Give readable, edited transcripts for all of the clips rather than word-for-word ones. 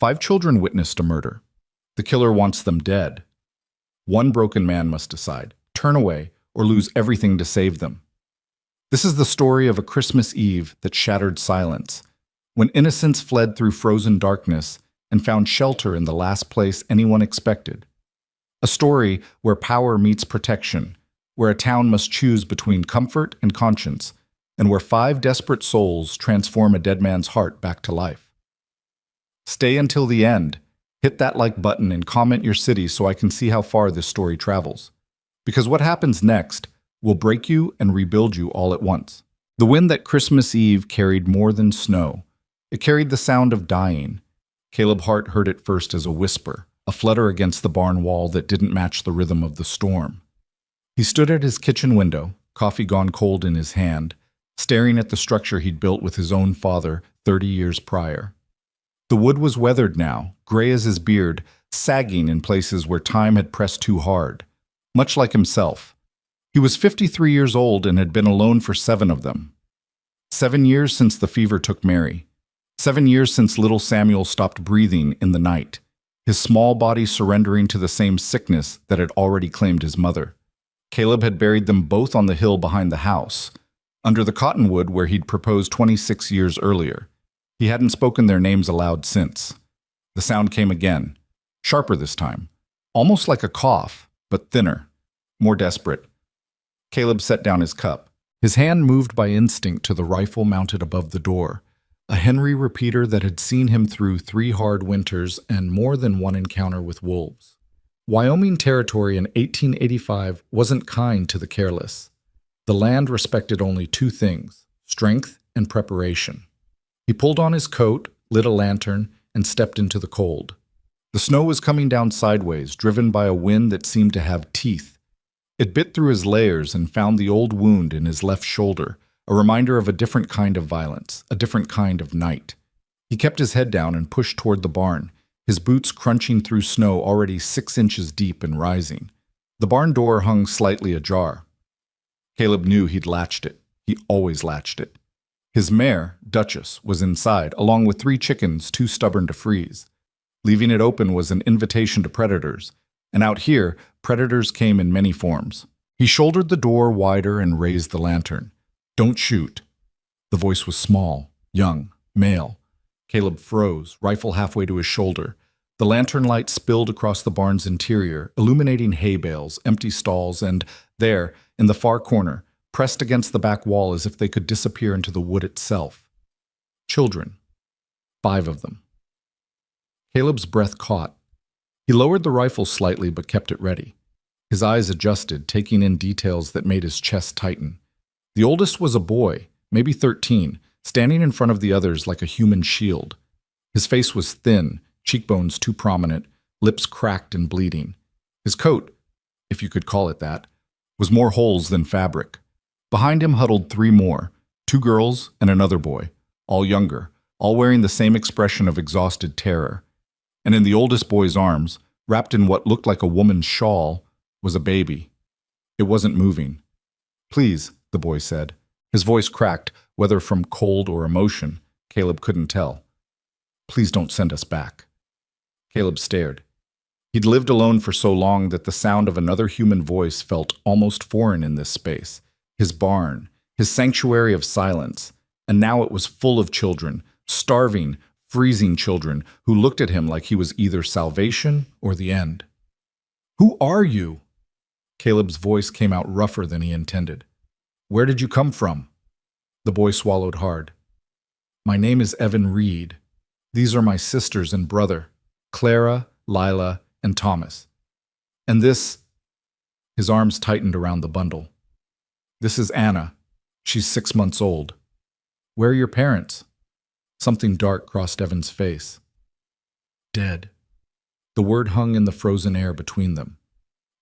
5 children witnessed a murder. The killer wants them dead. One broken man must decide, turn away, or lose everything to save them. This is the story of a Christmas Eve that shattered silence, when innocence fled through frozen darkness and found shelter in the last place anyone expected. A story where power meets protection, where a town must choose between comfort and conscience, and where 5 desperate souls transform a dead man's heart back to life. Stay until the end. Hit that like button and comment your city so I can see how far this story travels. Because what happens next will break you and rebuild you all at once. The wind that Christmas Eve carried more than snow. It carried the sound of dying. Caleb Hart heard it first as a whisper, a flutter against the barn wall that didn't match the rhythm of the storm. He stood at his kitchen window, coffee gone cold in his hand, staring at the structure he'd built with his own father 30 years prior. The wood was weathered now, gray as his beard, sagging in places where time had pressed too hard. Much like himself. He was 53 years old and had been alone for 7 of them. 7 years since the fever took Mary. 7 years since little Samuel stopped breathing in the night, his small body surrendering to the same sickness that had already claimed his mother. Caleb had buried them both on the hill behind the house, under the cottonwood where he'd proposed 26 years earlier. He hadn't spoken their names aloud since. The sound came again, sharper this time, almost like a cough, but thinner, more desperate. Caleb set down his cup. His hand moved by instinct to the rifle mounted above the door, a Henry repeater that had seen him through 3 hard winters and more than one encounter with wolves. Wyoming Territory in 1885 wasn't kind to the careless. The land respected only 2 things, strength and preparation. He pulled on his coat, lit a lantern, and stepped into the cold. The snow was coming down sideways, driven by a wind that seemed to have teeth. It bit through his layers and found the old wound in his left shoulder, a reminder of a different kind of violence, a different kind of night. He kept his head down and pushed toward the barn, his boots crunching through snow already 6 inches deep and rising. The barn door hung slightly ajar. Caleb knew he'd latched it. He always latched it. His mare, Duchess, was inside, along with 3 chickens too stubborn to freeze. Leaving it open was an invitation to predators, and out here, predators came in many forms. He shouldered the door wider and raised the lantern. "Don't shoot." The voice was small, young, male. Caleb froze, rifle halfway to his shoulder. The lantern light spilled across the barn's interior, illuminating hay bales, empty stalls, and there, in the far corner, pressed against the back wall as if they could disappear into the wood itself. Children. 5 of them. Caleb's breath caught. He lowered the rifle slightly but kept it ready. His eyes adjusted, taking in details that made his chest tighten. The oldest was a boy, maybe 13, standing in front of the others like a human shield. His face was thin, cheekbones too prominent, lips cracked and bleeding. His coat, if you could call it that, was more holes than fabric. Behind him huddled 3 more, 2 girls and another boy, all younger, all wearing the same expression of exhausted terror. And in the oldest boy's arms, wrapped in what looked like a woman's shawl, was a baby. It wasn't moving. "Please," the boy said. His voice cracked, whether from cold or emotion, Caleb couldn't tell. "Please don't send us back." Caleb stared. He'd lived alone for so long that the sound of another human voice felt almost foreign in this space. His barn, his sanctuary of silence, and now it was full of children, starving, freezing children who looked at him like he was either salvation or the end. "Who are you?" Caleb's voice came out rougher than he intended. "Where did you come from?" The boy swallowed hard. "My name is Evan Reed. These are my sisters and brother, Clara, Lila, and Thomas. And this—" His arms tightened around the bundle. "This is Anna. She's 6 months old. Where are your parents?" Something dark crossed Evan's face. "Dead." The word hung in the frozen air between them.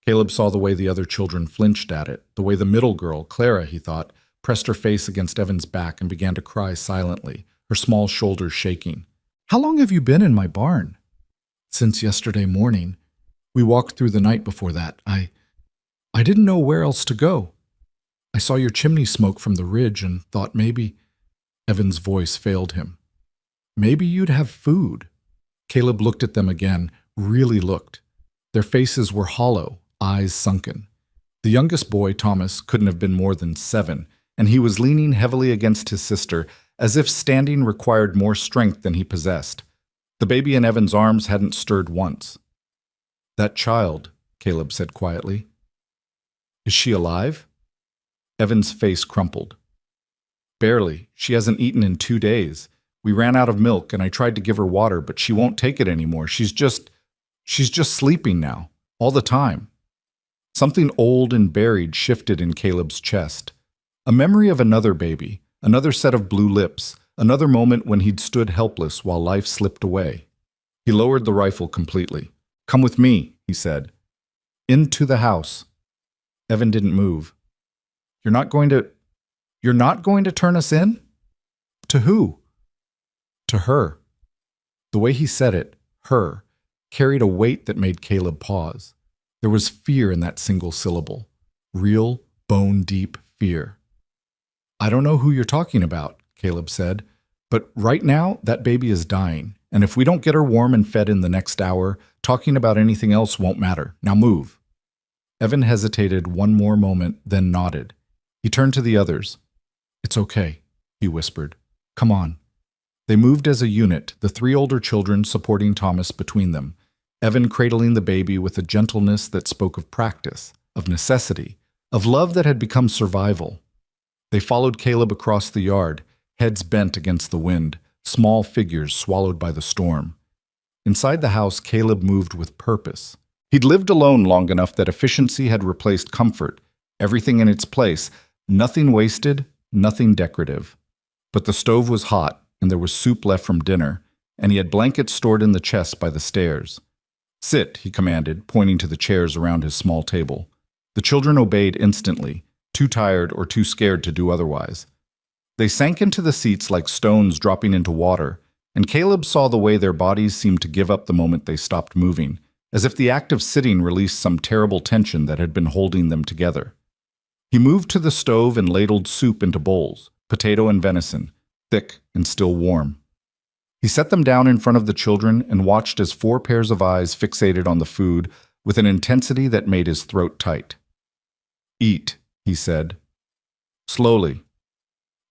Caleb saw the way the other children flinched at it, the way the middle girl, Clara, he thought, pressed her face against Evan's back and began to cry silently, her small shoulders shaking. "How long have you been in my barn?" "Since yesterday morning. We walked through the night before that. I didn't know where else to go. I saw your chimney smoke from the ridge and thought maybe—" Evan's voice failed him. "Maybe you'd have food." Caleb looked at them again, really looked. Their faces were hollow, eyes sunken. The youngest boy, Thomas, couldn't have been more than 7, and he was leaning heavily against his sister, as if standing required more strength than he possessed. The baby in Evan's arms hadn't stirred once. "That child," Caleb said quietly. "Is she alive?" Evan's face crumpled. "Barely. She hasn't eaten in 2 days. We ran out of milk and I tried to give her water, but she won't take it anymore. She's just sleeping now, all the time." Something old and buried shifted in Caleb's chest. A memory of another baby, another set of blue lips, another moment when he'd stood helpless while life slipped away. He lowered the rifle completely. "Come with me," he said. "Into the house." Evan didn't move. You're not going to turn us in?" "To who?" "To her." The way he said it, her, carried a weight that made Caleb pause. There was fear in that single syllable. Real, bone-deep fear. "I don't know who you're talking about," Caleb said, "but right now that baby is dying, and if we don't get her warm and fed in the next hour, talking about anything else won't matter. Now move." Evan hesitated one more moment, then nodded. He turned to the others. "It's okay," he whispered. "Come on." They moved as a unit, the 3 older children supporting Thomas between them, Evan cradling the baby with a gentleness that spoke of practice, of necessity, of love that had become survival. They followed Caleb across the yard, heads bent against the wind, small figures swallowed by the storm. Inside the house, Caleb moved with purpose. He'd lived alone long enough that efficiency had replaced comfort, everything in its place, nothing wasted, nothing decorative. But the stove was hot, and there was soup left from dinner, and he had blankets stored in the chest by the stairs. "Sit," he commanded, pointing to the chairs around his small table. The children obeyed instantly, too tired or too scared to do otherwise. They sank into the seats like stones dropping into water, and Caleb saw the way their bodies seemed to give up the moment they stopped moving, as if the act of sitting released some terrible tension that had been holding them together. He moved to the stove and ladled soup into bowls, potato and venison, thick and still warm. He set them down in front of the children and watched as 4 pairs of eyes fixated on the food with an intensity that made his throat tight. "Eat," he said. Slowly.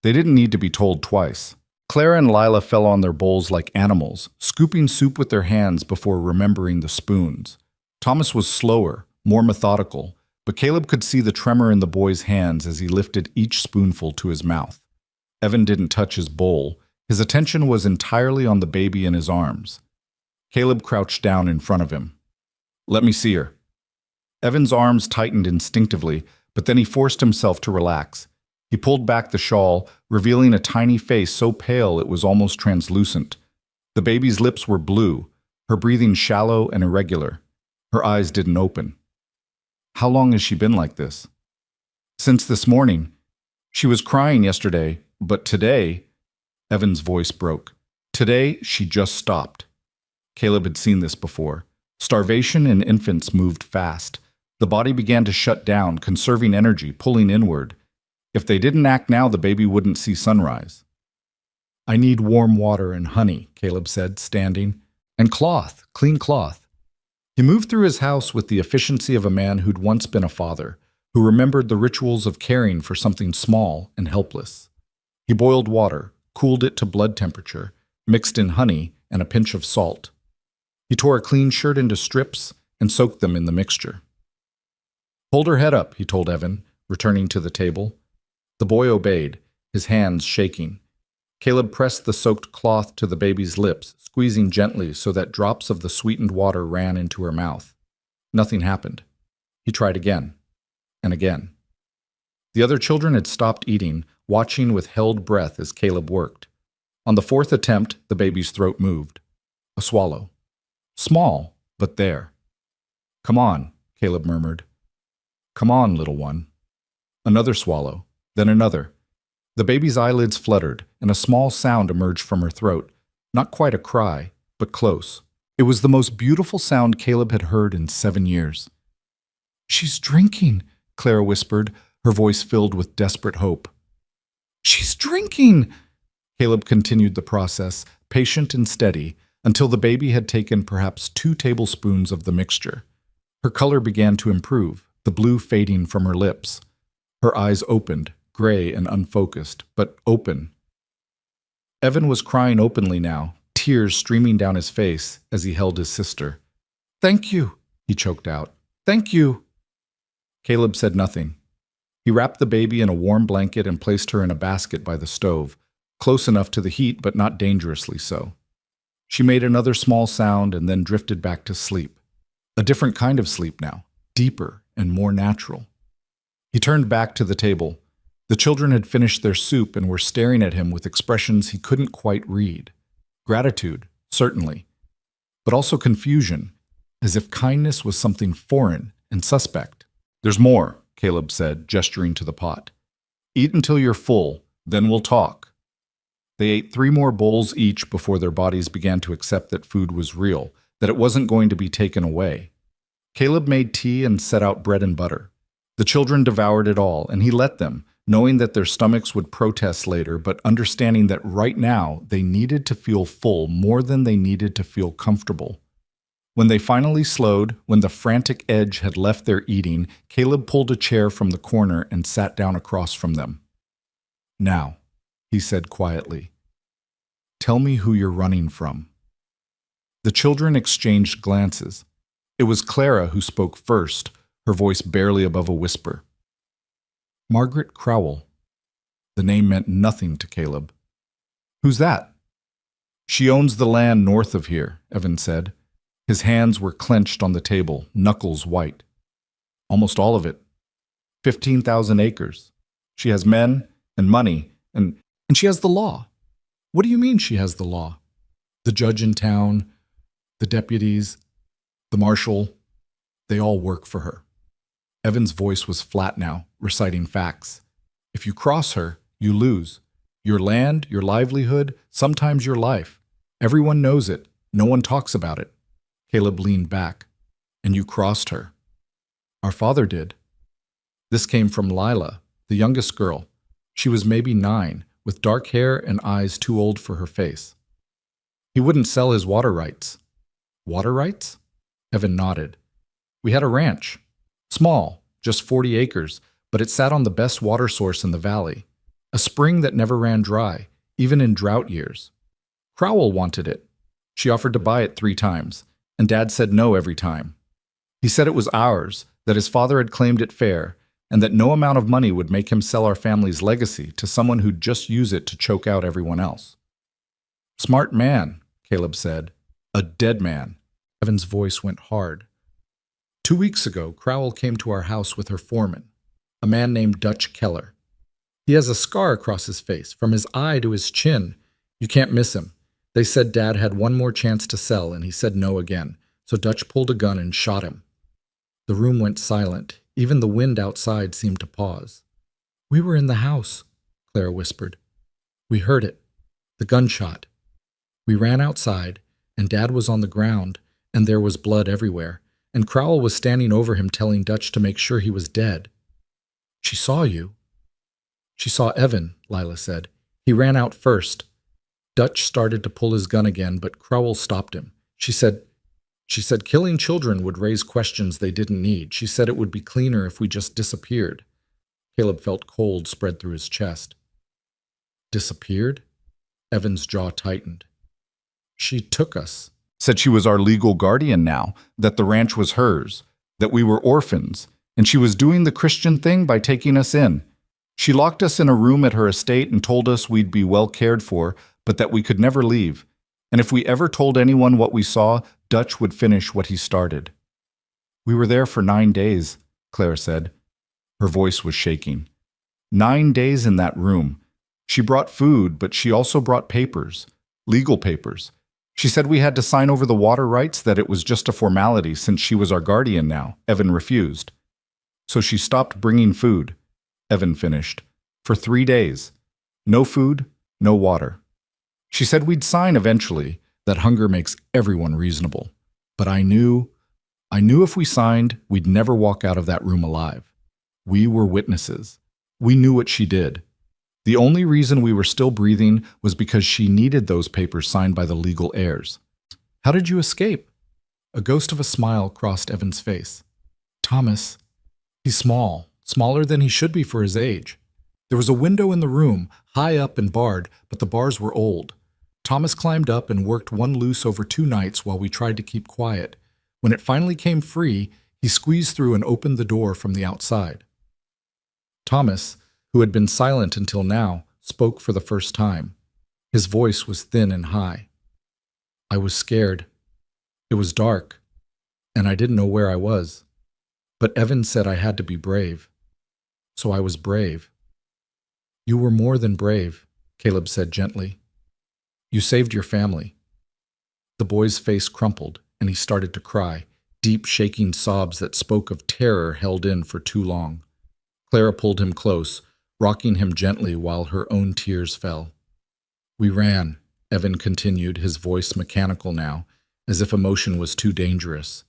They didn't need to be told twice. Clara and Lila fell on their bowls like animals, scooping soup with their hands before remembering the spoons. Thomas was slower, more methodical, but Caleb could see the tremor in the boy's hands as he lifted each spoonful to his mouth. Evan didn't touch his bowl. His attention was entirely on the baby in his arms. Caleb crouched down in front of him. "Let me see her." Evan's arms tightened instinctively, but then he forced himself to relax. He pulled back the shawl, revealing a tiny face so pale it was almost translucent. The baby's lips were blue, her breathing shallow and irregular. Her eyes didn't open. "How long has she been like this?" "Since this morning. She was crying yesterday, but today—" Evan's voice broke. "Today, she just stopped." Caleb had seen this before. Starvation in infants moved fast. The body began to shut down, conserving energy, pulling inward. If they didn't act now, the baby wouldn't see sunrise. "I need warm water and honey," Caleb said, standing. "And cloth, clean cloth." He moved through his house with the efficiency of a man who'd once been a father, who remembered the rituals of caring for something small and helpless. He boiled water, cooled it to blood temperature, mixed in honey and a pinch of salt. He tore a clean shirt into strips and soaked them in the mixture. "Hold her head up," he told Evan, returning to the table. The boy obeyed, his hands shaking. Caleb pressed the soaked cloth to the baby's lips, squeezing gently so that drops of the sweetened water ran into her mouth. Nothing happened. He tried again, and again. The other children had stopped eating, watching with held breath as Caleb worked. On the 4th attempt, the baby's throat moved. A swallow. Small, but there. "Come on," Caleb murmured. "Come on, little one." Another swallow, then another. The baby's eyelids fluttered, and a small sound emerged from her throat. Not quite a cry, but close. It was the most beautiful sound Caleb had heard in 7 years. "She's drinking," Clara whispered, her voice filled with desperate hope. "She's drinking!" Caleb continued the process, patient and steady, until the baby had taken perhaps 2 tablespoons of the mixture. Her color began to improve, the blue fading from her lips. Her eyes opened, gray and unfocused, but open. Evan was crying openly now, tears streaming down his face as he held his sister. "Thank you," he choked out. "Thank you." Caleb said nothing. He wrapped the baby in a warm blanket and placed her in a basket by the stove, close enough to the heat but not dangerously so. She made another small sound and then drifted back to sleep. A different kind of sleep now, deeper and more natural. He turned back to the table. The children had finished their soup and were staring at him with expressions he couldn't quite read. Gratitude, certainly, but also confusion, as if kindness was something foreign and suspect. "There's more," Caleb said, gesturing to the pot. "Eat until you're full, then we'll talk." They ate 3 more bowls each before their bodies began to accept that food was real, that it wasn't going to be taken away. Caleb made tea and set out bread and butter. The children devoured it all, and he let them, knowing that their stomachs would protest later, but understanding that right now they needed to feel full more than they needed to feel comfortable. When they finally slowed, when the frantic edge had left their eating, Caleb pulled a chair from the corner and sat down across from them. "Now," he said quietly, "tell me who you're running from." The children exchanged glances. It was Clara who spoke first, her voice barely above a whisper. "Margaret Crowell." The name meant nothing to Caleb. "Who's that?" "She owns the land north of here," Evan said. His hands were clenched on the table, knuckles white. "Almost all of it. 15,000 acres. She has men and money, and she has the law." "What do you mean she has the law?" "The judge in town, the deputies, the marshal, they all work for her." Evan's voice was flat now, reciting facts. "If you cross her, you lose. Your land, your livelihood, sometimes your life. Everyone knows it. No one talks about it." Caleb leaned back. "And you crossed her." "Our father did." This came from Lila, the youngest girl. She was maybe 9, with dark hair and eyes too old for her face. "He wouldn't sell his water rights." "Water rights?" Evan nodded. "We had a ranch. Small, just 40 acres, but it sat on the best water source in the valley. A spring that never ran dry, even in drought years. Crowell wanted it. She offered to buy it 3 times, and Dad said no every time. He said it was ours, that his father had claimed it fair, and that no amount of money would make him sell our family's legacy to someone who'd just use it to choke out everyone else." "Smart man," Caleb said. "A dead man." Evan's voice went hard. 2 weeks ago, Crowell came to our house with her foreman, a man named Dutch Keller. He has a scar across his face, from his eye to his chin. You can't miss him. They said Dad had one more chance to sell, and he said no again, so Dutch pulled a gun and shot him. The room went silent. Even the wind outside seemed to pause. "We were in the house," Clara whispered. "We heard it, the gunshot. We ran outside, and Dad was on the ground, and there was blood everywhere, and Crowell was standing over him telling Dutch to make sure he was dead. She saw you." "She saw Evan," Lila said. "He ran out first. Dutch started to pull his gun again, but Crowell stopped him. She said killing children would raise questions they didn't need. She said it would be cleaner if we just disappeared." Caleb felt cold spread through his chest. "Disappeared?" Evan's jaw tightened. "She took us. Said she was our legal guardian now, that the ranch was hers, that we were orphans, and she was doing the Christian thing by taking us in. She locked us in a room at her estate and told us we'd be well cared for, but that we could never leave. And if we ever told anyone what we saw, Dutch would finish what he started." "We were there for 9 days, Clara said. Her voice was shaking. 9 days in that room. She brought food, but she also brought papers, legal papers. She said we had to sign over the water rights, that it was just a formality since she was our guardian now. Evan refused. So she stopped bringing food," Evan finished, "for 3 days. No food, no water. She said we'd sign eventually, that hunger makes everyone reasonable. But I knew if we signed, we'd never walk out of that room alive. We were witnesses. We knew what she did. The only reason we were still breathing was because she needed those papers signed by the legal heirs. How did you escape? A ghost of a smile crossed Evan's face. Thomas, he's small, smaller than he should be for his age. There was a window in the room, high up and barred, but the bars were old. Thomas climbed up and worked one loose over 2 nights while we tried to keep quiet. When it finally came free, he squeezed through and opened the door from the outside. Thomas, who had been silent until now, spoke for the first time. His voice was thin and high. I was scared. It was dark, and I didn't know where I was. But Evan said I had to be brave. So I was brave. You were more than brave, Caleb said gently. You saved your family. The boy's face crumpled, and he started to cry, deep shaking sobs that spoke of terror held in for too long. Clara pulled him close, rocking him gently while her own tears fell. We ran, Evan continued, his voice mechanical now, as if emotion was too dangerous.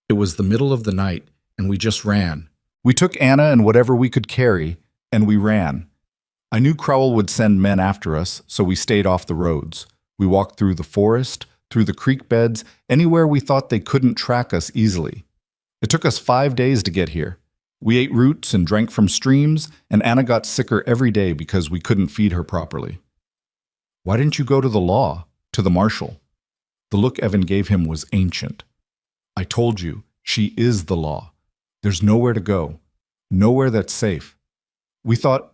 It was the middle of the night, and we just ran. We took Anna and whatever we could carry, and we ran. I knew Crowell would send men after us, so we stayed off the roads. We walked through the forest, through the creek beds, anywhere we thought they couldn't track us easily. It took us 5 days to get here. We ate roots and drank from streams, and Anna got sicker every day because we couldn't feed her properly. Why didn't you go to the law, to the marshal? The look Evan gave him was ancient. I told you, she is the law. There's nowhere to go, nowhere that's safe. We thought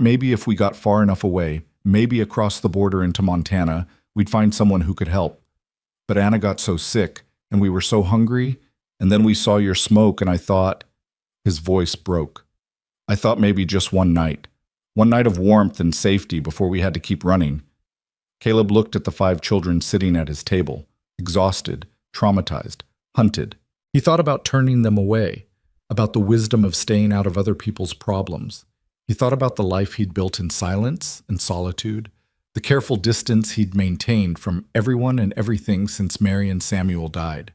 maybe if we got far enough away, maybe across the border into Montana, we'd find someone who could help. But Anna got so sick, and we were so hungry, and then we saw your smoke, and I thought, his voice broke. I thought maybe just one night of warmth and safety before we had to keep running. Caleb looked at the 5 children sitting at his table, exhausted, traumatized, hunted. He thought about turning them away, about the wisdom of staying out of other people's problems. He thought about the life he'd built in silence and solitude, the careful distance he'd maintained from everyone and everything since Mary and Samuel died.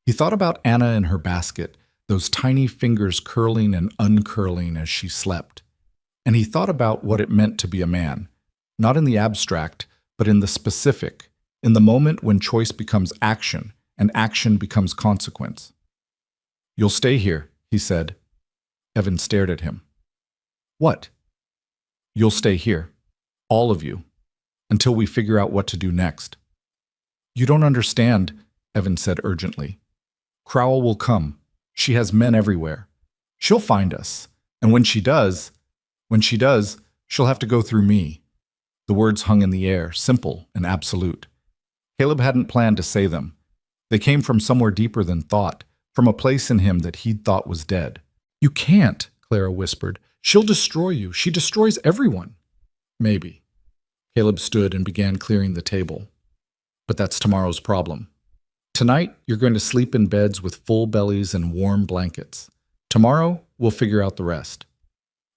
He thought about Anna in her basket, those tiny fingers curling and uncurling as she slept. And he thought about what it meant to be a man, not in the abstract, but in the specific, in the moment when choice becomes action and action becomes consequence. You'll stay here, he said. Evan stared at him. What? You'll stay here, all of you, until we figure out what to do next. You don't understand, Evan said urgently. Crowell will come. She has men everywhere. She'll find us, and when she does, she'll have to go through me. The words hung in the air, simple and absolute. Caleb hadn't planned to say them. They came from somewhere deeper than thought, from a place in him that he'd thought was dead. You can't, Clara whispered. She'll destroy you. She destroys everyone. Maybe. Caleb stood and began clearing the table. But that's tomorrow's problem. Tonight, you're going to sleep in beds with full bellies and warm blankets. Tomorrow, we'll figure out the rest.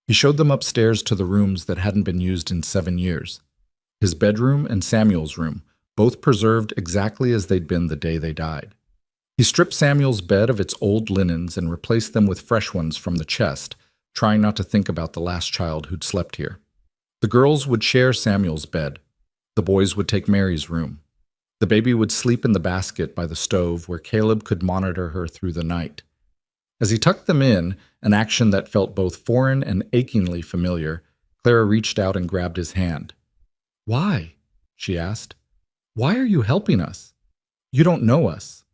He showed them upstairs to the rooms that hadn't been used in 7 years. His bedroom and Samuel's room, both preserved exactly as they'd been the day they died. He stripped Samuel's bed of its old linens and replaced them with fresh ones from the chest, trying not to think about the last child who'd slept here. The girls would share Samuel's bed. The boys would take Mary's room. The baby would sleep in the basket by the stove where Caleb could monitor her through the night. As he tucked them in, an action that felt both foreign and achingly familiar, Clara reached out and grabbed his hand. Why? She asked. Why are you helping us? You don't know us.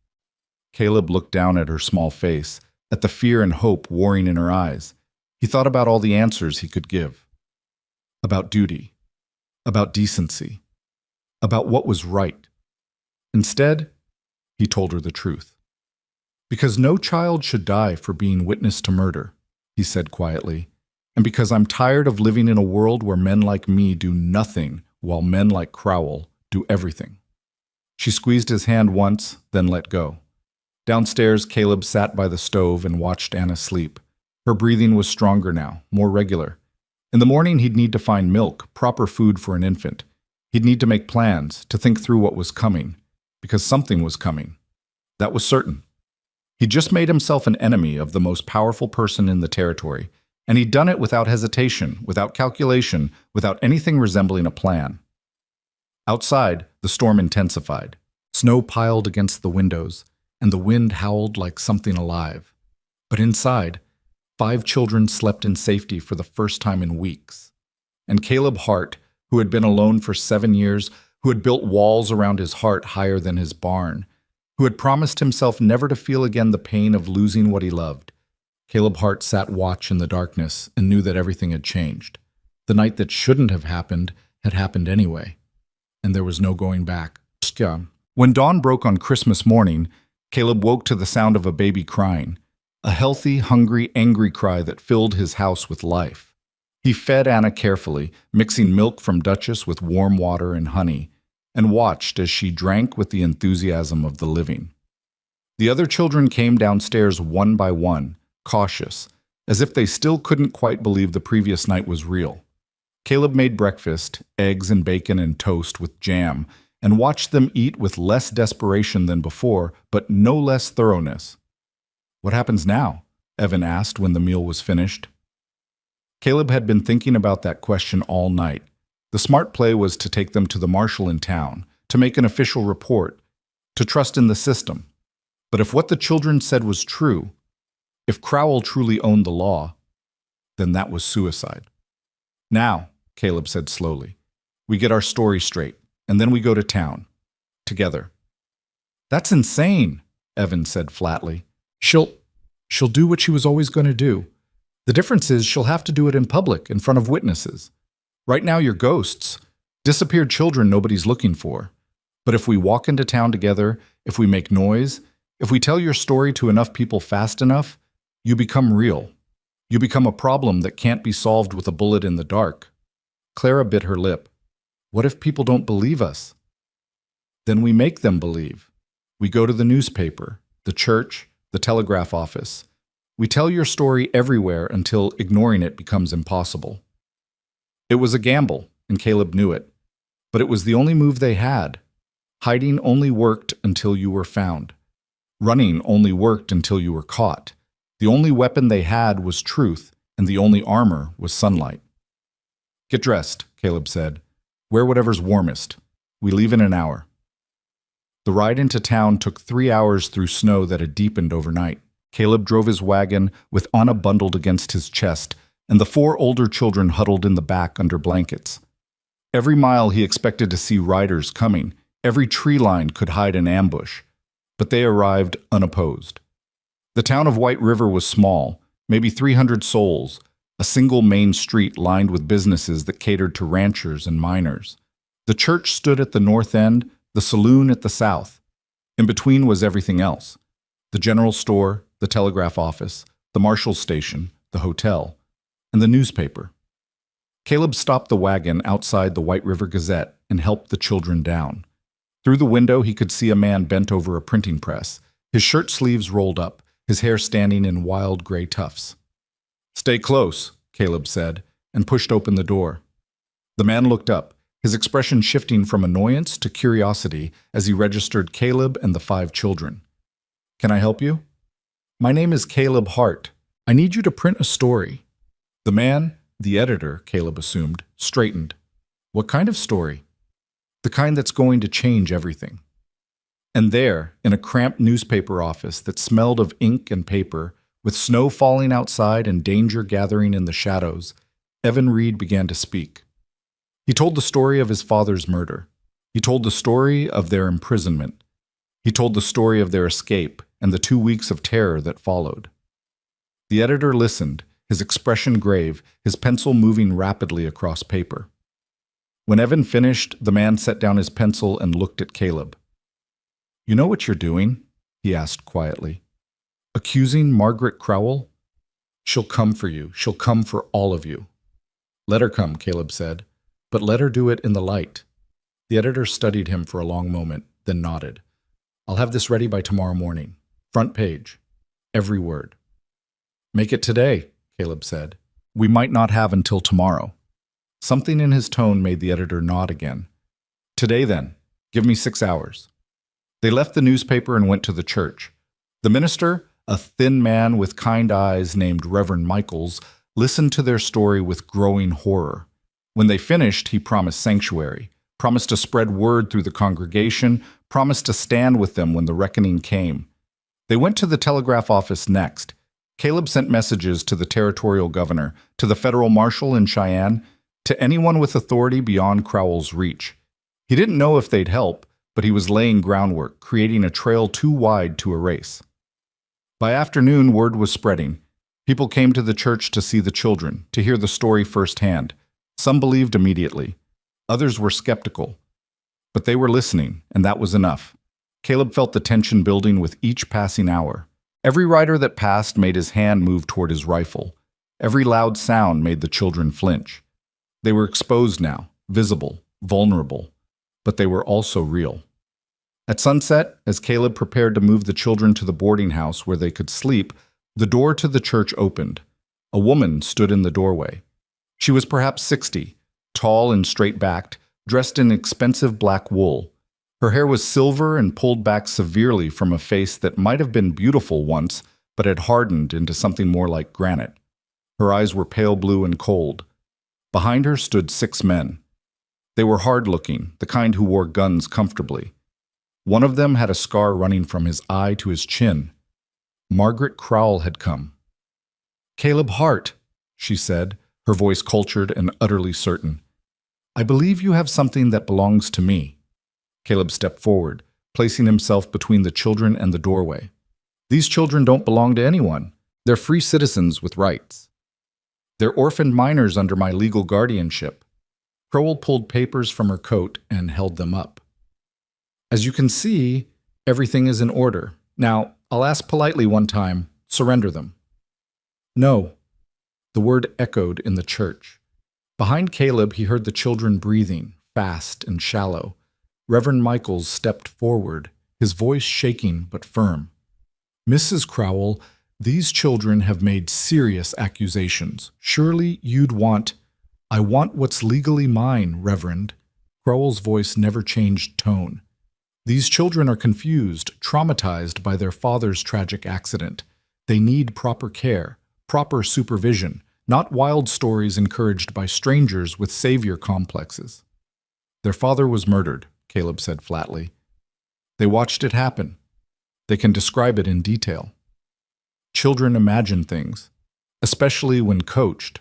Caleb looked down at her small face, at the fear and hope warring in her eyes. He thought about all the answers he could give. About duty. About decency. About what was right. Instead, he told her the truth. Because no child should die for being witness to murder, he said quietly, and because I'm tired of living in a world where men like me do nothing while men like Crowell do everything. She squeezed his hand once, then let go. Downstairs, Caleb sat by the stove and watched Anna sleep. Her breathing was stronger now, more regular. In the morning, he'd need to find milk, proper food for an infant. He'd need to make plans, to think through what was coming, because something was coming. That was certain. He'd just made himself an enemy of the most powerful person in the territory, and he'd done it without hesitation, without calculation, without anything resembling a plan. Outside, the storm intensified. Snow piled against the windows, and the wind howled like something alive. But inside, 5 children slept in safety for the first time in weeks. And Caleb Hart, who had been alone for 7 years, who had built walls around his heart higher than his barn, who had promised himself never to feel again the pain of losing what he loved. Caleb Hart sat watch in the darkness and knew that everything had changed. The night that shouldn't have happened had happened anyway, and there was no going back. When dawn broke on Christmas morning, Caleb woke to the sound of a baby crying, a healthy, hungry, angry cry that filled his house with life. He fed Anna carefully, mixing milk from Duchess with warm water and honey, and watched as she drank with the enthusiasm of the living. The other children came downstairs one by one, cautious, as if they still couldn't quite believe the previous night was real. Caleb made breakfast, eggs and bacon and toast with jam, and watched them eat with less desperation than before, but no less thoroughness. "What happens now?" Evan asked when the meal was finished. Caleb had been thinking about that question all night. The smart play was to take them to the marshal in town, to make an official report, to trust in the system. But if what the children said was true, if Crowell truly owned the law, then that was suicide. "Now," Caleb said slowly, "we get our story straight, and then we go to town. Together." "That's insane," Evan said flatly. She'll do what she was always going to do. The difference is she'll have to do it in public, in front of witnesses. Right now you're ghosts, disappeared children nobody's looking for. But if we walk into town together, if we make noise, if we tell your story to enough people fast enough, you become real. You become a problem that can't be solved with a bullet in the dark." Clara bit her lip. "What if people don't believe us?" "Then we make them believe. We go to the newspaper, the church, the telegraph office. We tell your story everywhere until ignoring it becomes impossible." It was a gamble, and Caleb knew it. But it was the only move they had. Hiding only worked until you were found. Running only worked until you were caught. The only weapon they had was truth, and the only armor was sunlight. "Get dressed," Caleb said. "Wear whatever's warmest. We leave in an hour." The ride into town took 3 hours through snow that had deepened overnight. Caleb drove his wagon with Anna bundled against his chest, and the 4 older children huddled in the back under blankets. Every mile he expected to see riders coming. Every tree line could hide an ambush. But they arrived unopposed. The town of White River was small, maybe 300 souls, a single main street lined with businesses that catered to ranchers and miners. The church stood at the north end, the saloon at the south. In between was everything else: the general store, the telegraph office, the marshal's station, the hotel, and the newspaper. Caleb stopped the wagon outside the White River Gazette and helped the children down. Through the window he could see a man bent over a printing press, his shirt sleeves rolled up, his hair standing in wild gray tufts. "Stay close," Caleb said, and pushed open the door. The man looked up, his expression shifting from annoyance to curiosity as he registered Caleb and the 5 children. "Can I help you?" "My name is Caleb Hart. I need you to print a story." The man, the editor, Caleb assumed, straightened. "What kind of story?" "The kind that's going to change everything." And there, in a cramped newspaper office that smelled of ink and paper, with snow falling outside and danger gathering in the shadows, Evan Reed began to speak. He told the story of his father's murder. He told the story of their imprisonment. He told the story of their escape and the 2 weeks of terror that followed. The editor listened, his expression grave, his pencil moving rapidly across paper. When Evan finished, the man set down his pencil and looked at Caleb. "You know what you're doing?" he asked quietly. "Accusing Margaret Crowell? She'll come for you. She'll come for all of you." "Let her come," Caleb said, "but let her do it in the light." The editor studied him for a long moment, then nodded. "I'll have this ready by tomorrow morning. Front page. Every word." "Make it today," Caleb said. "We might not have until tomorrow." Something in his tone made the editor nod again. "Today, then. Give me 6 hours." They left the newspaper and went to the church. The minister, a thin man with kind eyes named Reverend Michaels, listened to their story with growing horror. When they finished, he promised sanctuary, promised to spread word through the congregation, promised to stand with them when the reckoning came. They went to the telegraph office next. Caleb sent messages to the territorial governor, to the federal marshal in Cheyenne, to anyone with authority beyond Crowell's reach. He didn't know if they'd help, but he was laying groundwork, creating a trail too wide to erase. By afternoon, word was spreading. People came to the church to see the children, to hear the story firsthand. Some believed immediately. Others were skeptical. But they were listening, and that was enough. Caleb felt the tension building with each passing hour. Every rider that passed made his hand move toward his rifle. Every loud sound made the children flinch. They were exposed now, visible, vulnerable, but they were also real. At sunset, as Caleb prepared to move the children to the boarding house where they could sleep, the door to the church opened. A woman stood in the doorway. She was perhaps 60, tall and straight-backed, dressed in expensive black wool. Her hair was silver and pulled back severely from a face that might have been beautiful once, but had hardened into something more like granite. Her eyes were pale blue and cold. Behind her stood 6 men. They were hard-looking, the kind who wore guns comfortably. One of them had a scar running from his eye to his chin. Margaret Crowell had come. "Caleb Hart," she said, her voice cultured and utterly certain. "I believe you have something that belongs to me." Caleb stepped forward, placing himself between the children and the doorway. "These children don't belong to anyone. They're free citizens with rights. They're orphaned minors under my legal guardianship." Crowell pulled papers from her coat and held them up. "As you can see, everything is in order. Now, I'll ask politely one time, surrender them." "No." The word echoed in the church. Behind Caleb, he heard the children breathing, fast and shallow. Reverend Michaels stepped forward, his voice shaking but firm. "Mrs. Crowell, these children have made serious accusations. Surely you'd want—" "I want what's legally mine, Reverend." Crowell's voice never changed tone. "These children are confused, traumatized by their father's tragic accident. They need proper care, proper supervision, not wild stories encouraged by strangers with savior complexes." "Their father was murdered," Caleb said flatly. "They watched it happen. They can describe it in detail. Children imagine things, especially when coached."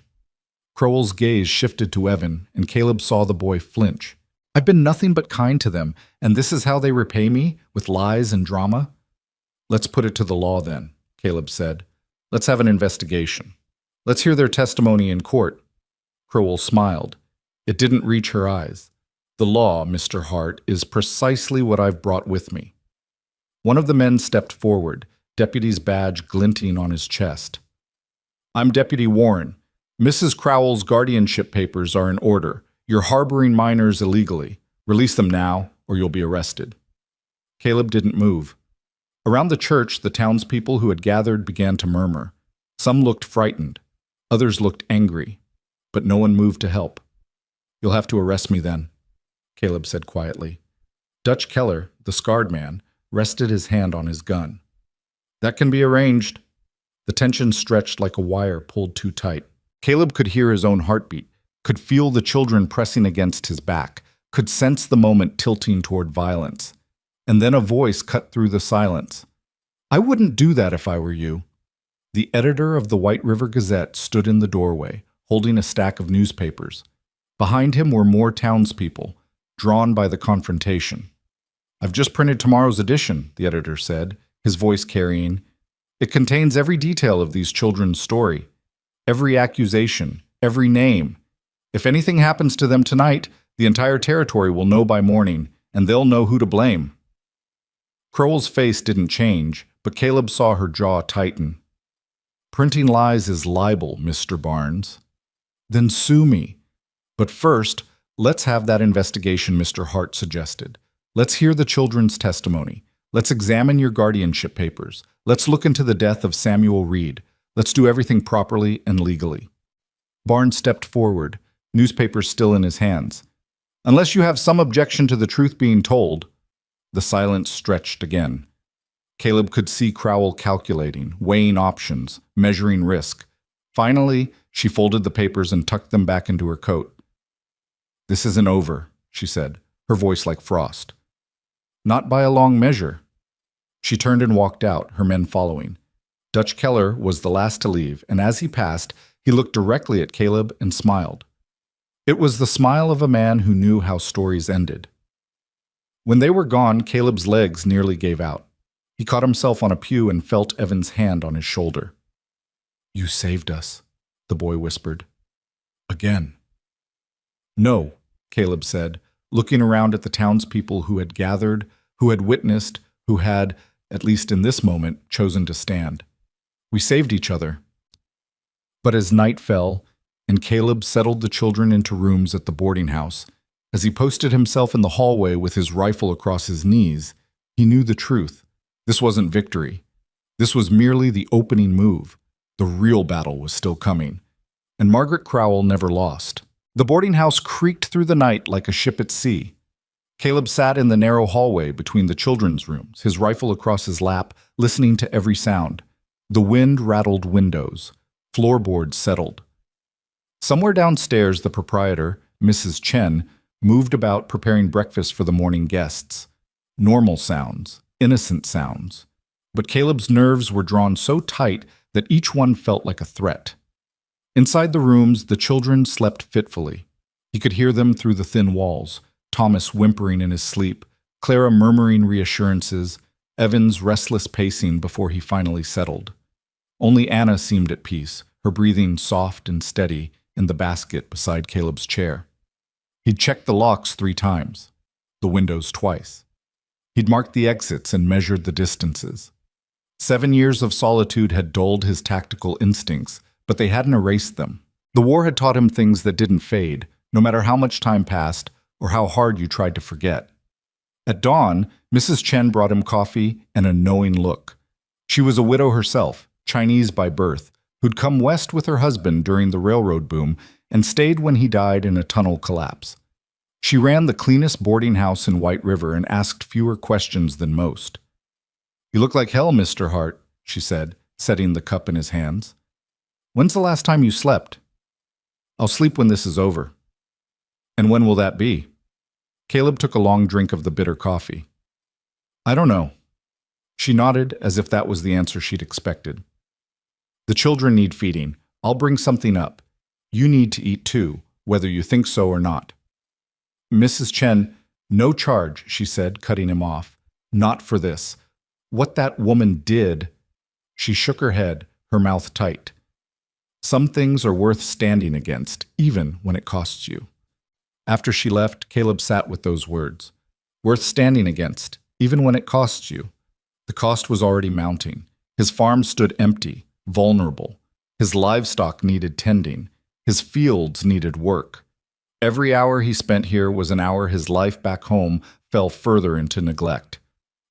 Crowell's gaze shifted to Evan, and Caleb saw the boy flinch. "I've been nothing but kind to them, and this is how they repay me, with lies and drama?" "Let's put it to the law then," Caleb said. "Let's have an investigation. Let's hear their testimony in court." Crowell smiled. It didn't reach her eyes. "The law, Mr. Hart, is precisely what I've brought with me." One of the men stepped forward, deputy's badge glinting on his chest. "I'm Deputy Warren. Mrs. Crowell's guardianship papers are in order. You're harboring minors illegally. Release them now, or you'll be arrested." Caleb didn't move. Around the church, the townspeople who had gathered began to murmur. Some looked frightened. Others looked angry. But no one moved to help. "You'll have to arrest me then," Caleb said quietly. Dutch Keller, the scarred man, rested his hand on his gun. "That can be arranged." The tension stretched like a wire pulled too tight. Caleb could hear his own heartbeat, could feel the children pressing against his back, could sense the moment tilting toward violence. And then a voice cut through the silence. "I wouldn't do that if I were you." The editor of the White River Gazette stood in the doorway, holding a stack of newspapers. Behind him were more townspeople, drawn by the confrontation. "I've just printed tomorrow's edition," the editor said, his voice carrying. "It contains every detail of these children's story, every accusation, every name. If anything happens to them tonight, the entire territory will know by morning, and they'll know who to blame." Crowell's face didn't change, but Caleb saw her jaw tighten. "Printing lies is libel, Mr. Barnes." "Then sue me. But first, let's have that investigation Mr. Hart suggested. Let's hear the children's testimony. Let's examine your guardianship papers. Let's look into the death of Samuel Reed. Let's do everything properly and legally." Barnes stepped forward, newspapers still in his hands. "Unless you have some objection to the truth being told." The silence stretched again. Caleb could see Crowell calculating, weighing options, measuring risk. Finally, she folded the papers and tucked them back into her coat. "This isn't over," she said, her voice like frost. Not by a long measure. She turned and walked out, her men following. Dutch Keller was the last to leave, and as he passed, he looked directly at Caleb and smiled. It was the smile of a man who knew how stories ended. When they were gone, Caleb's legs nearly gave out. He caught himself on a pew and felt Evan's hand on his shoulder. "You saved us," the boy whispered. "Again." "No," Caleb said, looking around at the townspeople who had gathered, who had witnessed, who had, at least in this moment, chosen to stand. "We saved each other." But as night fell, and Caleb settled the children into rooms at the boarding house, as he posted himself in the hallway with his rifle across his knees, he knew the truth. This wasn't victory. This was merely the opening move. The real battle was still coming. And Margaret Crowell never lost. The boarding house creaked through the night like a ship at sea. Caleb sat in the narrow hallway between the children's rooms, his rifle across his lap, listening to every sound. The wind rattled windows. Floorboards settled. Somewhere downstairs, the proprietor, Mrs. Chen, moved about preparing breakfast for the morning guests. Normal sounds, innocent sounds. But Caleb's nerves were drawn so tight that each one felt like a threat. Inside the rooms, the children slept fitfully. He could hear them through the thin walls, Thomas whimpering in his sleep, Clara murmuring reassurances, Evan's restless pacing before he finally settled. Only Anna seemed at peace, her breathing soft and steady in the basket beside Caleb's chair. He'd checked the locks 3 times, the windows twice. He'd marked the exits and measured the distances. 7 years of solitude had dulled his tactical instincts, but they hadn't erased them. The war had taught him things that didn't fade, no matter how much time passed or how hard you tried to forget. At dawn, Mrs. Chen brought him coffee and a knowing look. She was a widow herself, Chinese by birth, who'd come west with her husband during the railroad boom and stayed when he died in a tunnel collapse. She ran the cleanest boarding house in White River and asked fewer questions than most. "You look like hell, Mr. Hart," she said, setting the cup in his hands. "When's the last time you slept?" "I'll sleep when this is over." "And when will that be?" Caleb took a long drink of the bitter coffee. "I don't know." She nodded as if that was the answer she'd expected. "The children need feeding. I'll bring something up. You need to eat too, whether you think so or not." Mrs. Chen, "No charge," she said, cutting him off. "Not for this. What that woman did—" She shook her head, her mouth tight. "Some things are worth standing against, even when it costs you." After she left, Caleb sat with those words. Worth standing against, even when it costs you. The cost was already mounting. His farm stood empty, vulnerable. His livestock needed tending. His fields needed work. Every hour he spent here was an hour his life back home fell further into neglect.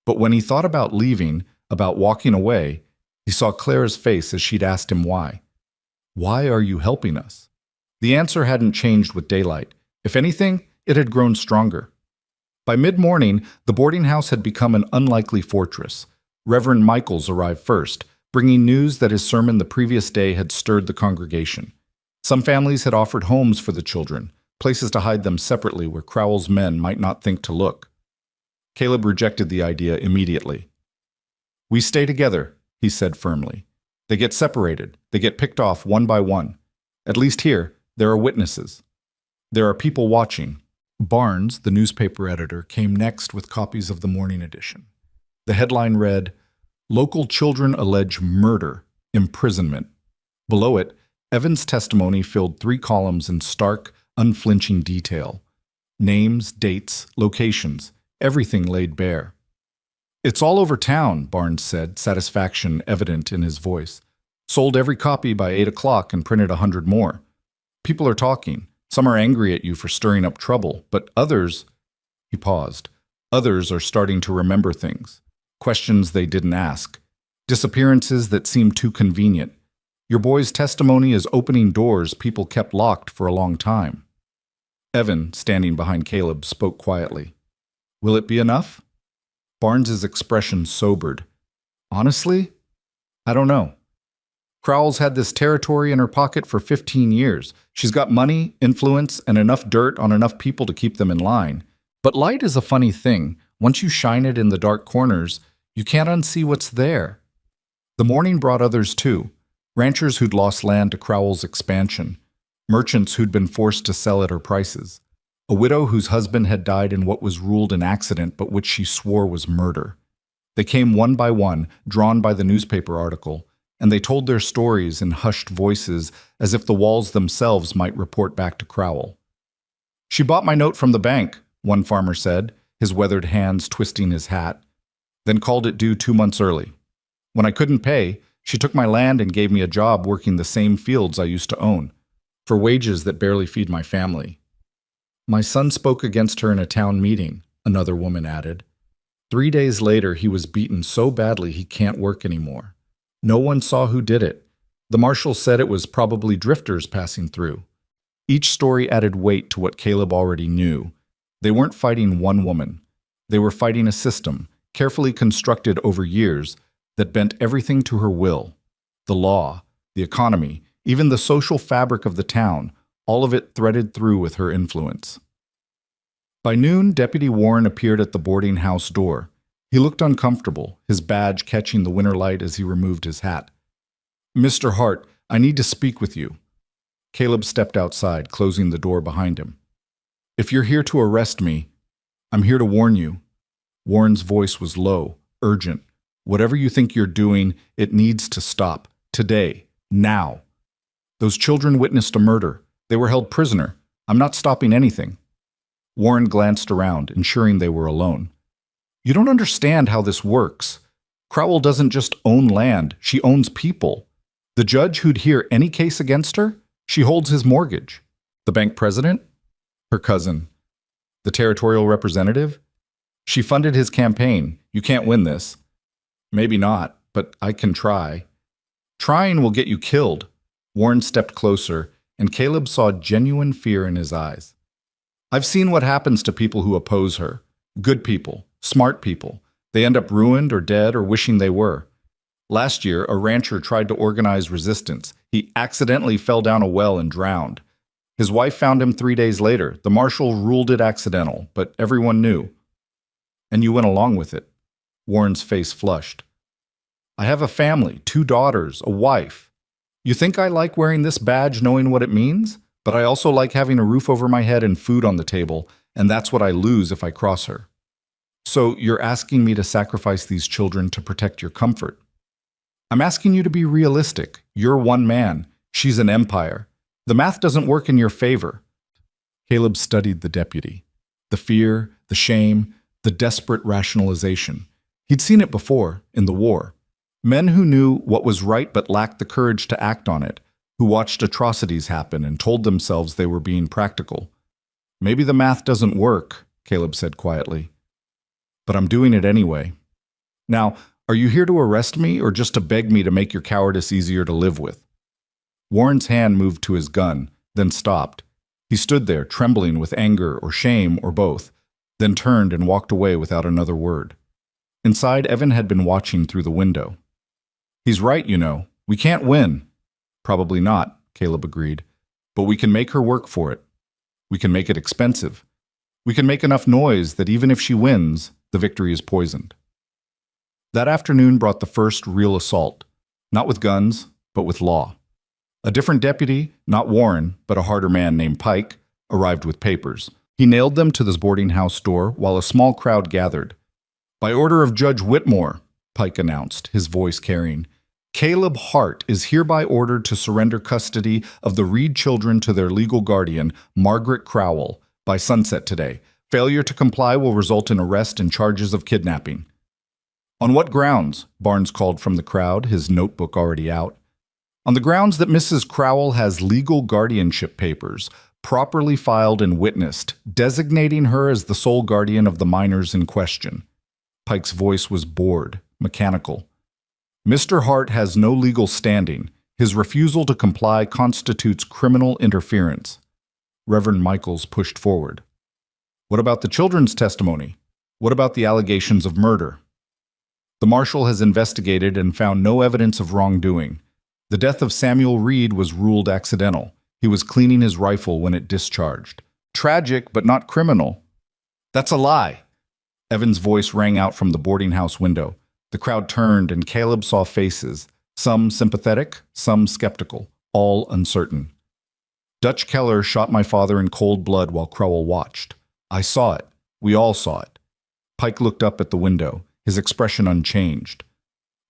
But when he thought about leaving, about walking away, he saw Clara's face as she'd asked him why. "Why are you helping us?" The answer hadn't changed with daylight. If anything, it had grown stronger. By mid-morning, the boarding house had become an unlikely fortress. Reverend Michaels arrived first, bringing news that his sermon the previous day had stirred the congregation. Some families had offered homes for the children, places to hide them separately where Crowell's men might not think to look. Caleb rejected the idea immediately. "We stay together," he said firmly. "They get separated. They get picked off one by one. At least here, there are witnesses. There are people watching." Barnes, the newspaper editor, came next with copies of the morning edition. The headline read, "Local children allege murder, imprisonment." Below it, Evan's testimony filled 3 columns in stark, unflinching detail. Names, dates, locations, everything laid bare. "It's all over town," Barnes said, satisfaction evident in his voice. "Sold every copy by 8 o'clock and printed 100 more. People are talking. Some are angry at you for stirring up trouble, but others—" He paused. "Others are starting to remember things. Questions they didn't ask. Disappearances that seemed too convenient. Your boy's testimony is opening doors people kept locked for a long time." Evan, standing behind Caleb, spoke quietly. "Will it be enough?" Barnes's expression sobered. "Honestly, I don't know. Crowell's had this territory in her pocket for 15 years. She's got money, influence, and enough dirt on enough people to keep them in line. But light is a funny thing. Once you shine it in the dark corners, you can't unsee what's there. The morning brought others too. Ranchers who'd lost land to Crowell's expansion. Merchants who'd been forced to sell at her prices. A widow whose husband had died in what was ruled an accident but which she swore was murder. They came one by one, drawn by the newspaper article, and they told their stories in hushed voices as if the walls themselves might report back to Crowell. "She bought my note from the bank," one farmer said, his weathered hands twisting his hat, "then called it due 2 months early. When I couldn't pay, she took my land and gave me a job working the same fields I used to own, for wages that barely feed my family. My son spoke against her in a town meeting," another woman added. 3 days later, he was beaten so badly he can't work anymore. No one saw who did it. The marshal said it was probably drifters passing through. Each story added weight to what Caleb already knew. They weren't fighting one woman. They were fighting a system, carefully constructed over years, that bent everything to her will. The law, the economy, even the social fabric of the town, all of it threaded through with her influence. By noon, Deputy Warren appeared at the boarding house door. He looked uncomfortable, his badge catching the winter light as he removed his hat. "Mr. Hart, I need to speak with you." Caleb stepped outside, closing the door behind him. "If you're here to arrest me, I'm here to warn you." Warren's voice was low, urgent. "Whatever you think you're doing, it needs to stop. Today. Now. Those children witnessed a murder. They were held prisoner. I'm not stopping anything." Warren glanced around, ensuring they were alone. "You don't understand how this works. Crowell doesn't just own land, she owns people. The judge who'd hear any case against her, she holds his mortgage. The bank president? Her cousin. The territorial representative? She funded his campaign. You can't win this." "Maybe not, but I can try." "Trying will get you killed." Warren stepped closer, and Caleb saw genuine fear in his eyes. "I've seen what happens to people who oppose her. Good people, smart people. They end up ruined or dead or wishing they were. Last year, a rancher tried to organize resistance. He accidentally fell down a well and drowned. His wife found him 3 days later. The marshal ruled it accidental, but everyone knew. And you went along with it." Warren's face flushed. "I have a family, 2 daughters, a wife. You think I like wearing this badge knowing what it means? But I also like having a roof over my head and food on the table, and that's what I lose if I cross her. So you're asking me to sacrifice these children to protect your comfort. I'm asking you to be realistic. You're one man. She's an empire. The math doesn't work in your favor." Caleb studied the deputy. The fear, the shame, the desperate rationalization. He'd seen it before, in the war. Men who knew what was right but lacked the courage to act on it, who watched atrocities happen and told themselves they were being practical. "Maybe the math doesn't work," Caleb said quietly. "But I'm doing it anyway. Now, are you here to arrest me or just to beg me to make your cowardice easier to live with?" Warren's hand moved to his gun, then stopped. He stood there, trembling with anger or shame or both, then turned and walked away without another word. Inside, Evan had been watching through the window. "He's right, you know. We can't win." "Probably not," Caleb agreed. "But we can make her work for it. We can make it expensive. We can make enough noise that even if she wins, the victory is poisoned." That afternoon brought the first real assault, not with guns, but with law. A different deputy, not Warren, but a harder man named Pike, arrived with papers. He nailed them to the boarding house door while a small crowd gathered. "By order of Judge Whitmore," Pike announced, his voice carrying, "Caleb Hart is hereby ordered to surrender custody of the Reed children to their legal guardian, Margaret Crowell, by sunset today. Failure to comply will result in arrest and charges of kidnapping." "On what grounds?" Barnes called from the crowd, his notebook already out. "On the grounds that Mrs. Crowell has legal guardianship papers, properly filed and witnessed, designating her as the sole guardian of the minors in question." Pike's voice was bored, mechanical. "Mr. Hart has no legal standing. His refusal to comply constitutes criminal interference." Reverend Michaels pushed forward. "What about the children's testimony? What about the allegations of murder?" "The marshal has investigated and found no evidence of wrongdoing. The death of Samuel Reed was ruled accidental. He was cleaning his rifle when it discharged. Tragic, but not criminal." "That's a lie." Evan's voice rang out from the boarding house window. The crowd turned, and Caleb saw faces, some sympathetic, some skeptical, all uncertain. Dutch Keller shot my father in cold blood while Crowell watched. I saw it. We all saw it. Pike looked up at the window, his expression unchanged.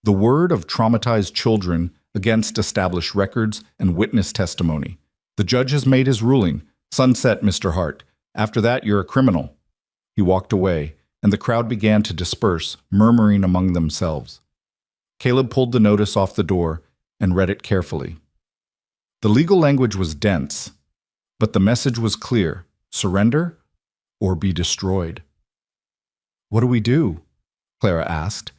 The word of traumatized children against established records and witness testimony. The judge has made his ruling. Sunset, Mr. Hart. After that, you're a criminal. He walked away, and the crowd began to disperse, murmuring among themselves. Caleb pulled the notice off the door and read it carefully. The legal language was dense, but the message was clear: surrender or be destroyed. What do we do? Clara asked.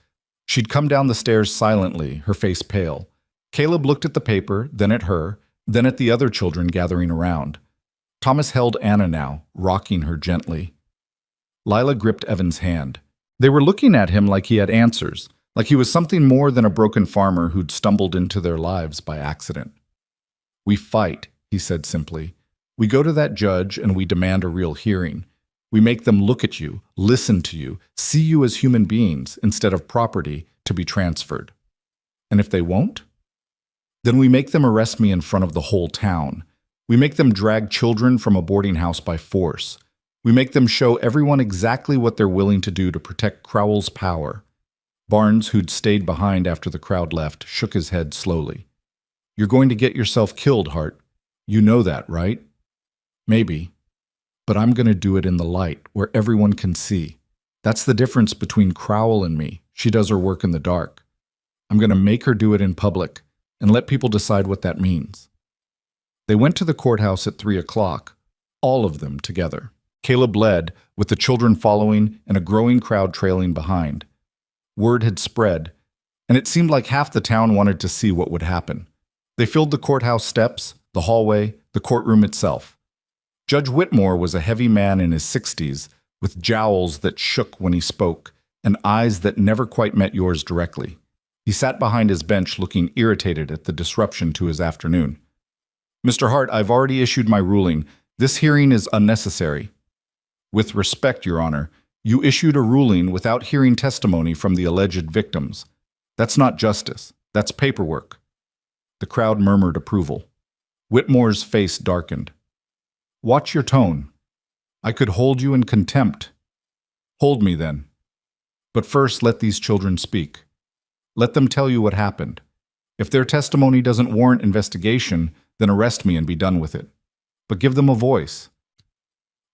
She'd come down the stairs silently, her face pale. Caleb looked at the paper, then at her, then at the other children gathering around. Thomas held Anna now, rocking her gently. Lila gripped Evan's hand. They were looking at him like he had answers, like he was something more than a broken farmer who'd stumbled into their lives by accident. We fight, he said simply. We go to that judge and we demand a real hearing. We make them look at you, listen to you, see you as human beings instead of property to be transferred. And if they won't? Then we make them arrest me in front of the whole town. We make them drag children from a boarding house by force. We make them show everyone exactly what they're willing to do to protect Crowell's power. Barnes, who'd stayed behind after the crowd left, shook his head slowly. You're going to get yourself killed, Hart. You know that, right? Maybe. But I'm going to do it in the light, where everyone can see. That's the difference between Crowell and me. She does her work in the dark. I'm going to make her do it in public, and let people decide what that means. They went to the courthouse at 3 o'clock, all of them together. Caleb led, with the children following and a growing crowd trailing behind. Word had spread, and it seemed like half the town wanted to see what would happen. They filled the courthouse steps, the hallway, the courtroom itself. Judge Whitmore was a heavy man in his 60s, with jowls that shook when he spoke, and eyes that never quite met yours directly. He sat behind his bench looking irritated at the disruption to his afternoon. Mr. Hart, I've already issued my ruling. This hearing is unnecessary. With respect, Your Honor, you issued a ruling without hearing testimony from the alleged victims. That's not justice. That's paperwork. The crowd murmured approval. Whitmore's face darkened. Watch your tone. I could hold you in contempt. Hold me then. But first, let these children speak. Let them tell you what happened. If their testimony doesn't warrant investigation, then arrest me and be done with it. But give them a voice.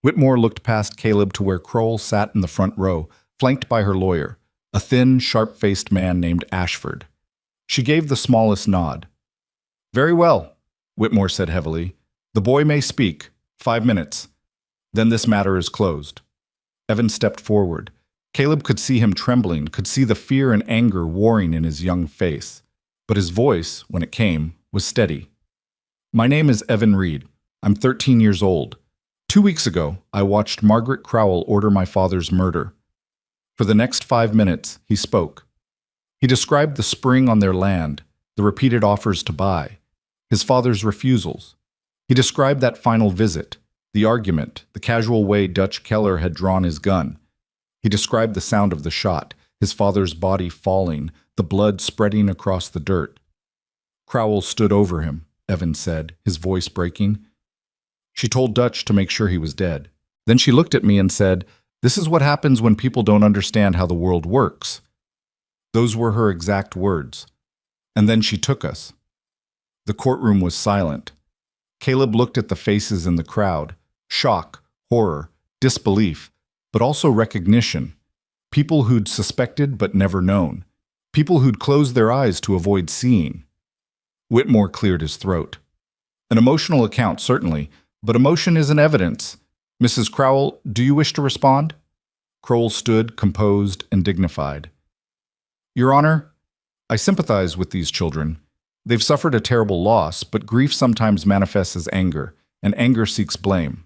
Whitmore looked past Caleb to where Crowell sat in the front row, flanked by her lawyer, a thin, sharp-faced man named Ashford. She gave the smallest nod. Very well, Whitmore said heavily. The boy may speak. 5 minutes. Then this matter is closed. Evan stepped forward. Caleb could see him trembling, could see the fear and anger warring in his young face. But his voice, when it came, was steady. My name is Evan Reed. I'm 13 years old. 2 weeks ago, I watched Margaret Crowell order my father's murder. For the next 5 minutes, he spoke. He described the spring on their land, the repeated offers to buy, his father's refusals. He described that final visit, the argument, the casual way Dutch Keller had drawn his gun. He described the sound of the shot, his father's body falling, the blood spreading across the dirt. Crowell stood over him, Evan said, his voice breaking. She told Dutch to make sure he was dead. Then she looked at me and said, "This is what happens when people don't understand how the world works." Those were her exact words. And then she took us. The courtroom was silent. Caleb looked at the faces in the crowd. Shock, horror, disbelief, but also recognition. People who'd suspected but never known. People who'd closed their eyes to avoid seeing. Whitmore cleared his throat. An emotional account, certainly, but emotion isn't evidence. Mrs. Crowell, do you wish to respond? Crowell stood, composed and dignified. Your Honor, I sympathize with these children. They've suffered a terrible loss, but grief sometimes manifests as anger, and anger seeks blame.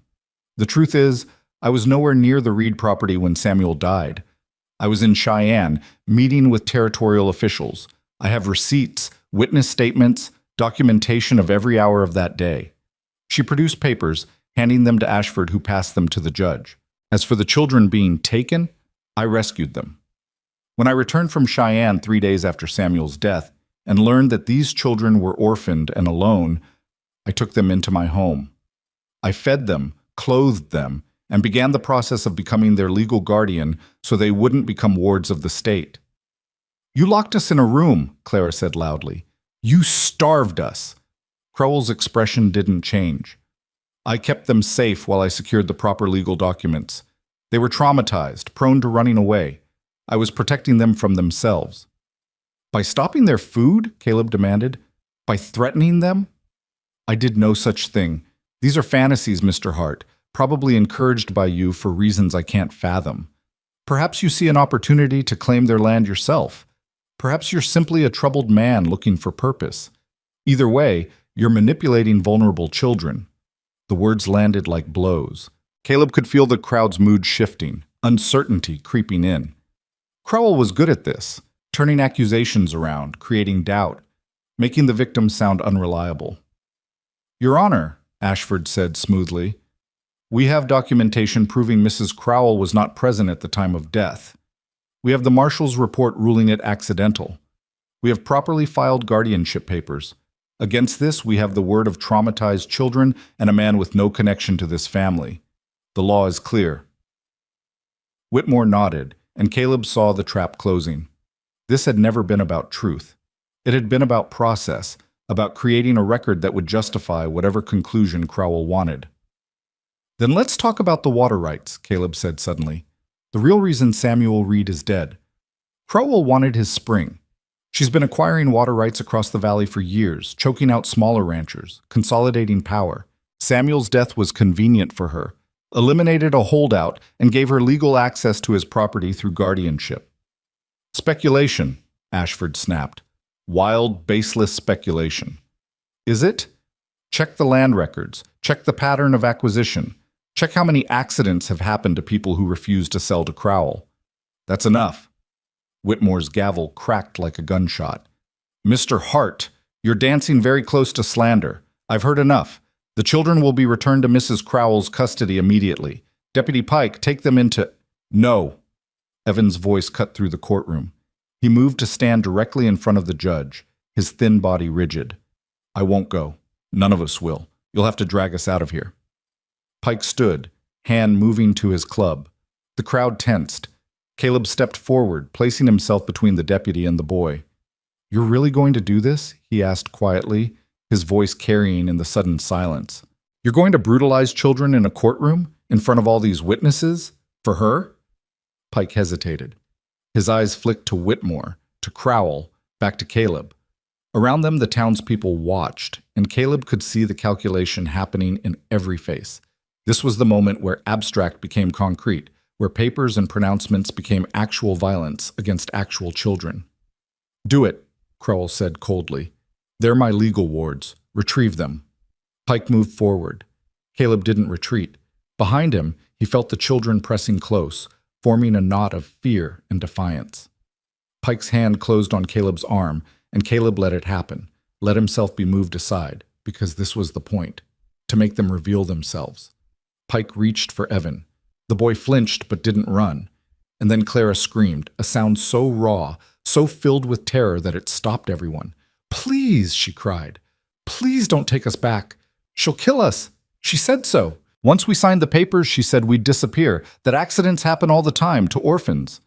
The truth is, I was nowhere near the Reed property when Samuel died. I was in Cheyenne, meeting with territorial officials. I have receipts, witness statements, documentation of every hour of that day. She produced papers, handing them to Ashford, who passed them to the judge. As for the children being taken, I rescued them. When I returned from Cheyenne 3 days after Samuel's death and learned that these children were orphaned and alone, I took them into my home. I fed them, clothed them, and began the process of becoming their legal guardian so they wouldn't become wards of the state. You locked us in a room, Clara said loudly. You starved us. Crowell's expression didn't change. I kept them safe while I secured the proper legal documents. They were traumatized, prone to running away. I was protecting them from themselves. By stopping their food? Caleb demanded. By threatening them? I did no such thing. These are fantasies, Mr. Hart, probably encouraged by you for reasons I can't fathom. Perhaps you see an opportunity to claim their land yourself. Perhaps you're simply a troubled man looking for purpose. Either way, you're manipulating vulnerable children. The words landed like blows. Caleb could feel the crowd's mood shifting, uncertainty creeping in. Crowell was good at this, turning accusations around, creating doubt, making the victim sound unreliable. Your Honor, Ashford said smoothly, we have documentation proving Mrs. Crowell was not present at the time of death. We have the marshal's report ruling it accidental. We have properly filed guardianship papers. Against this, we have the word of traumatized children and a man with no connection to this family. The law is clear. Whitmore nodded, and Caleb saw the trap closing. This had never been about truth. It had been about process, about creating a record that would justify whatever conclusion Crowell wanted. Then let's talk about the water rights, Caleb said suddenly. The real reason Samuel Reed is dead. Crowell wanted his spring. She's been acquiring water rights across the valley for years, choking out smaller ranchers, consolidating power. Samuel's death was convenient for her, eliminated a holdout, and gave her legal access to his property through guardianship. Speculation, Ashford snapped. Wild, baseless speculation. Is it? Check the land records. Check the pattern of acquisition. Check how many accidents have happened to people who refuse to sell to Crowell. That's enough. Whitmore's gavel cracked like a gunshot. Mr. Hart, you're dancing very close to slander. I've heard enough. The children will be returned to Mrs. Crowell's custody immediately. Deputy Pike, take them into— No. Evan's voice cut through the courtroom. He moved to stand directly in front of the judge, his thin body rigid. I won't go. None of us will. You'll have to drag us out of here. Pike stood, hand moving to his club. The crowd tensed. Caleb stepped forward, placing himself between the deputy and the boy. You're really going to do this? He asked quietly, his voice carrying in the sudden silence. You're going to brutalize children in a courtroom, in front of all these witnesses? For her? Pike hesitated. His eyes flicked to Whitmore, to Crowell, back to Caleb. Around them, the townspeople watched, and Caleb could see the calculation happening in every face. This was the moment where abstract became concrete, where papers and pronouncements became actual violence against actual children. Do it, Crowell said coldly. They're my legal wards. Retrieve them. Pike moved forward. Caleb didn't retreat. Behind him, he felt the children pressing close, forming a knot of fear and defiance. Pike's hand closed on Caleb's arm, and Caleb let it happen, let himself be moved aside, because this was the point, to make them reveal themselves. Pike reached for Evan. The boy flinched but didn't run. And then Clara screamed, a sound so raw, so filled with terror that it stopped everyone. Please, she cried. Please don't take us back. She'll kill us. She said so. Once we signed the papers, she said we'd disappear, that accidents happen all the time to orphans.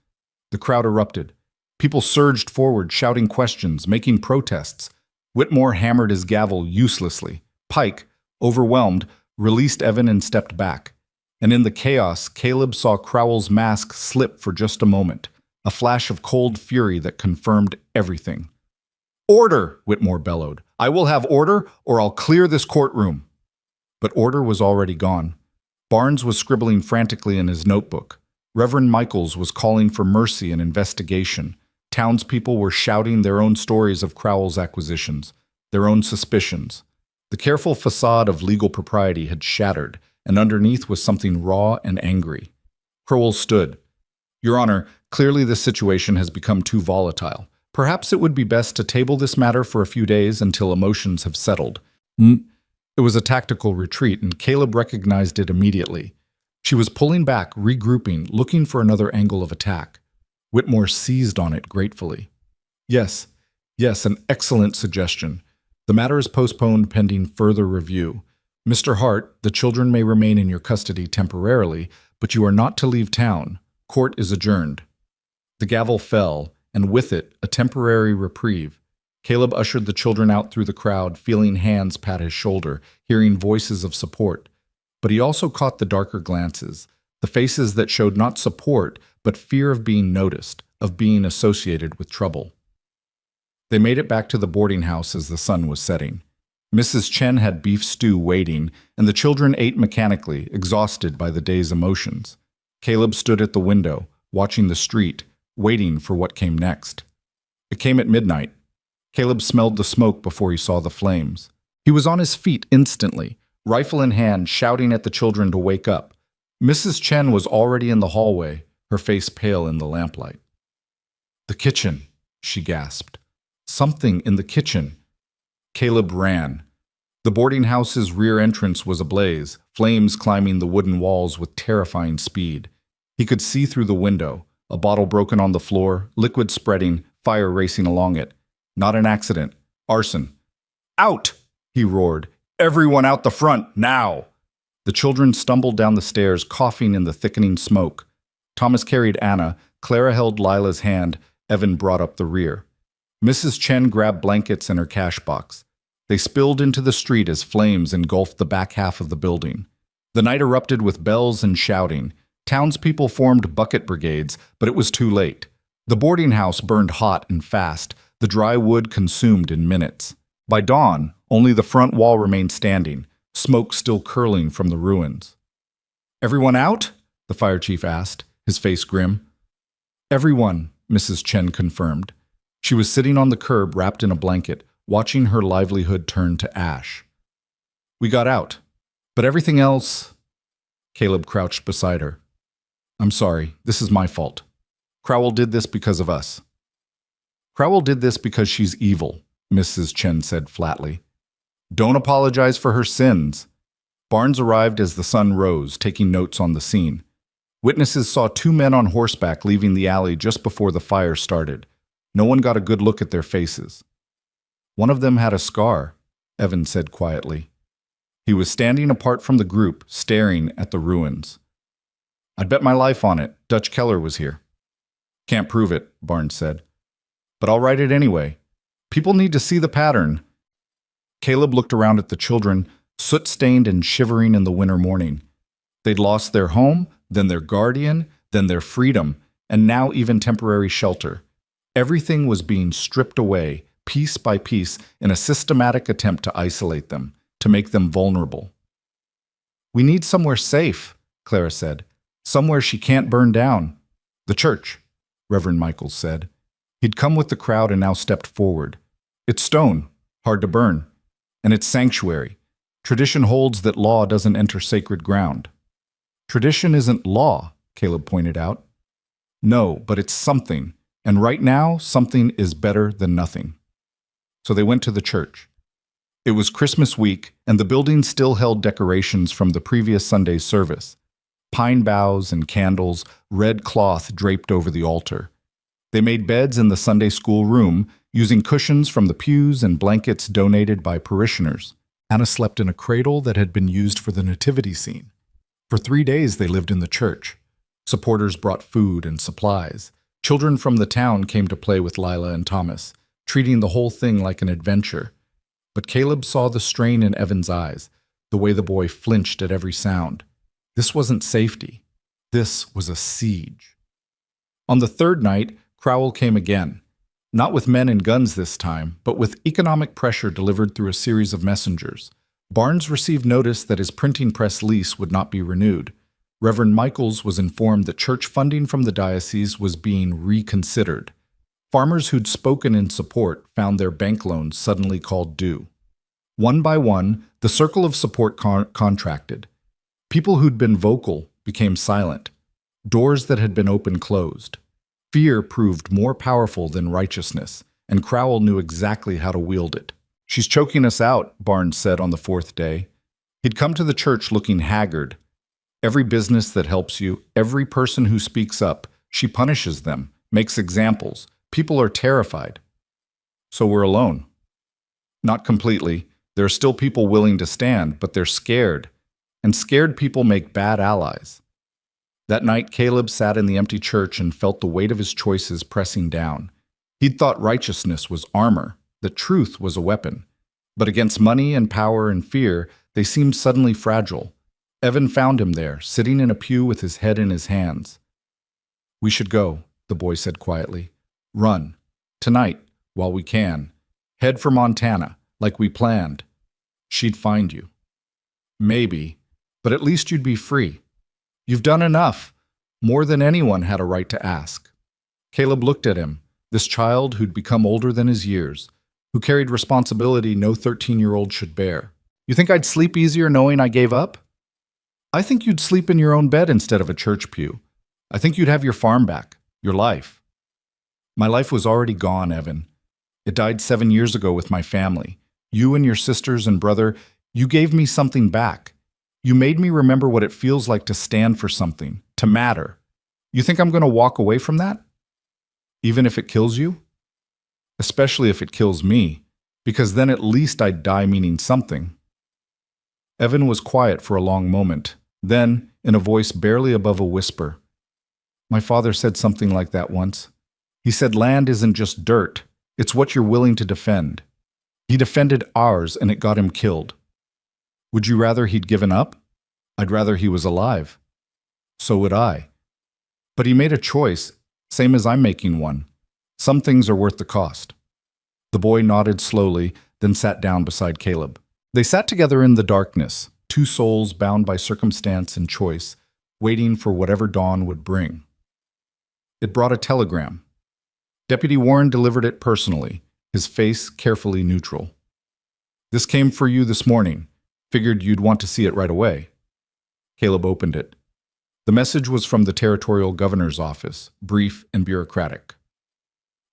The crowd erupted. People surged forward, shouting questions, making protests. Whitmore hammered his gavel uselessly. Pike, overwhelmed, released Evan and stepped back. And in the chaos, Caleb saw Crowell's mask slip for just a moment, a flash of cold fury that confirmed everything. Order, Whitmore bellowed. I will have order, or I'll clear this courtroom. But order was already gone. Barnes was scribbling frantically in his notebook. Reverend Michaels was calling for mercy and investigation. Townspeople were shouting their own stories of Crowell's acquisitions, their own suspicions. The careful facade of legal propriety had shattered, and underneath was something raw and angry. Crowell stood. Your Honor, clearly this situation has become too volatile. Perhaps it would be best to table this matter for a few days until emotions have settled. It was a tactical retreat, and Caleb recognized it immediately. She was pulling back, regrouping, looking for another angle of attack. Whitmore seized on it gratefully. Yes, yes, an excellent suggestion. The matter is postponed pending further review. Mr. Hart, the children may remain in your custody temporarily, but you are not to leave town. Court is adjourned. The gavel fell, and with it, a temporary reprieve. Caleb ushered the children out through the crowd, feeling hands pat his shoulder, hearing voices of support. But he also caught the darker glances, the faces that showed not support, but fear of being noticed, of being associated with trouble. They made it back to the boarding house as the sun was setting. Mrs. Chen had beef stew waiting, and the children ate mechanically, exhausted by the day's emotions. Caleb stood at the window, watching the street, waiting for what came next. It came at midnight. Caleb smelled the smoke before he saw the flames. He was on his feet instantly, rifle in hand, shouting at the children to wake up. Mrs. Chen was already in the hallway, her face pale in the lamplight. "The kitchen," she gasped. "Something in the kitchen." Caleb ran. The boarding house's rear entrance was ablaze, flames climbing the wooden walls with terrifying speed. He could see through the window, a bottle broken on the floor, liquid spreading, fire racing along it. Not an accident. Arson. "Out!" he roared. "Everyone out the front, now!" The children stumbled down the stairs, coughing in the thickening smoke. Thomas carried Anna, Clara held Lila's hand, Evan brought up the rear. Mrs. Chen grabbed blankets and her cash box. They spilled into the street as flames engulfed the back half of the building. The night erupted with bells and shouting. Townspeople formed bucket brigades, but it was too late. The boarding house burned hot and fast, the dry wood consumed in minutes. By dawn, only the front wall remained standing, smoke still curling from the ruins. "Everyone out?" the fire chief asked, his face grim. "Everyone," Mrs. Chen confirmed. She was sitting on the curb wrapped in a blanket, watching her livelihood turn to ash. "We got out. But everything else—" Caleb crouched beside her. "I'm sorry. This is my fault. Crowell did this because of us." "Crowell did this because she's evil," Mrs. Chen said flatly. "Don't apologize for her sins." Barnes arrived as the sun rose, taking notes on the scene. Witnesses saw two men on horseback leaving the alley just before the fire started. No one got a good look at their faces. "One of them had a scar," Evan said quietly. He was standing apart from the group, staring at the ruins. "I'd bet my life on it. Dutch Keller was here." "Can't prove it," Barnes said. "But I'll write it anyway. People need to see the pattern." Caleb looked around at the children, soot-stained and shivering in the winter morning. They'd lost their home, then their guardian, then their freedom, and now even temporary shelter. Everything was being stripped away, piece by piece, in a systematic attempt to isolate them, to make them vulnerable. "We need somewhere safe," Clara said. "Somewhere she can't burn down." "The church," Reverend Michaels said. He'd come with the crowd and now stepped forward. "It's stone, hard to burn. And it's sanctuary. Tradition holds that law doesn't enter sacred ground." "Tradition isn't law," Caleb pointed out. "No, but it's something. And right now, something is better than nothing." So they went to the church. It was Christmas week, and the building still held decorations from the previous Sunday's service. Pine boughs and candles, red cloth draped over the altar. They made beds in the Sunday school room, using cushions from the pews and blankets donated by parishioners. Anna slept in a cradle that had been used for the nativity scene. For 3 days they lived in the church. Supporters brought food and supplies. Children from the town came to play with Lila and Thomas, treating the whole thing like an adventure. But Caleb saw the strain in Evan's eyes, the way the boy flinched at every sound. This wasn't safety. This was a siege. On the third night, Crowell came again. Not with men and guns this time, but with economic pressure delivered through a series of messengers. Barnes received notice that his printing press lease would not be renewed. Reverend Michaels was informed that church funding from the diocese was being reconsidered. Farmers who'd spoken in support found their bank loans suddenly called due. One by one, the circle of support contracted. People who'd been vocal became silent. Doors that had been open closed. Fear proved more powerful than righteousness, and Crowell knew exactly how to wield it. "She's choking us out," Barnes said on the fourth day. He'd come to the church looking haggard. Every business that helps you, every person who speaks up, she punishes them, makes examples. People are terrified. So we're alone. Not completely. There are still people willing to stand, but they're scared. And scared people make bad allies. That night, Caleb sat in the empty church and felt the weight of his choices pressing down. He'd thought righteousness was armor, that truth was a weapon. But against money and power and fear, they seemed suddenly fragile. Evan found him there, sitting in a pew with his head in his hands. "We should go," the boy said quietly. "Run. Tonight, while we can. Head for Montana, like we planned. She'd find you. Maybe, but at least you'd be free. You've done enough, more than anyone had a right to ask." Caleb looked at him, this child who'd become older than his years, who carried responsibility no 13-year-old should bear. "You think I'd sleep easier knowing I gave up? I think you'd sleep in your own bed instead of a church pew. I think you'd have your farm back, your life." "My life was already gone, Evan. It died 7 years ago with my family. You and your sisters and brother, you gave me something back. You made me remember what it feels like to stand for something, to matter. You think I'm going to walk away from that? Even if it kills you? Especially if it kills me, because then at least I'd die meaning something." Evan was quiet for a long moment. Then, in a voice barely above a whisper, "My father said something like that once. He said land isn't just dirt, it's what you're willing to defend. He defended ours and it got him killed. Would you rather he'd given up? I'd rather he was alive. So would I. But he made a choice, same as I'm making one. Some things are worth the cost." The boy nodded slowly, then sat down beside Caleb. They sat together in the darkness, two souls bound by circumstance and choice, waiting for whatever dawn would bring. It brought a telegram. Deputy Warren delivered it personally, his face carefully neutral. "This came for you this morning. Figured you'd want to see it right away." Caleb opened it. The message was from the territorial governor's office, brief and bureaucratic.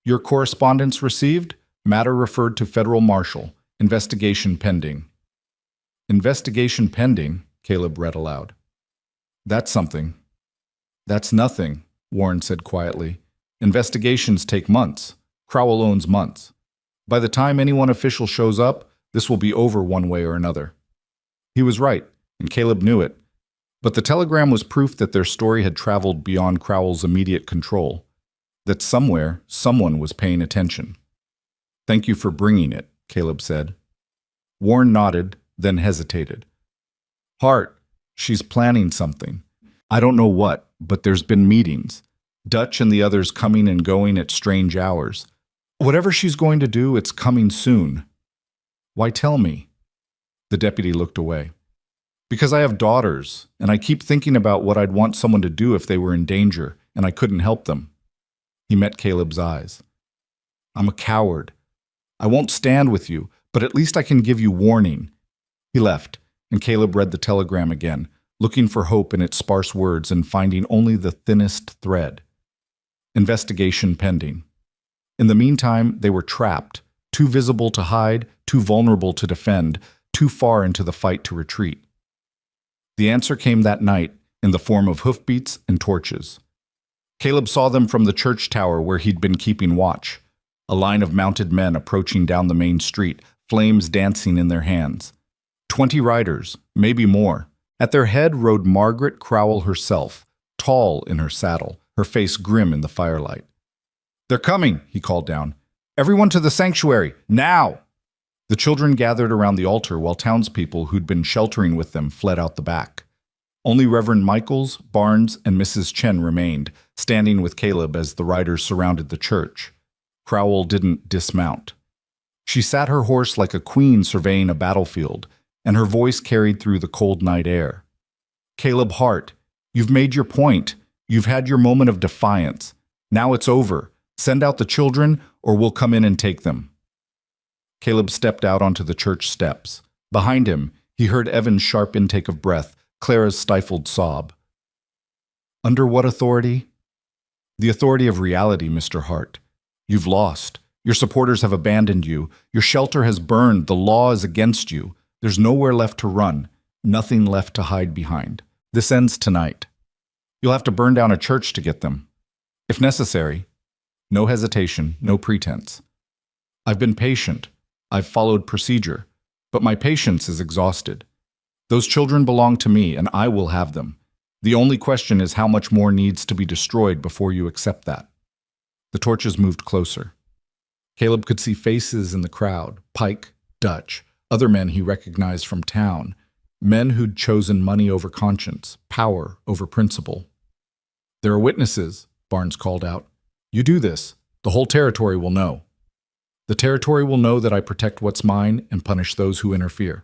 "Your correspondence received. Matter referred to federal marshal. Investigation pending." "Investigation pending," Caleb read aloud. "That's something." "That's nothing," Warren said quietly. "Investigations take months. Crowell owns months. By the time anyone official shows up, this will be over one way or another." He was right, and Caleb knew it. But the telegram was proof that their story had traveled beyond Crowell's immediate control, that somewhere, someone was paying attention. "Thank you for bringing it," Caleb said. Warren nodded, then hesitated. "Hart, she's planning something. I don't know what, but there's been meetings. Dutch and the others coming and going at strange hours. Whatever she's going to do, it's coming soon." "Why tell me?" The deputy looked away. "Because I have daughters, and I keep thinking about what I'd want someone to do if they were in danger, and I couldn't help them." He met Caleb's eyes. "I'm a coward. I won't stand with you, but at least I can give you warning." He left, and Caleb read the telegram again, looking for hope in its sparse words and finding only the thinnest thread. Investigation pending. In the meantime, they were trapped, too visible to hide, too vulnerable to defend, too far into the fight to retreat. The answer came that night in the form of hoofbeats and torches. Caleb saw them from the church tower where he'd been keeping watch. A line of mounted men approaching down the main street, flames dancing in their hands. 20 riders, maybe more. At their head rode Margaret Crowell herself, tall in her saddle, her face grim in the firelight. "They're coming," he called down. "Everyone to the sanctuary, now!" The children gathered around the altar while townspeople who'd been sheltering with them fled out the back. Only Reverend Michaels, Barnes, and Mrs. Chen remained, standing with Caleb as the riders surrounded the church. Crowell didn't dismount. She sat her horse like a queen surveying a battlefield, and her voice carried through the cold night air. "Caleb Hart, you've made your point. You've had your moment of defiance. Now it's over. Send out the children, or we'll come in and take them." Caleb stepped out onto the church steps. Behind him, he heard Evan's sharp intake of breath, Clara's stifled sob. "Under what authority?" "The authority of reality, Mr. Hart. You've lost. Your supporters have abandoned you. Your shelter has burned. The law is against you. There's nowhere left to run, nothing left to hide behind. This ends tonight. You'll have to burn down a church to get them. If necessary. No hesitation, no pretense. I've been patient. I've followed procedure. But my patience is exhausted. Those children belong to me, and I will have them. The only question is how much more needs to be destroyed before you accept that. The torches moved closer. Caleb could see faces in the crowd, Pike, Dutch, other men he recognized from town, men who'd chosen money over conscience, power over principle. There are witnesses, Barnes called out. You do this, the whole territory will know. The territory will know that I protect what's mine and punish those who interfere.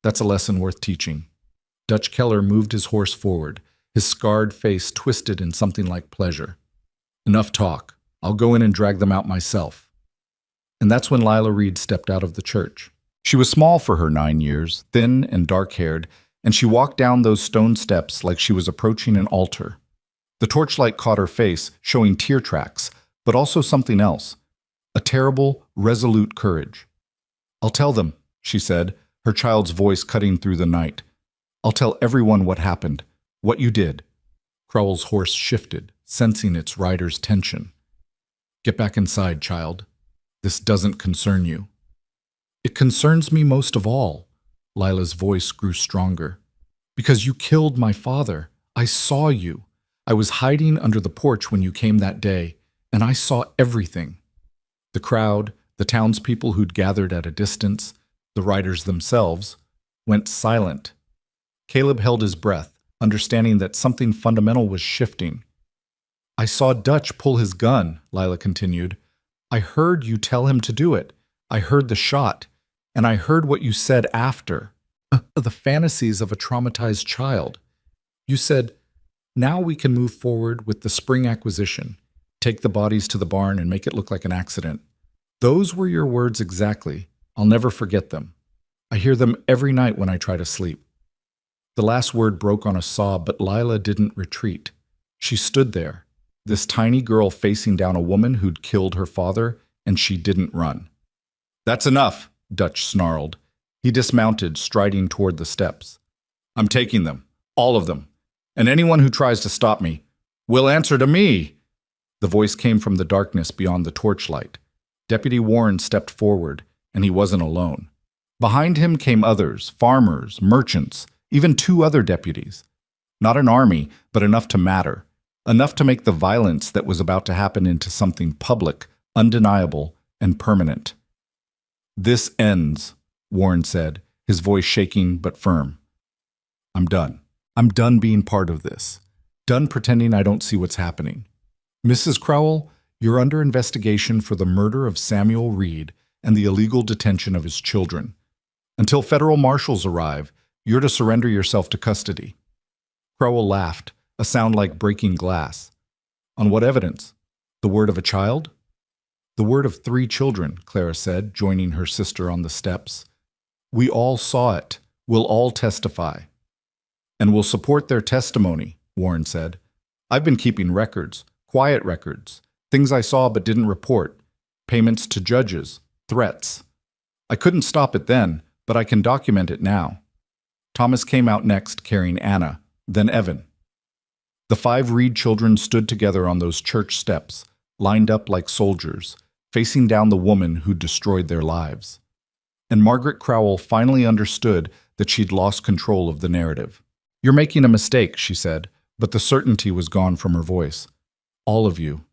That's a lesson worth teaching. Dutch Keller moved his horse forward, his scarred face twisted in something like pleasure. Enough talk. I'll go in and drag them out myself. And that's when Lila Reed stepped out of the church. She was small for her 9 years, thin and dark-haired, and she walked down those stone steps like she was approaching an altar. The torchlight caught her face, showing tear tracks, but also something else. A terrible, resolute courage. I'll tell them, she said, her child's voice cutting through the night. I'll tell everyone what happened, what you did. Crowell's horse shifted, sensing its rider's tension. Get back inside, child. This doesn't concern you. It concerns me most of all. Lila's voice grew stronger. Because you killed my father. I saw you. I was hiding under the porch when you came that day, and I saw everything. The crowd, the townspeople who'd gathered at a distance, the riders themselves, went silent. Caleb held his breath, understanding that something fundamental was shifting. I saw Dutch pull his gun, Lila continued. I heard you tell him to do it. I heard the shot, and I heard what you said after. The fantasies of a traumatized child. You said, now we can move forward with the spring acquisition. Take the bodies to the barn and make it look like an accident. Those were your words exactly. I'll never forget them. I hear them every night when I try to sleep. The last word broke on a sob, but Lila didn't retreat. She stood there, this tiny girl facing down a woman who'd killed her father, and she didn't run. That's enough, Dutch snarled. He dismounted, striding toward the steps. I'm taking them, all of them, and anyone who tries to stop me will answer to me. The voice came from the darkness beyond the torchlight. Deputy Warren stepped forward, and he wasn't alone. Behind him came others, farmers, merchants, even 2 other deputies. Not an army, but enough to matter. Enough to make the violence that was about to happen into something public, undeniable, and permanent. This ends, Warren said, his voice shaking but firm. I'm done. I'm done being part of this. Done pretending I don't see what's happening. Mrs. Crowell, you're under investigation for the murder of Samuel Reed and the illegal detention of his children. Until federal marshals arrive, you're to surrender yourself to custody. Crowell laughed, a sound like breaking glass. On what evidence? The word of a child? The word of 3 children, Clara said, joining her sister on the steps. We all saw it. We'll all testify. And we'll support their testimony, Warren said. I've been keeping records, quiet records, things I saw but didn't report, payments to judges, threats. I couldn't stop it then, but I can document it now. Thomas came out next carrying Anna, then Evan. The 5 Reed children stood together on those church steps, lined up like soldiers, facing down the woman who destroyed their lives. And Margaret Crowell finally understood that she'd lost control of the narrative. You're making a mistake, she said, but the certainty was gone from her voice. All of you.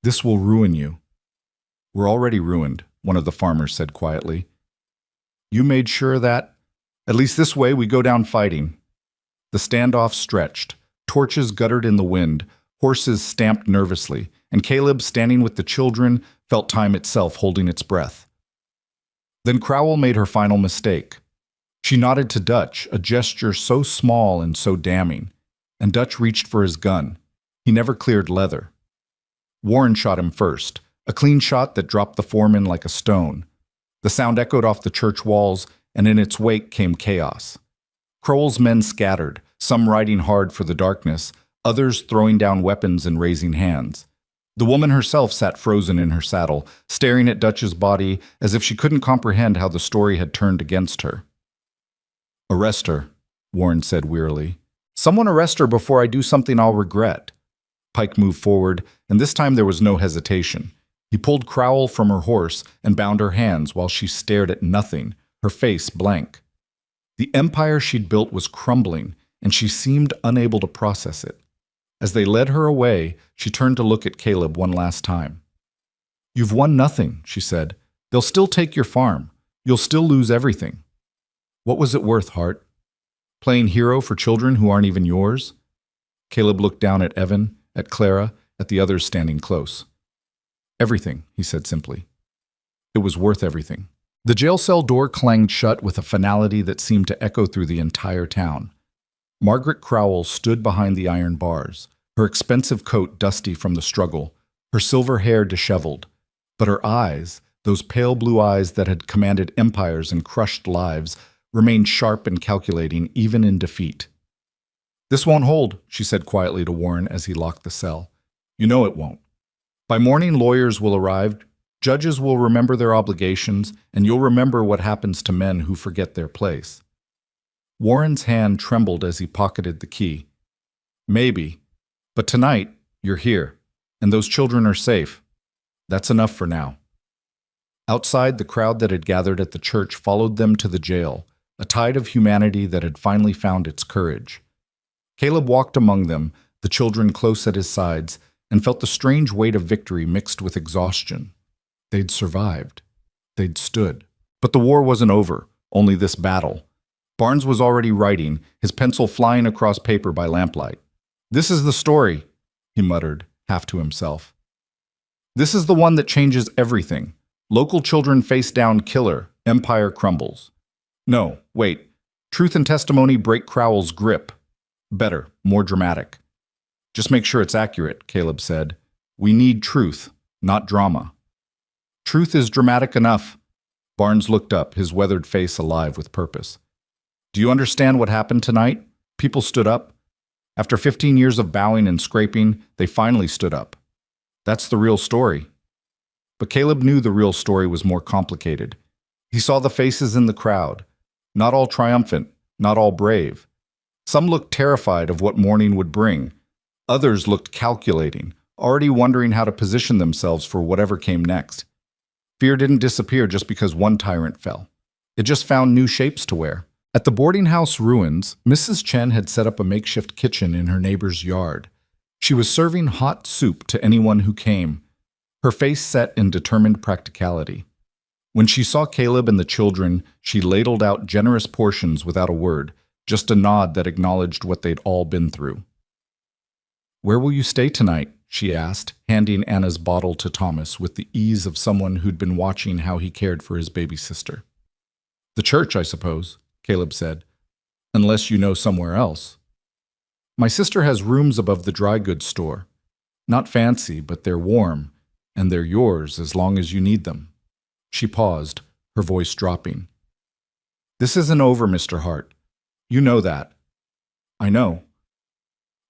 This will ruin you. We're already ruined, one of the farmers said quietly. You made sure that, at least this way, we go down fighting. The standoff stretched, torches guttered in the wind, horses stamped nervously, and Caleb, standing with the children, felt time itself holding its breath. Then Crowell made her final mistake. She nodded to Dutch, a gesture so small and so damning, and Dutch reached for his gun. He never cleared leather. Warren shot him first, a clean shot that dropped the foreman like a stone. The sound echoed off the church walls, and in its wake came chaos. Crowell's men scattered, some riding hard for the darkness, others throwing down weapons and raising hands. The woman herself sat frozen in her saddle, staring at Dutch's body as if she couldn't comprehend how the story had turned against her. Arrest her, Warren said wearily. Someone arrest her before I do something I'll regret. Pike moved forward, and this time there was no hesitation. He pulled Crowell from her horse and bound her hands while she stared at nothing, her face blank. The empire she'd built was crumbling, and she seemed unable to process it. As they led her away, she turned to look at Caleb one last time. "You've won nothing," she said. "They'll still take your farm. You'll still lose everything." "What was it worth, Hart? Playing hero for children who aren't even yours?" Caleb looked down at Evan, at Clara, at the others standing close. "Everything," he said simply. "It was worth everything." The jail cell door clanged shut with a finality that seemed to echo through the entire town. Margaret Crowell stood behind the iron bars, her expensive coat dusty from the struggle, her silver hair disheveled. But her eyes, those pale blue eyes that had commanded empires and crushed lives, remained sharp and calculating even in defeat. "This won't hold," she said quietly to Warren as he locked the cell. "You know it won't. By morning, lawyers will arrive, judges will remember their obligations, and you'll remember what happens to men who forget their place." Warren's hand trembled as he pocketed the key. "Maybe, but tonight, you're here, and those children are safe. That's enough for now." Outside, the crowd that had gathered at the church followed them to the jail, a tide of humanity that had finally found its courage. Caleb walked among them, the children close at his sides, and felt the strange weight of victory mixed with exhaustion. They'd survived. They'd stood. But the war wasn't over, only this battle. Barnes was already writing, his pencil flying across paper by lamplight. "This is the story," he muttered, half to himself. "This is the one that changes everything. Local children face down killer, empire crumbles. No, wait. Truth and testimony break Crowell's grip. Better, more dramatic." "Just make sure it's accurate," Caleb said. "We need truth, not drama." "Truth is dramatic enough." Barnes looked up, his weathered face alive with purpose. "Do you understand what happened tonight? People stood up. After 15 years of bowing and scraping, they finally stood up. That's the real story." But Caleb knew the real story was more complicated. He saw the faces in the crowd. Not all triumphant, not all brave. Some looked terrified of what morning would bring. Others looked calculating, already wondering how to position themselves for whatever came next. Fear didn't disappear just because one tyrant fell. It just found new shapes to wear. At the boarding house ruins, Mrs. Chen had set up a makeshift kitchen in her neighbor's yard. She was serving hot soup to anyone who came, her face set in determined practicality. When she saw Caleb and the children, she ladled out generous portions without a word, just a nod that acknowledged what they'd all been through. "Where will you stay tonight?" she asked, handing Anna's bottle to Thomas with the ease of someone who'd been watching how he cared for his baby sister. "The church, I suppose," Caleb said, "unless you know somewhere else." "My sister has rooms above the dry goods store. Not fancy, but they're warm, and they're yours as long as you need them." She paused, her voice dropping. "This isn't over, Mr. Hart. You know that." "I know."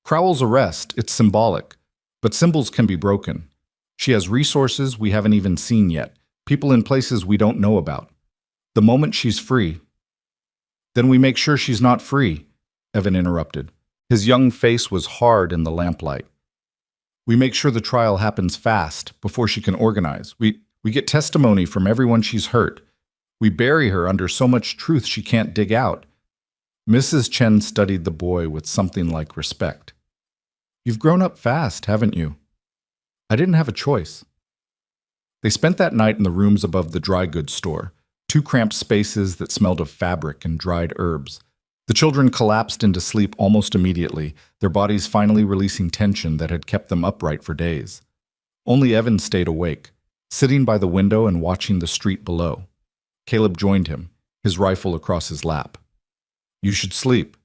"Crowell's arrest, it's symbolic, but symbols can be broken. She has resources we haven't even seen yet, people in places we don't know about. The moment she's free—" "Then we make sure she's not free," Evan interrupted. His young face was hard in the lamplight. "We make sure the trial happens fast, before she can organize. We get testimony from everyone she's hurt. We bury her under so much truth she can't dig out." Mrs. Chen studied the boy with something like respect. "You've grown up fast, haven't you?" "I didn't have a choice." They spent that night in the rooms above the dry goods store, two cramped spaces that smelled of fabric and dried herbs. The children collapsed into sleep almost immediately, their bodies finally releasing tension that had kept them upright for days. Only Evan stayed awake, sitting by the window and watching the street below. Caleb joined him, his rifle across his lap. "You should sleep."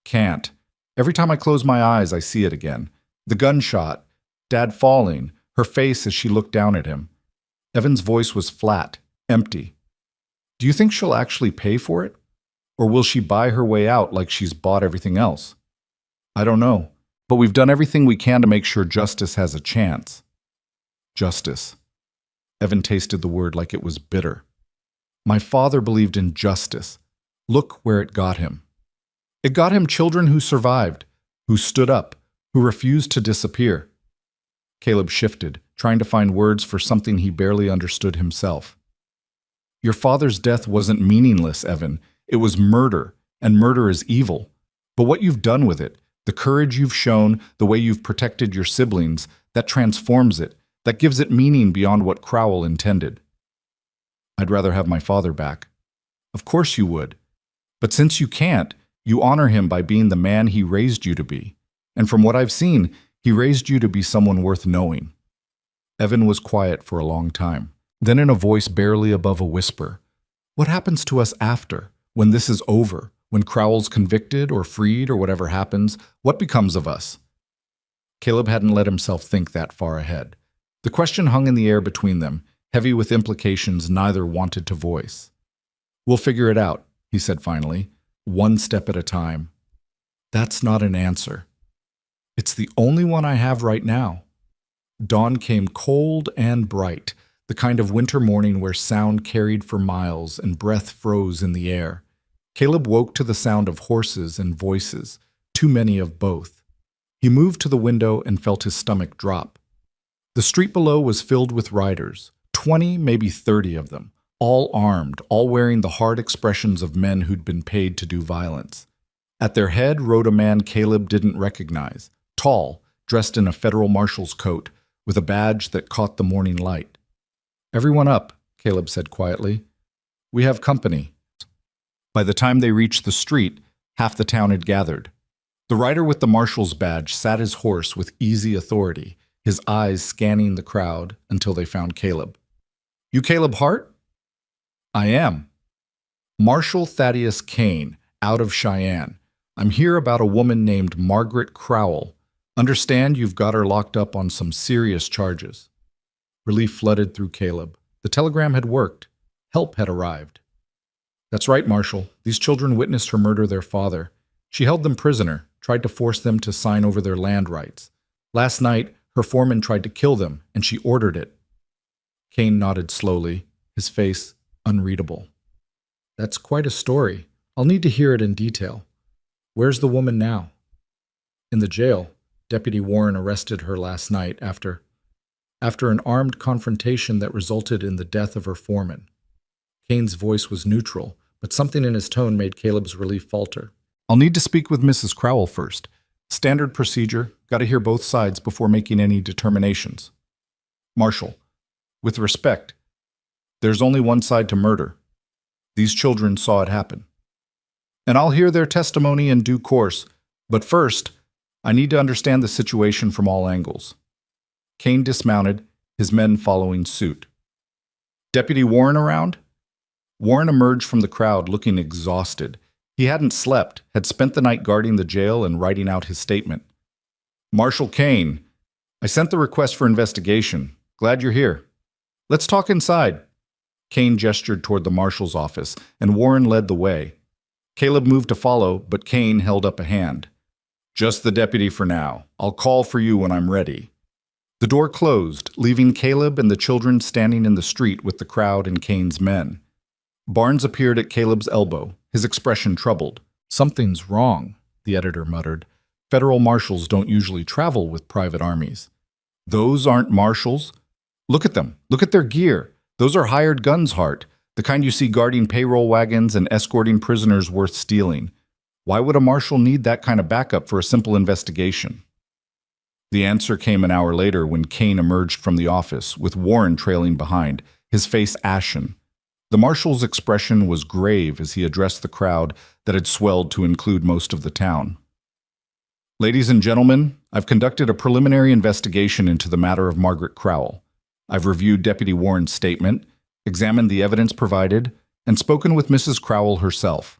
"Can't. Every time I close my eyes, I see it again. The gunshot, Dad falling, her face as she looked down at him." Evan's voice was flat, empty. "Do you think she'll actually pay for it? Or will she buy her way out like she's bought everything else?" "I don't know, but we've done everything we can to make sure justice has a chance." Justice. Evan tasted the word like it was bitter. My father believed in justice. Look where it got him. It got him children who survived, who stood up, who refused to disappear. Caleb shifted, trying to find words for something he barely understood himself. Your father's death wasn't meaningless, Evan. It was murder, and murder is evil. But what you've done with it, the courage you've shown, the way you've protected your siblings, that transforms it, that gives it meaning beyond what Crowell intended. I'd rather have my father back. Of course you would. But since you can't, you honor him by being the man he raised you to be. And from what I've seen, he raised you to be someone worth knowing. Evan was quiet for a long time. Then in a voice barely above a whisper, what happens to us after, when this is over, when Crowell's convicted or freed or whatever happens, what becomes of us? Caleb hadn't let himself think that far ahead. The question hung in the air between them, heavy with implications neither wanted to voice. We'll figure it out, he said finally, one step at a time. That's not an answer. It's the only one I have right now. Dawn came cold and bright, the kind of winter morning where sound carried for miles and breath froze in the air. Caleb woke to the sound of horses and voices, too many of both. He moved to the window and felt his stomach drop. The street below was filled with riders, 20, maybe 30 of them, all armed, all wearing the hard expressions of men who'd been paid to do violence. At their head rode a man Caleb didn't recognize, tall, dressed in a federal marshal's coat, with a badge that caught the morning light. Everyone up, Caleb said quietly. We have company. By the time they reached the street, half the town had gathered. The rider with the marshal's badge sat his horse with easy authority, his eyes scanning the crowd until they found Caleb. You Caleb Hart? I am. Marshal Thaddeus Kane, out of Cheyenne. I'm here about a woman named Margaret Crowell. Understand you've got her locked up on some serious charges. Relief flooded through Caleb. The telegram had worked. Help had arrived. That's right, Marshal. These children witnessed her murder their father. She held them prisoner, tried to force them to sign over their land rights. Last night, her foreman tried to kill them, and she ordered it. Kane nodded slowly, his face unreadable. That's quite a story. I'll need to hear it in detail. Where's the woman now? In the jail. Deputy Warren arrested her last night after an armed confrontation that resulted in the death of her foreman. Kane's voice was neutral, but something in his tone made Caleb's relief falter. I'll need to speak with Mrs. Crowell first. Standard procedure, got to hear both sides before making any determinations. Marshal, with respect, there's only one side to murder. These children saw it happen. And I'll hear their testimony in due course, but first, I need to understand the situation from all angles. Kane dismounted, his men following suit. Deputy Warren around? Warren emerged from the crowd looking exhausted. He hadn't slept, had spent the night guarding the jail and writing out his statement. Marshal Kane, I sent the request for investigation. Glad you're here. Let's talk inside. Kane gestured toward the marshal's office, and Warren led the way. Caleb moved to follow, but Kane held up a hand. Just the deputy for now. I'll call for you when I'm ready. The door closed, leaving Caleb and the children standing in the street with the crowd and Kane's men. Barnes appeared at Caleb's elbow, his expression troubled. Something's wrong, the editor muttered. Federal marshals don't usually travel with private armies. Those aren't marshals. Look at them. Look at their gear. Those are hired guns, Hart, the kind you see guarding payroll wagons and escorting prisoners worth stealing. Why would a marshal need that kind of backup for a simple investigation? The answer came an hour later when Kane emerged from the office, with Warren trailing behind, his face ashen. The marshal's expression was grave as he addressed the crowd that had swelled to include most of the town. Ladies and gentlemen, I've conducted a preliminary investigation into the matter of Margaret Crowell. I've reviewed Deputy Warren's statement, examined the evidence provided, and spoken with Mrs. Crowell herself.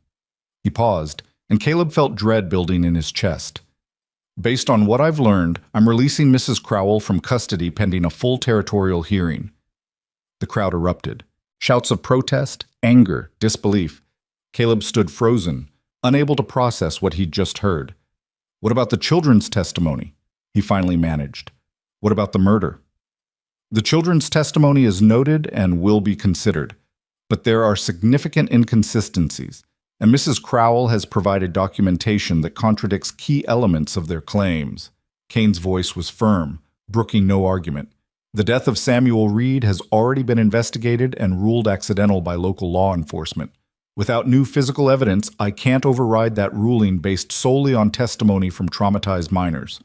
He paused, and Caleb felt dread building in his chest. Based on what I've learned, I'm releasing Mrs. Crowell from custody pending a full territorial hearing. The crowd erupted. Shouts of protest, anger, disbelief. Caleb stood frozen, unable to process what he'd just heard. What about the children's testimony? He finally managed. What about the murder? The children's testimony is noted and will be considered, but there are significant inconsistencies, and Mrs. Crowell has provided documentation that contradicts key elements of their claims. Kane's voice was firm, brooking no argument. The death of Samuel Reed has already been investigated and ruled accidental by local law enforcement. Without new physical evidence, I can't override that ruling based solely on testimony from traumatized minors.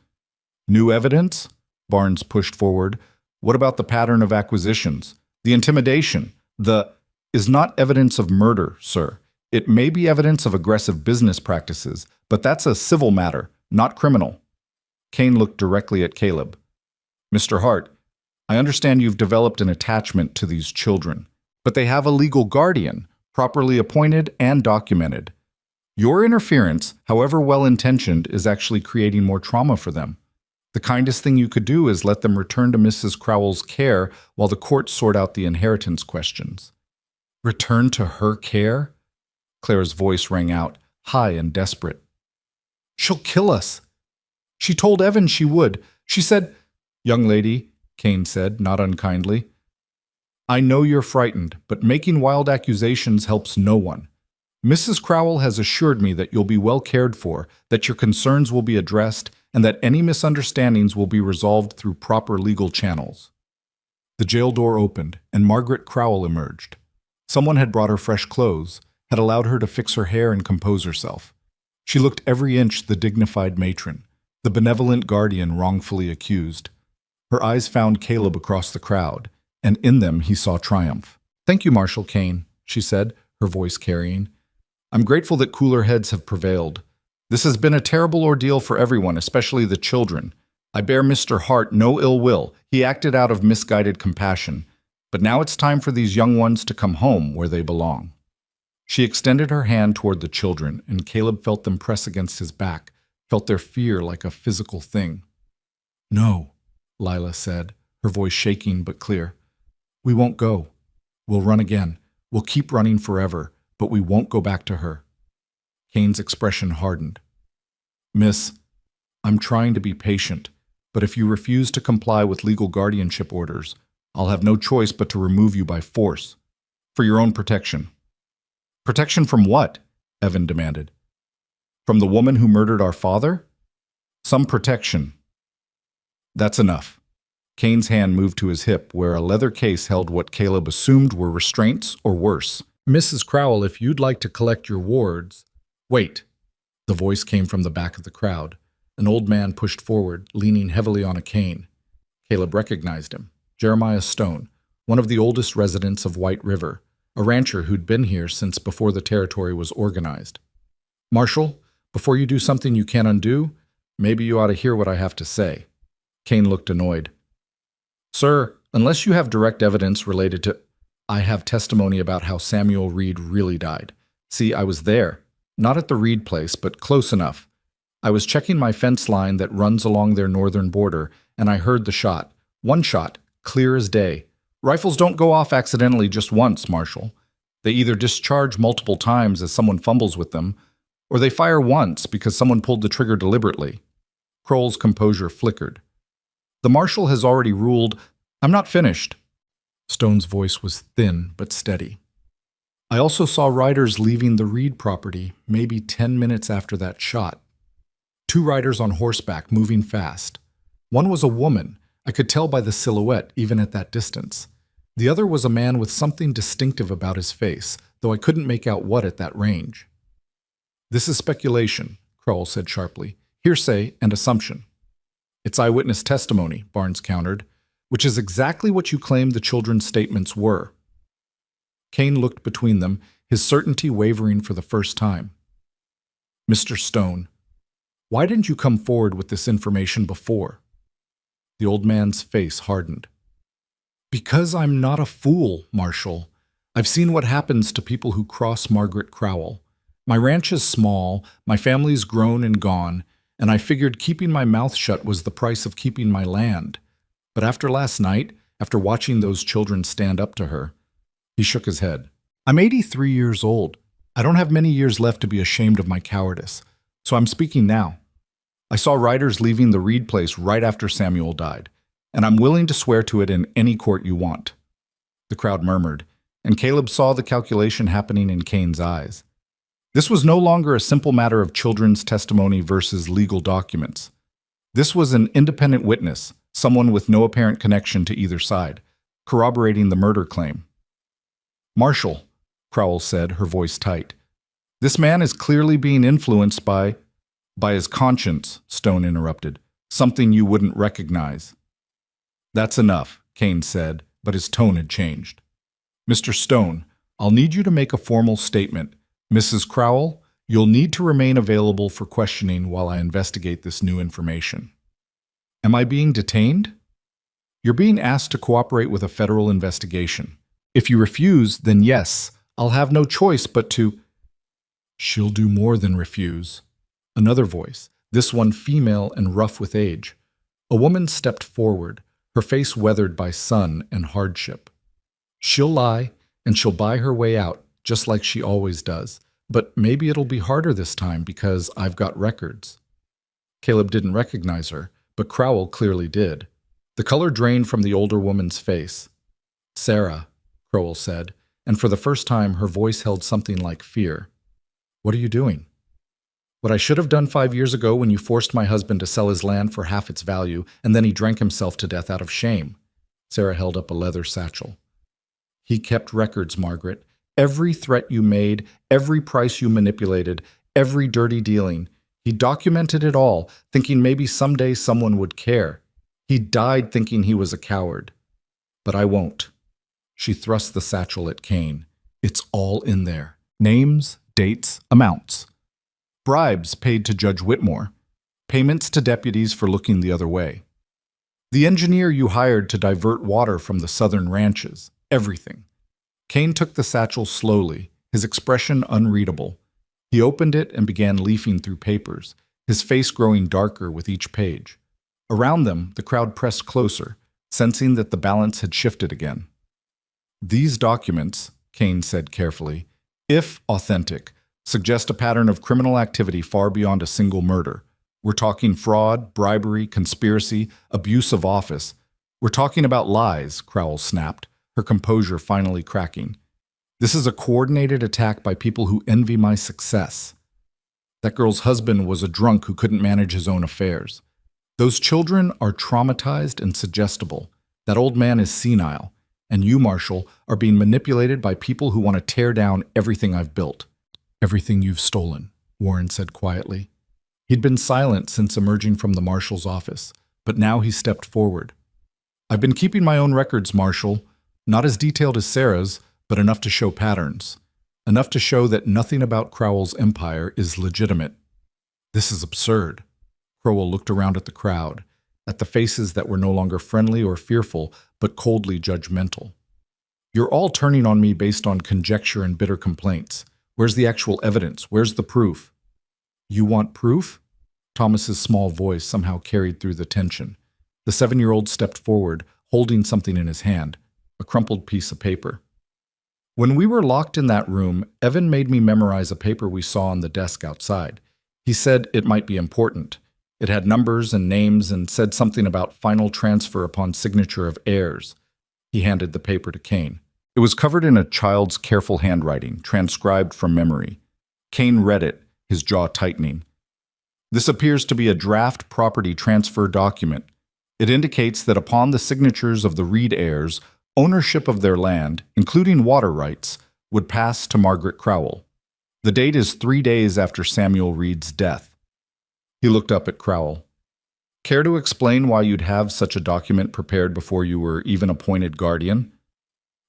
New evidence? Barnes pushed forward. What about the pattern of acquisitions? The intimidation? Is not evidence of murder, sir. It may be evidence of aggressive business practices, but that's a civil matter, not criminal. Kane looked directly at Caleb. Mr. Hart, I understand you've developed an attachment to these children, but they have a legal guardian, properly appointed and documented. Your interference, however well-intentioned, is actually creating more trauma for them. The kindest thing you could do is let them return to Mrs. Crowell's care while the courts sort out the inheritance questions. Return to her care? Claire's voice rang out, high and desperate. She'll kill us. She told Evan she would. She said, Young lady, Kane said, not unkindly, I know you're frightened, but making wild accusations helps no one. Mrs. Crowell has assured me that you'll be well cared for, that your concerns will be addressed, and that any misunderstandings will be resolved through proper legal channels. The jail door opened, and Margaret Crowell emerged. Someone had brought her fresh clothes, had allowed her to fix her hair and compose herself. She looked every inch the dignified matron, the benevolent guardian wrongfully accused. Her eyes found Caleb across the crowd, and in them he saw triumph. Thank you, Marshal Kane, she said, her voice carrying. I'm grateful that cooler heads have prevailed. This has been a terrible ordeal for everyone, especially the children. I bear Mr. Hart no ill will. He acted out of misguided compassion. But now it's time for these young ones to come home where they belong. She extended her hand toward the children, and Caleb felt them press against his back, felt their fear like a physical thing. No, Lila said, her voice shaking but clear. We won't go. We'll run again. We'll keep running forever, but we won't go back to her. Kane's expression hardened. Miss, I'm trying to be patient, but if you refuse to comply with legal guardianship orders, I'll have no choice but to remove you by force, for your own protection. Protection from what? Evan demanded. From the woman who murdered our father? Some protection. That's enough. Kane's hand moved to his hip, where a leather case held what Caleb assumed were restraints or worse. Mrs. Crowell, if you'd like to collect your wards... Wait. The voice came from the back of the crowd. An old man pushed forward, leaning heavily on a cane. Caleb recognized him. Jeremiah Stone, one of the oldest residents of White River, a rancher who'd been here since before the territory was organized. Marshal, before you do something you can't undo, maybe you ought to hear what I have to say. Kane looked annoyed. Sir, unless you have direct evidence related to... I have testimony about how Samuel Reed really died. See, I was there. Not at the Reed place, but close enough. I was checking my fence line that runs along their northern border, and I heard the shot. One shot, clear as day. Rifles don't go off accidentally just once, Marshal. They either discharge multiple times as someone fumbles with them, or they fire once because someone pulled the trigger deliberately. Kroll's composure flickered. The Marshal has already ruled, I'm not finished. Stone's voice was thin but steady. I also saw riders leaving the Reed property maybe 10 minutes after that shot. 2 riders on horseback moving fast. One was a woman. I could tell by the silhouette even at that distance. The other was a man with something distinctive about his face, though I couldn't make out what at that range. This is speculation, Crowell said sharply. Hearsay and assumption. It's eyewitness testimony, Barnes countered, which is exactly what you claim the children's statements were. Kane looked between them, his certainty wavering for the first time. Mr. Stone, why didn't you come forward with this information before? The old man's face hardened. Because I'm not a fool, Marshal. I've seen what happens to people who cross Margaret Crowell. My ranch is small, my family's grown and gone, and I figured keeping my mouth shut was the price of keeping my land. But after last night, after watching those children stand up to her, he shook his head. I'm 83 years old. I don't have many years left to be ashamed of my cowardice, so I'm speaking now. I saw riders leaving the Reed place right after Samuel died, and I'm willing to swear to it in any court you want. The crowd murmured, and Caleb saw the calculation happening in Kane's eyes. This was no longer a simple matter of children's testimony versus legal documents. This was an independent witness, someone with no apparent connection to either side, corroborating the murder claim. "Marshal," Crowell said, her voice tight. "This man is clearly being influenced by his conscience," Stone interrupted. "Something you wouldn't recognize." "That's enough," Kane said, but his tone had changed. "Mr. Stone, I'll need you to make a formal statement. Mrs. Crowell, you'll need to remain available for questioning while I investigate this new information." "Am I being detained?" "You're being asked to cooperate with a federal investigation. If you refuse, then yes, I'll have no choice but to—" "She'll do more than refuse." Another voice, this one female and rough with age. A woman stepped forward, her face weathered by sun and hardship. "She'll lie, and she'll buy her way out, just like she always does. But maybe it'll be harder this time because I've got records." Caleb didn't recognize her, but Crowell clearly did. The color drained from the older woman's face. "Sarah," Crowell said, and for the first time her voice held something like fear. "What are you doing?" "What I should have done 5 years ago when you forced my husband to sell his land for half its value, and then he drank himself to death out of shame." Sarah held up a leather satchel. "He kept records, Margaret. Every threat you made, every price you manipulated, every dirty dealing. He documented it all, thinking maybe someday someone would care. He died thinking he was a coward. But I won't." She thrust the satchel at Kane. "It's all in there. Names, dates, amounts. Bribes paid to Judge Whitmore. Payments to deputies for looking the other way. The engineer you hired to divert water from the southern ranches. Everything." Kane took the satchel slowly, his expression unreadable. He opened it and began leafing through papers, his face growing darker with each page. Around them, the crowd pressed closer, sensing that the balance had shifted again. "These documents," Kane said carefully, "if authentic, suggest a pattern of criminal activity far beyond a single murder. We're talking fraud, bribery, conspiracy, abuse of office. We're talking about lies," Crowell snapped, her composure finally cracking. "This is a coordinated attack by people who envy my success. That girl's husband was a drunk who couldn't manage his own affairs. Those children are traumatized and suggestible. That old man is senile. And you, Marshall, are being manipulated by people who want to tear down everything I've built." "Everything you've stolen," Warren said quietly. He'd been silent since emerging from the marshal's office, but now he stepped forward. "I've been keeping my own records, Marshal. Not as detailed as Sarah's, but enough to show patterns. Enough to show that nothing about Crowell's empire is legitimate." "This is absurd." Crowell looked around at the crowd, at the faces that were no longer friendly or fearful, but coldly judgmental. "You're all turning on me based on conjecture and bitter complaints. Where's the actual evidence? Where's the proof?" "You want proof?" Thomas's small voice somehow carried through the tension. The 7-year-old stepped forward, holding something in his hand, a crumpled piece of paper. "When we were locked in that room, Evan made me memorize a paper we saw on the desk outside. He said it might be important. It had numbers and names and said something about final transfer upon signature of heirs." He handed the paper to Kane. It was covered in a child's careful handwriting, transcribed from memory. Kane read it, his jaw tightening. "This appears to be a draft property transfer document. It indicates that upon the signatures of the Reed heirs, ownership of their land, including water rights, would pass to Margaret Crowell. The date is 3 days after Samuel Reed's death." He looked up at Crowell. "Care to explain why you'd have such a document prepared before you were even appointed guardian?"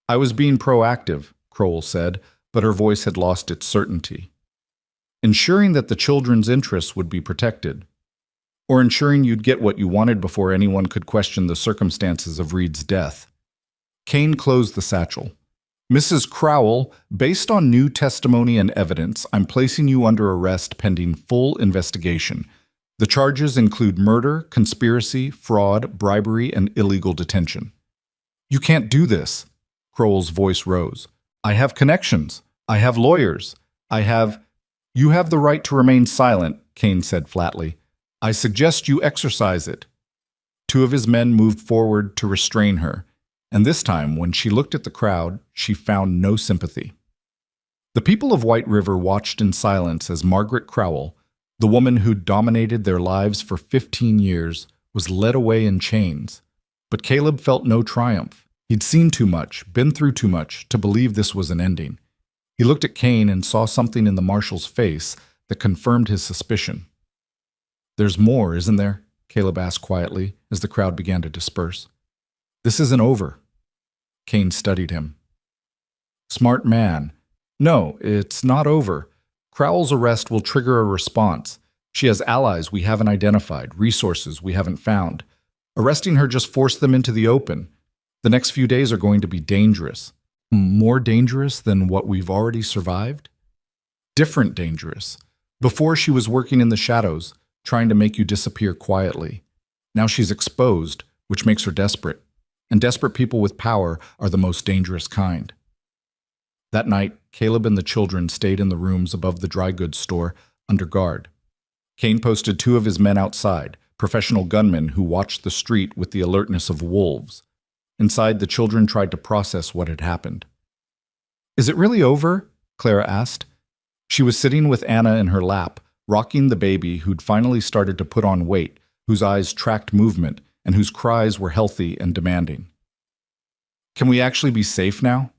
"I was being proactive," Crowell said, but her voice had lost its certainty. "Ensuring that the children's interests would be protected. Or ensuring you'd get what you wanted before anyone could question the circumstances of Reed's death." Kane closed the satchel. "Mrs. Crowell, based on new testimony and evidence, I'm placing you under arrest pending full investigation. The charges include murder, conspiracy, fraud, bribery, and illegal detention." "You can't do this." Crowell's voice rose. "I have connections. I have lawyers. You have the right to remain silent," Kane said flatly. "I suggest you exercise it." 2 of his men moved forward to restrain her, and this time, when she looked at the crowd, she found no sympathy. The people of White River watched in silence as Margaret Crowell, the woman who'd dominated their lives for 15 years, was led away in chains. But Caleb felt no triumph. He'd seen too much, been through too much, to believe this was an ending. He looked at Kane and saw something in the marshal's face that confirmed his suspicion. "There's more, isn't there?" Caleb asked quietly as the crowd began to disperse. "This isn't over." Kane studied him. "Smart man. No, it's not over. Crowell's arrest will trigger a response. She has allies we haven't identified, resources we haven't found. Arresting her just forced them into the open. The next few days are going to be dangerous. More dangerous than what we've already survived? Different dangerous. Before she was working in the shadows, trying to make you disappear quietly. Now she's exposed, which makes her desperate. And desperate people with power are the most dangerous kind." That night, Caleb and the children stayed in the rooms above the dry goods store under guard. Kane posted 2 of his men outside, professional gunmen who watched the street with the alertness of wolves. Inside, the children tried to process what had happened. "Is it really over?" Clara asked. She was sitting with Anna in her lap, rocking the baby who'd finally started to put on weight, whose eyes tracked movement, and whose cries were healthy and demanding. "Can we actually be safe now?"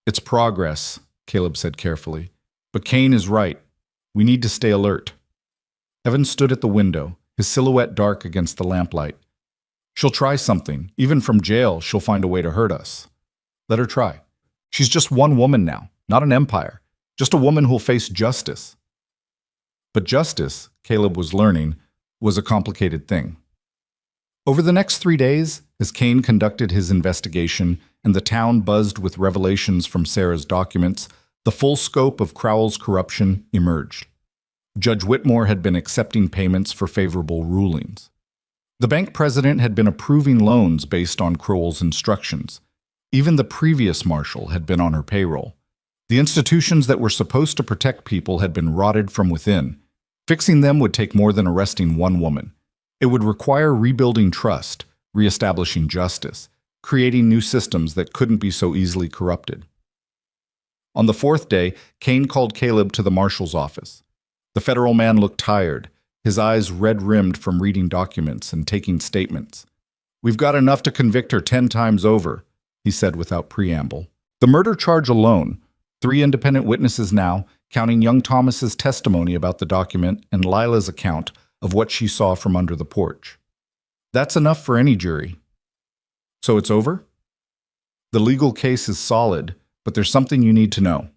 "It's progress," Caleb said carefully. "But Kane is right. We need to stay alert." Evan stood at the window, his silhouette dark against the lamplight. "She'll try something. Even from jail, she'll find a way to hurt us. Let her try. She's just one woman now, not an empire. Just a woman who'll face justice." But justice, Caleb was learning, was a complicated thing. Over the next 3 days, as Kane conducted his investigation and the town buzzed with revelations from Sarah's documents, the full scope of Crowell's corruption emerged. Judge Whitmore had been accepting payments for favorable rulings. The bank president had been approving loans based on Crowell's instructions. Even the previous marshal had been on her payroll. The institutions that were supposed to protect people had been rotted from within. Fixing them would take more than arresting one woman. It would require rebuilding trust, reestablishing justice, creating new systems that couldn't be so easily corrupted. On the 4th day, Kane called Caleb to the marshal's office. The federal man looked tired, his eyes red-rimmed from reading documents and taking statements. "We've got enough to convict her 10 times over," he said without preamble. "The murder charge alone, 3 independent witnesses now, counting young Thomas's testimony about the document and Lila's account of what she saw from under the porch. That's enough for any jury." "So it's over?" "The legal case is solid, but there's something you need to know."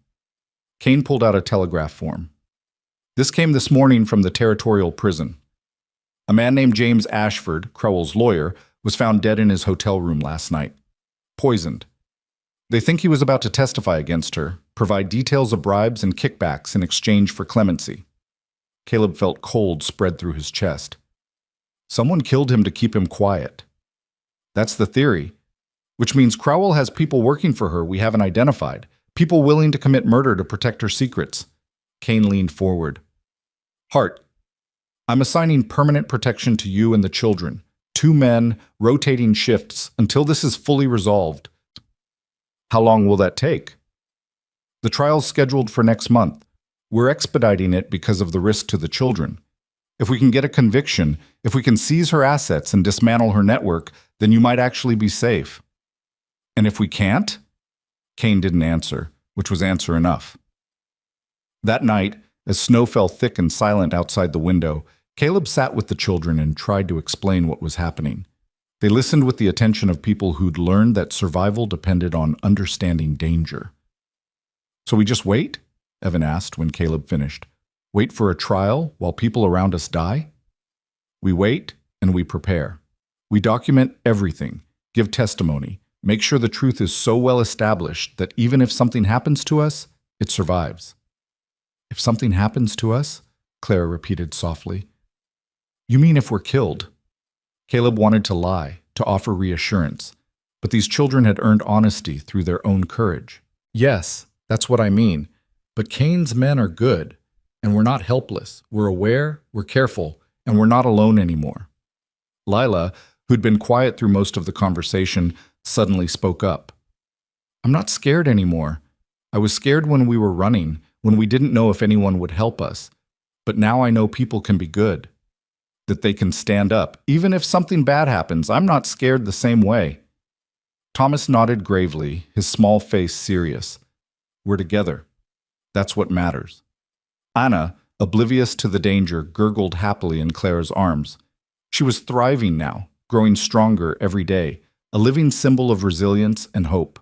Kane pulled out a telegraph form. "This came this morning from the territorial prison. A man named James Ashford, Crowell's lawyer, was found dead in his hotel room last night. Poisoned. They think he was about to testify against her, provide details of bribes and kickbacks in exchange for clemency." Caleb felt cold spread through his chest. Someone killed him to keep him quiet. That's the theory. Which means Crowell has people working for her we haven't identified, people willing to commit murder to protect her secrets. Kane leaned forward. "Hart, I'm assigning permanent protection to you and the children. 2 men, rotating shifts, until this is fully resolved." "How long will that take?" "The trial's scheduled for next month. We're expediting it because of the risk to the children. If we can get a conviction, if we can seize her assets and dismantle her network, then you might actually be safe." "And if we can't?" Kane didn't answer, which was answer enough. That night, as snow fell thick and silent outside the window, Caleb sat with the children and tried to explain what was happening. They listened with the attention of people who'd learned that survival depended on understanding danger. "So we just wait?" Evan asked when Caleb finished. "Wait for a trial while people around us die?" "We wait and we prepare. We document everything, give testimony, make sure the truth is so well established that even if something happens to us, it survives." "If something happens to us?" Clara repeated softly. "You mean if we're killed?" Caleb wanted to lie, to offer reassurance, but these children had earned honesty through their own courage. "Yes, that's what I mean. But Kane's men are good, and we're not helpless. We're aware, we're careful, and we're not alone anymore." Lila, who'd been quiet through most of the conversation, suddenly spoke up. "I'm not scared anymore. I was scared when we were running, when we didn't know if anyone would help us. But now I know people can be good, that they can stand up. Even if something bad happens, I'm not scared the same way." Thomas nodded gravely, his small face serious. "We're together. That's what matters." Anna, oblivious to the danger, gurgled happily in Claire's arms. She was thriving now, growing stronger every day, a living symbol of resilience and hope.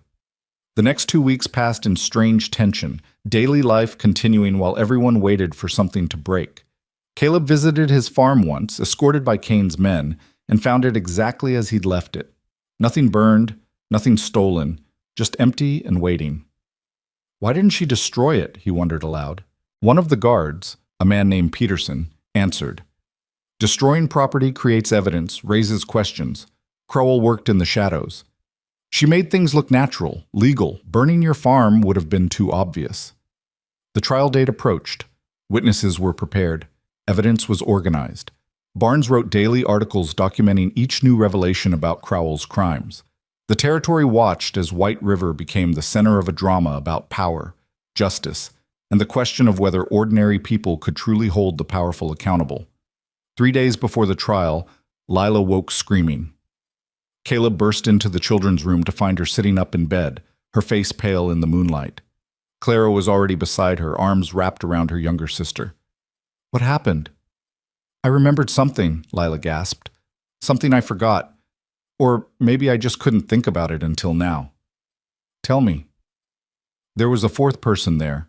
The next 2 weeks passed in strange tension, daily life continuing while everyone waited for something to break. Caleb visited his farm once, escorted by Cain's men, and found it exactly as he'd left it. Nothing burned, nothing stolen, just empty and waiting. Why didn't she destroy it, he wondered aloud. One of the guards, a man named Peterson, answered. Destroying property creates evidence, raises questions. Crowell worked in the shadows. She made things look natural, legal. Burning your farm would have been too obvious. The trial date approached. Witnesses were prepared. Evidence was organized. Barnes wrote daily articles documenting each new revelation about Crowell's crimes. The territory watched as White River became the center of a drama about power, justice, and the question of whether ordinary people could truly hold the powerful accountable. 3 days before the trial, Lila woke screaming. Caleb burst into the children's room to find her sitting up in bed, her face pale in the moonlight. Clara was already beside her, arms wrapped around her younger sister. "What happened?" "I remembered something," Lila gasped. "Something I forgot. Or maybe I just couldn't think about it until now." "Tell me." "There was a fourth person there.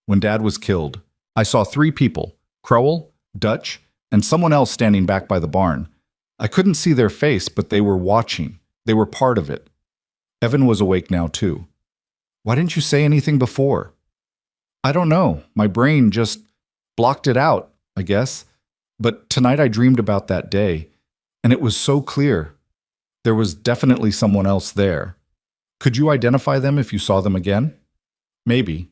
When Dad was killed, I saw 3 people, Crowell, Dutch, and someone else standing back by the barn. I couldn't see their face, but they were watching. They were part of it." Evan was awake now, too. "Why didn't you say anything before?" "I don't know. My brain just blocked it out, I guess. But tonight I dreamed about that day, and it was so clear. There was definitely someone else there. Could you identify them if you saw them again?" "Maybe.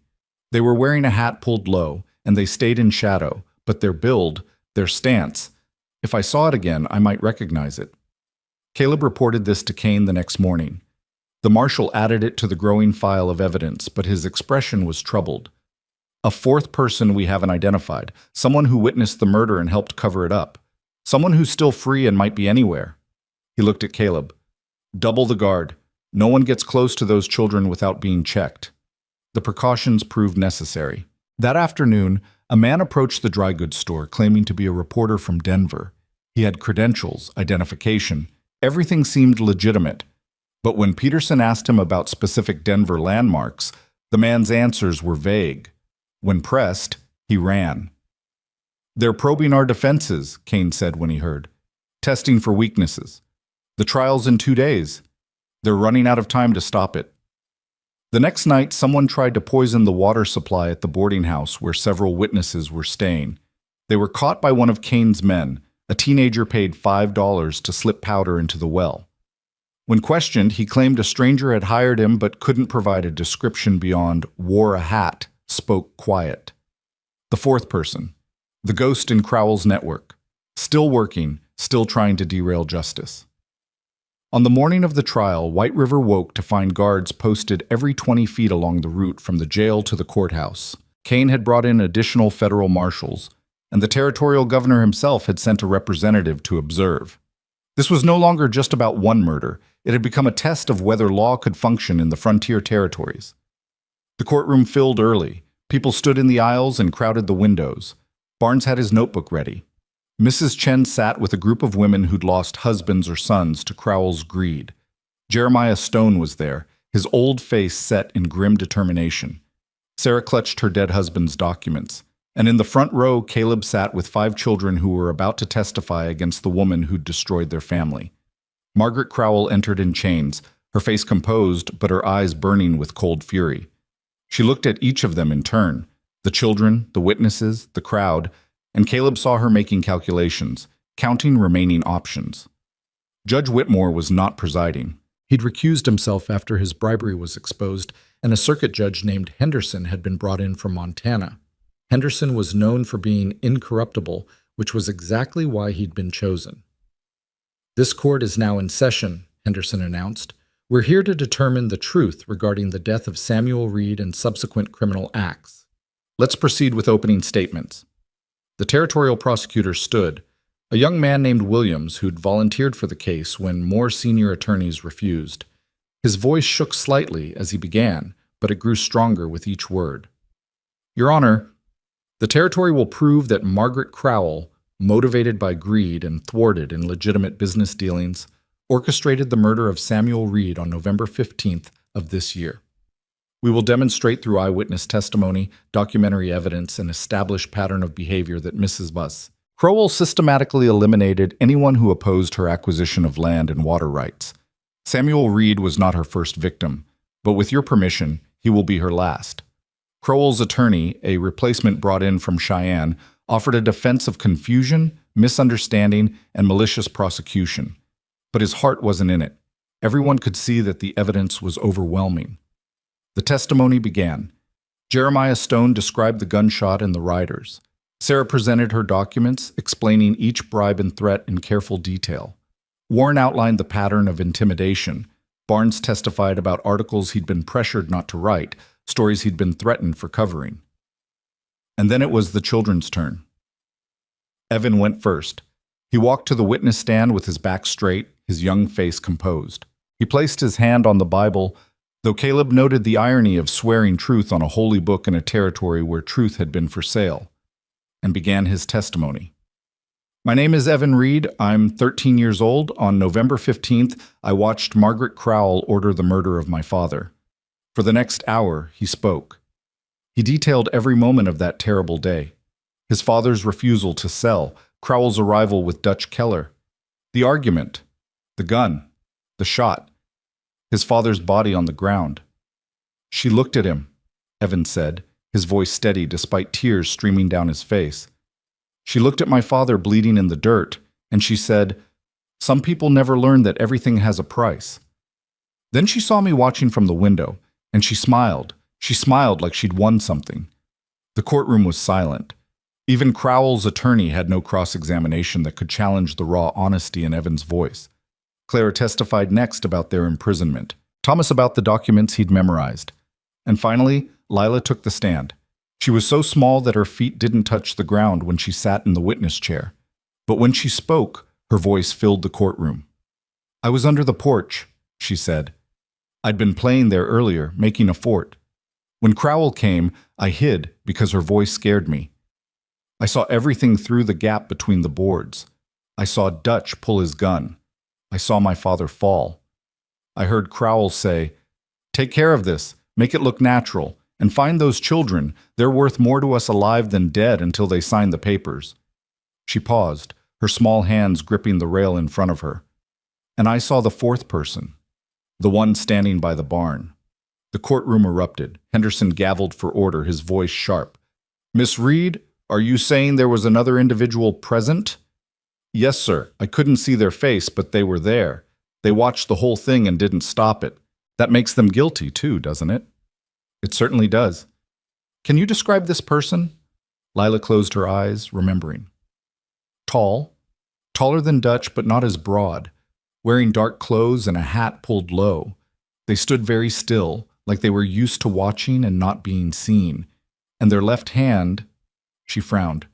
They were wearing a hat pulled low, and they stayed in shadow, but their build, their stance, if I saw it again, I might recognize it." Caleb reported this to Cain the next morning. The marshal added it to the growing file of evidence, but his expression was troubled. "A fourth person we haven't identified, someone who witnessed the murder and helped cover it up. Someone who's still free and might be anywhere." He looked at Caleb. "Double the guard. No one gets close to those children without being checked." The precautions proved necessary. That afternoon, a man approached the dry goods store claiming to be a reporter from Denver. He had credentials, identification. Everything seemed legitimate. But when Peterson asked him about specific Denver landmarks, the man's answers were vague. When pressed, he ran. "They're probing our defenses," Cain said when he heard. "Testing for weaknesses. The trial's in 2 days. They're running out of time to stop it." The next night, someone tried to poison the water supply at the boarding house where several witnesses were staying. They were caught by one of Cain's men. A teenager paid $5 to slip powder into the well. When questioned, he claimed a stranger had hired him but couldn't provide a description beyond "wore a hat, spoke quiet." The fourth person, the ghost in Crowell's network, still working, still trying to derail justice. On the morning of the trial, White River woke to find guards posted every 20 feet along the route from the jail to the courthouse. Cain had brought in additional federal marshals, and the territorial governor himself had sent a representative to observe. This was no longer just about one murder. It had become a test of whether law could function in the frontier territories. The courtroom filled early. People stood in the aisles and crowded the windows. Barnes had his notebook ready. Mrs. Chen sat with a group of women who'd lost husbands or sons to Crowell's greed. Jeremiah Stone was there, his old face set in grim determination. Sarah clutched her dead husband's documents. And in the front row, Caleb sat with 5 children who were about to testify against the woman who'd destroyed their family. Margaret Crowell entered in chains, her face composed but her eyes burning with cold fury. She looked at each of them in turn, the children, the witnesses, the crowd, and Caleb saw her making calculations, counting remaining options. Judge Whitmore was not presiding. He'd recused himself after his bribery was exposed, and a circuit judge named Henderson had been brought in from Montana. Henderson was known for being incorruptible, which was exactly why he'd been chosen. "This court is now in session," Henderson announced. We're here to determine the truth regarding the death of Samuel Reed and subsequent criminal acts. Let's proceed with opening statements. The territorial prosecutor stood, a young man named Williams who'd volunteered for the case when more senior attorneys refused. His voice shook slightly as he began, but it grew stronger with each word. Your Honor, the territory will prove that Margaret Crowell, motivated by greed and thwarted in legitimate business dealings, orchestrated the murder of Samuel Reed on November 15th of this year. We will demonstrate through eyewitness testimony, documentary evidence, and established pattern of behavior that Mrs. Buss Crowell systematically eliminated anyone who opposed her acquisition of land and water rights. Samuel Reed was not her first victim, but with your permission, he will be her last. Crowell's attorney, a replacement brought in from Cheyenne, offered a defense of confusion, misunderstanding, and malicious prosecution. But his heart wasn't in it. Everyone could see that the evidence was overwhelming. The testimony began. Jeremiah Stone described the gunshot and the riders. Sarah presented her documents, explaining each bribe and threat in careful detail. Warren outlined the pattern of intimidation. Barnes testified about articles he'd been pressured not to write, stories he'd been threatened for covering. And then it was the children's turn. Evan went first. He walked to the witness stand with his back straight, his young face composed. He placed his hand on the Bible, though Caleb noted the irony of swearing truth on a holy book in a territory where truth had been for sale, and began his testimony. My name is Evan Reed. I'm 13 years old. On November 15th, I watched Margaret Crowell order the murder of my father. For the next hour, he spoke. He detailed every moment of that terrible day. His father's refusal to sell, Crowell's arrival with Dutch Keller, the argument, the gun, the shot, his father's body on the ground. She looked at him, Evan said, his voice steady despite tears streaming down his face. She looked at my father bleeding in the dirt, and she said, "Some people never learn that everything has a price." Then she saw me watching from the window, and she smiled. She smiled like she'd won something. The courtroom was silent. Even Crowell's attorney had no cross-examination that could challenge the raw honesty in Evan's voice. Clara testified next about their imprisonment, Thomas about the documents he'd memorized. And finally, Lila took the stand. She was so small that her feet didn't touch the ground when she sat in the witness chair. But when she spoke, her voice filled the courtroom. I was under the porch, she said. I'd been playing there earlier, making a fort. When Crowell came, I hid because her voice scared me. I saw everything through the gap between the boards. I saw Dutch pull his gun. I saw my father fall. I heard Crowell say, "Take care of this, make it look natural, and find those children. They're worth more to us alive than dead until they sign the papers." She paused, her small hands gripping the rail in front of her. And I saw the fourth person, the one standing by the barn. The courtroom erupted. Henderson gavelled for order, his voice sharp. "Miss Reed, are you saying there was another individual present?" "Yes, sir. I couldn't see their face, but they were there. They watched the whole thing and didn't stop it. That makes them guilty, too, doesn't it?" "It certainly does." "Can you describe this person?" Lila closed her eyes, remembering. Tall, taller than Dutch, but not as broad, wearing dark clothes and a hat pulled low. They stood very still, like they were used to watching and not being seen, and their left hand, she frowned.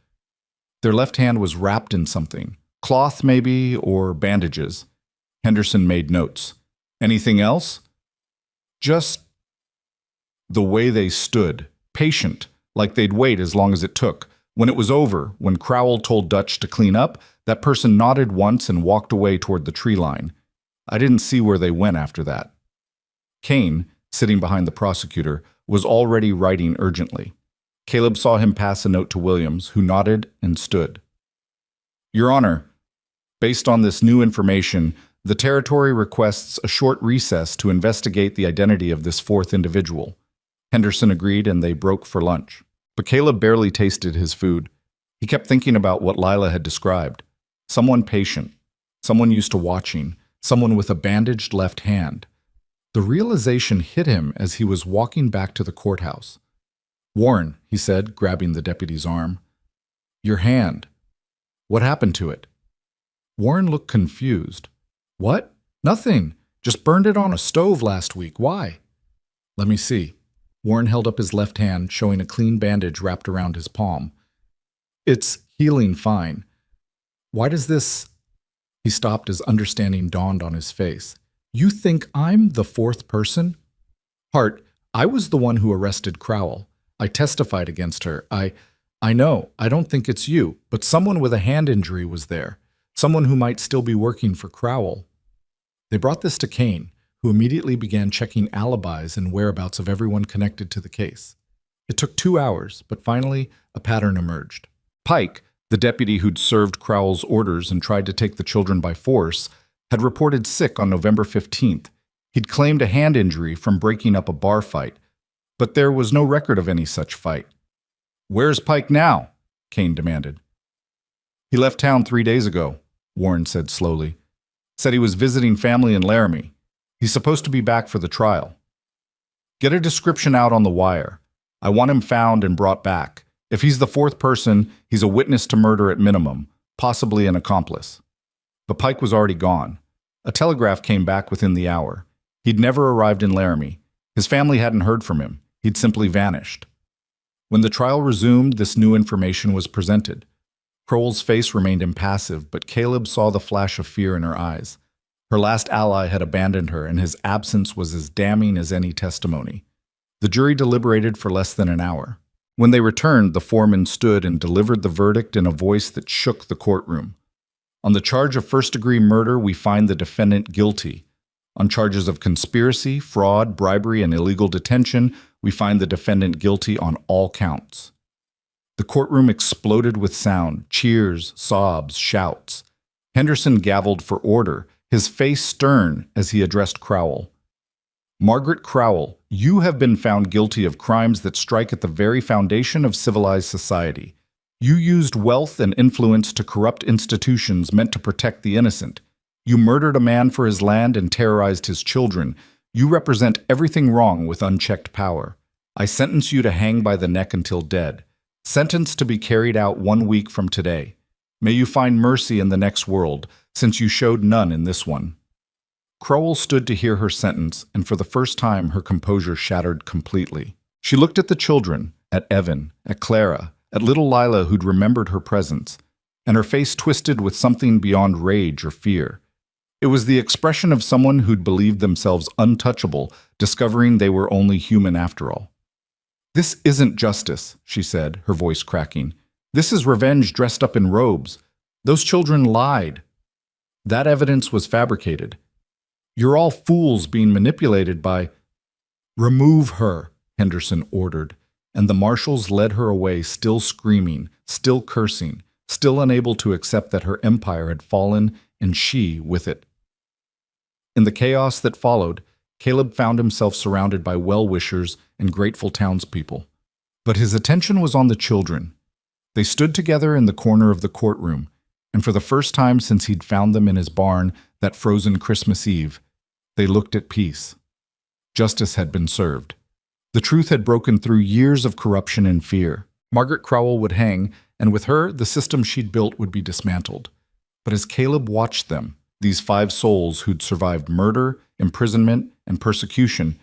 Their left hand was wrapped in something, cloth maybe, or bandages. Henderson made notes. "Anything else?" "Just the way they stood, patient, like they'd wait as long as it took. When it was over, when Crowell told Dutch to clean up, that person nodded once and walked away toward the tree line. I didn't see where they went after that." Kane, sitting behind the prosecutor, was already writing urgently. Caleb saw him pass a note to Williams, who nodded and stood. "Your Honor, based on this new information, the territory requests a short recess to investigate the identity of this fourth individual." Henderson agreed, and they broke for lunch. But Caleb barely tasted his food. He kept thinking about what Lila had described. Someone patient, someone used to watching, someone with a bandaged left hand. The realization hit him as he was walking back to the courthouse. "Warren," he said, grabbing the deputy's arm. "Your hand. What happened to it?" Warren looked confused. "What? Nothing. Just burned it on a stove last week. Why? Let me see. Warren held up his left hand, showing a clean bandage wrapped around his palm. It's healing fine. Why does this... He stopped as understanding dawned on his face. You think I'm the fourth person? Hart, I was the one who arrested Crowell. I testified against her. I know, I don't think it's you, but someone with a hand injury was there. Someone who might still be working for Crowell. They brought this to Kane, who immediately began checking alibis and whereabouts of everyone connected to the case. It took 2 hours, but finally a pattern emerged. Pike, the deputy who'd served Crowell's orders and tried to take the children by force, had reported sick on November 15th. He'd claimed a hand injury from breaking up a bar fight, but there was no record of any such fight. Where's Pike now? Kane demanded. He left town 3 days ago, Warren said slowly. Said he was visiting family in Laramie. He's supposed to be back for the trial. Get a description out on the wire. I want him found and brought back. If he's the fourth person, he's a witness to murder at minimum, possibly an accomplice. But Pike was already gone. A telegraph came back within the hour. He'd never arrived in Laramie. His family hadn't heard from him. He'd simply vanished. When the trial resumed, this new information was presented. Crowell's face remained impassive, but Caleb saw the flash of fear in her eyes. Her last ally had abandoned her, and his absence was as damning as any testimony. The jury deliberated for less than an hour. When they returned, the foreman stood and delivered the verdict in a voice that shook the courtroom. On the charge of first-degree murder, we find the defendant guilty. On charges of conspiracy, fraud, bribery, and illegal detention, we find the defendant guilty on all counts. The courtroom exploded with sound, cheers, sobs, shouts. Henderson gavelled for order, his face stern as he addressed Crowell. Margaret Crowell, you have been found guilty of crimes that strike at the very foundation of civilized society. You used wealth and influence to corrupt institutions meant to protect the innocent. You murdered a man for his land and terrorized his children. You represent everything wrong with unchecked power. I sentence you to hang by the neck until dead. Sentence to be carried out 1 week from today. May you find mercy in the next world, since you showed none in this one. Crowell stood to hear her sentence, and for the first time her composure shattered completely. She looked at the children, at Evan, at Clara, at little Lila who'd remembered her presence, and her face twisted with something beyond rage or fear. It was the expression of someone who'd believed themselves untouchable, discovering they were only human after all. This isn't justice, she said, her voice cracking. This is revenge dressed up in robes. Those children lied. That evidence was fabricated. You're all fools being manipulated by... Remove her, Henderson ordered, and the marshals led her away, still screaming, still cursing, still unable to accept that her empire had fallen and she with it. In the chaos that followed, Caleb found himself surrounded by well-wishers and grateful townspeople. But his attention was on the children. They stood together in the corner of the courtroom, and for the first time since he'd found them in his barn that frozen Christmas Eve, they looked at peace. Justice had been served. The truth had broken through years of corruption and fear. Margaret Crowell would hang, and with her, the system she'd built would be dismantled. But as Caleb watched them, these 5 souls who'd survived murder, imprisonment, and persecution,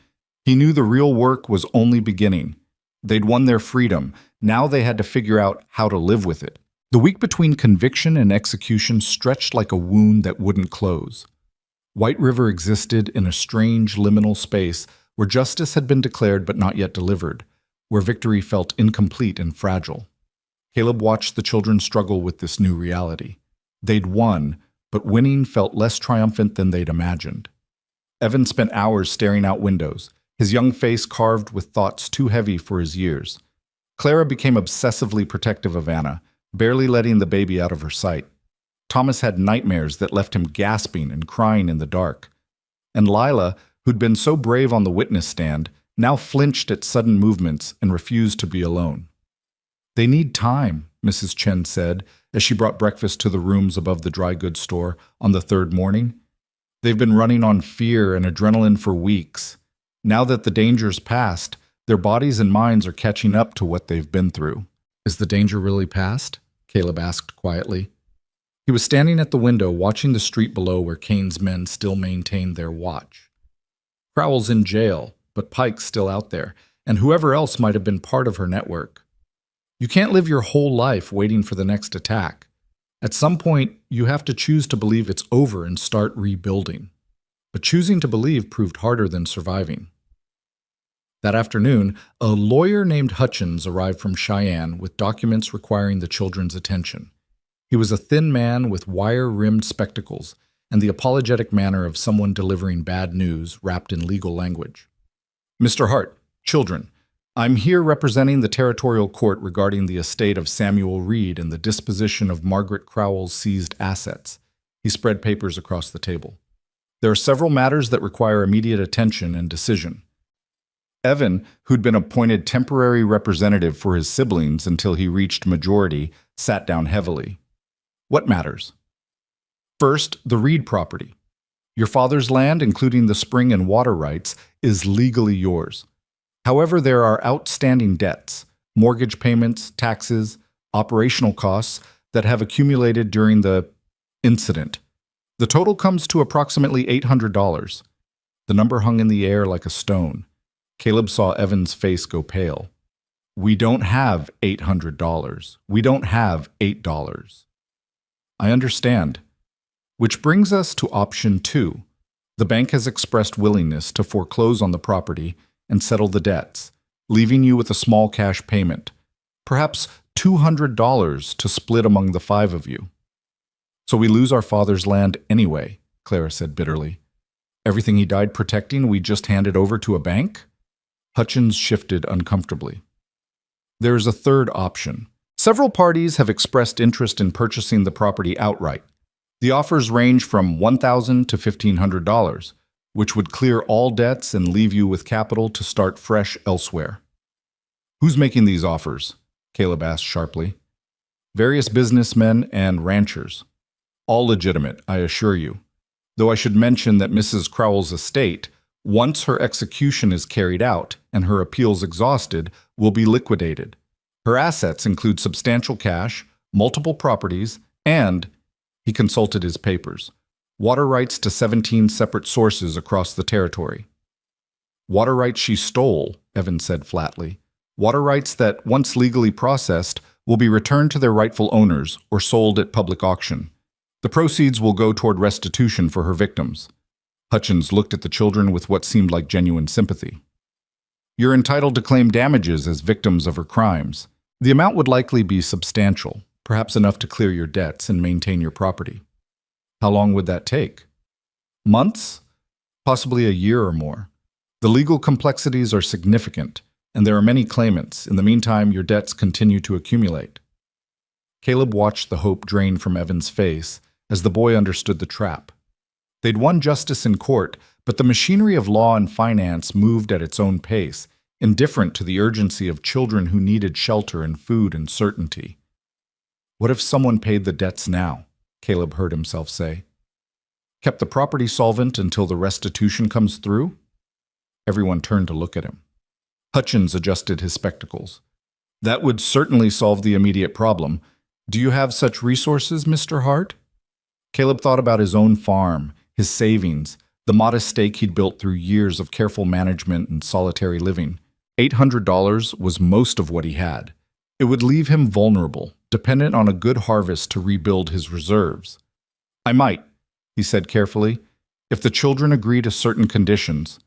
he knew the real work was only beginning. They'd won their freedom. Now they had to figure out how to live with it. The week between conviction and execution stretched like a wound that wouldn't close. White River existed in a strange liminal space where justice had been declared but not yet delivered, where victory felt incomplete and fragile. Caleb watched the children struggle with this new reality. They'd won, but winning felt less triumphant than they'd imagined. Evan spent hours staring out windows, his young face carved with thoughts too heavy for his years. Clara became obsessively protective of Anna, barely letting the baby out of her sight. Thomas had nightmares that left him gasping and crying in the dark. And Lila, who'd been so brave on the witness stand, now flinched at sudden movements and refused to be alone. They need time, Mrs. Chen said, as she brought breakfast to the rooms above the dry goods store on the 3rd morning. They've been running on fear and adrenaline for weeks. Now that the danger's past, their bodies and minds are catching up to what they've been through. Is the danger really past? Caleb asked quietly. He was standing at the window watching the street below where Kane's men still maintained their watch. Crowell's in jail, but Pike's still out there, and whoever else might have been part of her network. You can't live your whole life waiting for the next attack. At some point, you have to choose to believe it's over and start rebuilding. But choosing to believe proved harder than surviving. That afternoon, a lawyer named Hutchins arrived from Cheyenne with documents requiring the children's attention. He was a thin man with wire-rimmed spectacles and the apologetic manner of someone delivering bad news wrapped in legal language. Mr. Hart, children, I'm here representing the territorial court regarding the estate of Samuel Reed and the disposition of Margaret Crowell's seized assets. He spread papers across the table. There are several matters that require immediate attention and decision. Evan, who'd been appointed temporary representative for his siblings until he reached majority, sat down heavily. What matters? First, the Reed property. Your father's land, including the spring and water rights, is legally yours. However, there are outstanding debts, mortgage payments, taxes, operational costs that have accumulated during the incident. The total comes to approximately $800. The number hung in the air like a stone. Caleb saw Evan's face go pale. We don't have $800. We don't have $8. I understand. Which brings us to option 2. The bank has expressed willingness to foreclose on the property and settle the debts, leaving you with a small cash payment, perhaps $200 to split among the 5 of you. So we lose our father's land anyway, Clara said bitterly. Everything he died protecting we just handed over to a bank? Hutchins shifted uncomfortably. There is a third option. Several parties have expressed interest in purchasing the property outright. The offers range from $1,000 to $1,500, which would clear all debts and leave you with capital to start fresh elsewhere. Who's making these offers? Caleb asked sharply. Various businessmen and ranchers. All legitimate, I assure you. Though I should mention that Mrs. Crowell's estate, once her execution is carried out and her appeals exhausted, will be liquidated. Her assets include substantial cash, multiple properties, and, he consulted his papers, water rights to 17 separate sources across the territory. Water rights she stole, Evan said flatly. Water rights that, once legally processed, will be returned to their rightful owners or sold at public auction. The proceeds will go toward restitution for her victims. Hutchins looked at the children with what seemed like genuine sympathy. You're entitled to claim damages as victims of her crimes. The amount would likely be substantial, perhaps enough to clear your debts and maintain your property. How long would that take? Months? Possibly a year or more. The legal complexities are significant, and there are many claimants. In the meantime, your debts continue to accumulate. Caleb watched the hope drain from Evan's face as the boy understood the trap. They'd won justice in court, but the machinery of law and finance moved at its own pace, indifferent to the urgency of children who needed shelter and food and certainty. What if someone paid the debts now? Caleb heard himself say. Kept the property solvent until the restitution comes through? Everyone turned to look at him. Hutchins adjusted his spectacles. That would certainly solve the immediate problem. Do you have such resources, Mr. Hart? Caleb thought about his own farm, his savings, the modest stake he'd built through years of careful management and solitary living. $800 was most of what he had. It would leave him vulnerable, dependent on a good harvest to rebuild his reserves. I might, he said carefully, if the children agree to certain conditions.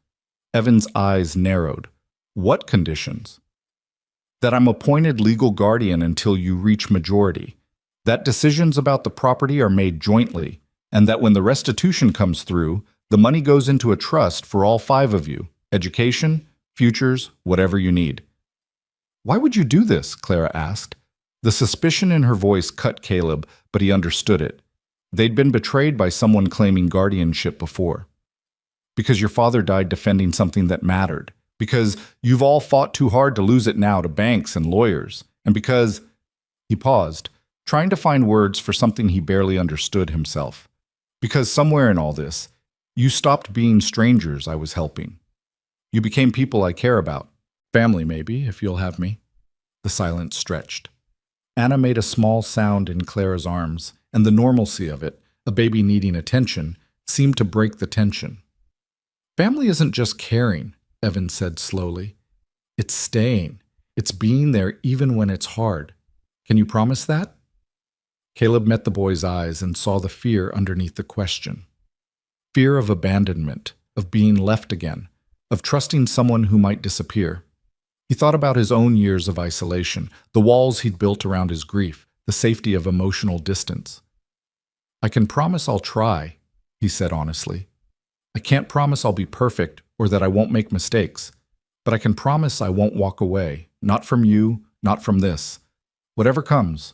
Evan's eyes narrowed. What conditions? That I'm appointed legal guardian until you reach majority, that decisions about the property are made jointly, and that when the restitution comes through, the money goes into a trust for all 5 of you, education, futures, whatever you need. Why would you do this? Clara asked. The suspicion in her voice cut Caleb, but he understood it. They'd been betrayed by someone claiming guardianship before. Because your father died defending something that mattered. Because you've all fought too hard to lose it now to banks and lawyers. And because... He paused, trying to find words for something he barely understood himself. Because somewhere in all this, you stopped being strangers I was helping. You became people I care about. Family, maybe, if you'll have me. The silence stretched. Anna made a small sound in Clara's arms, and the normalcy of it, a baby needing attention, seemed to break the tension. Family isn't just caring, Evan said slowly. It's staying. It's being there even when it's hard. Can you promise that? Caleb met the boy's eyes and saw the fear underneath the question. Fear of abandonment, of being left again, of trusting someone who might disappear. He thought about his own years of isolation, the walls he'd built around his grief, the safety of emotional distance. I can promise I'll try, he said honestly. I can't promise I'll be perfect or that I won't make mistakes, but I can promise I won't walk away, not from you, not from this. Whatever comes,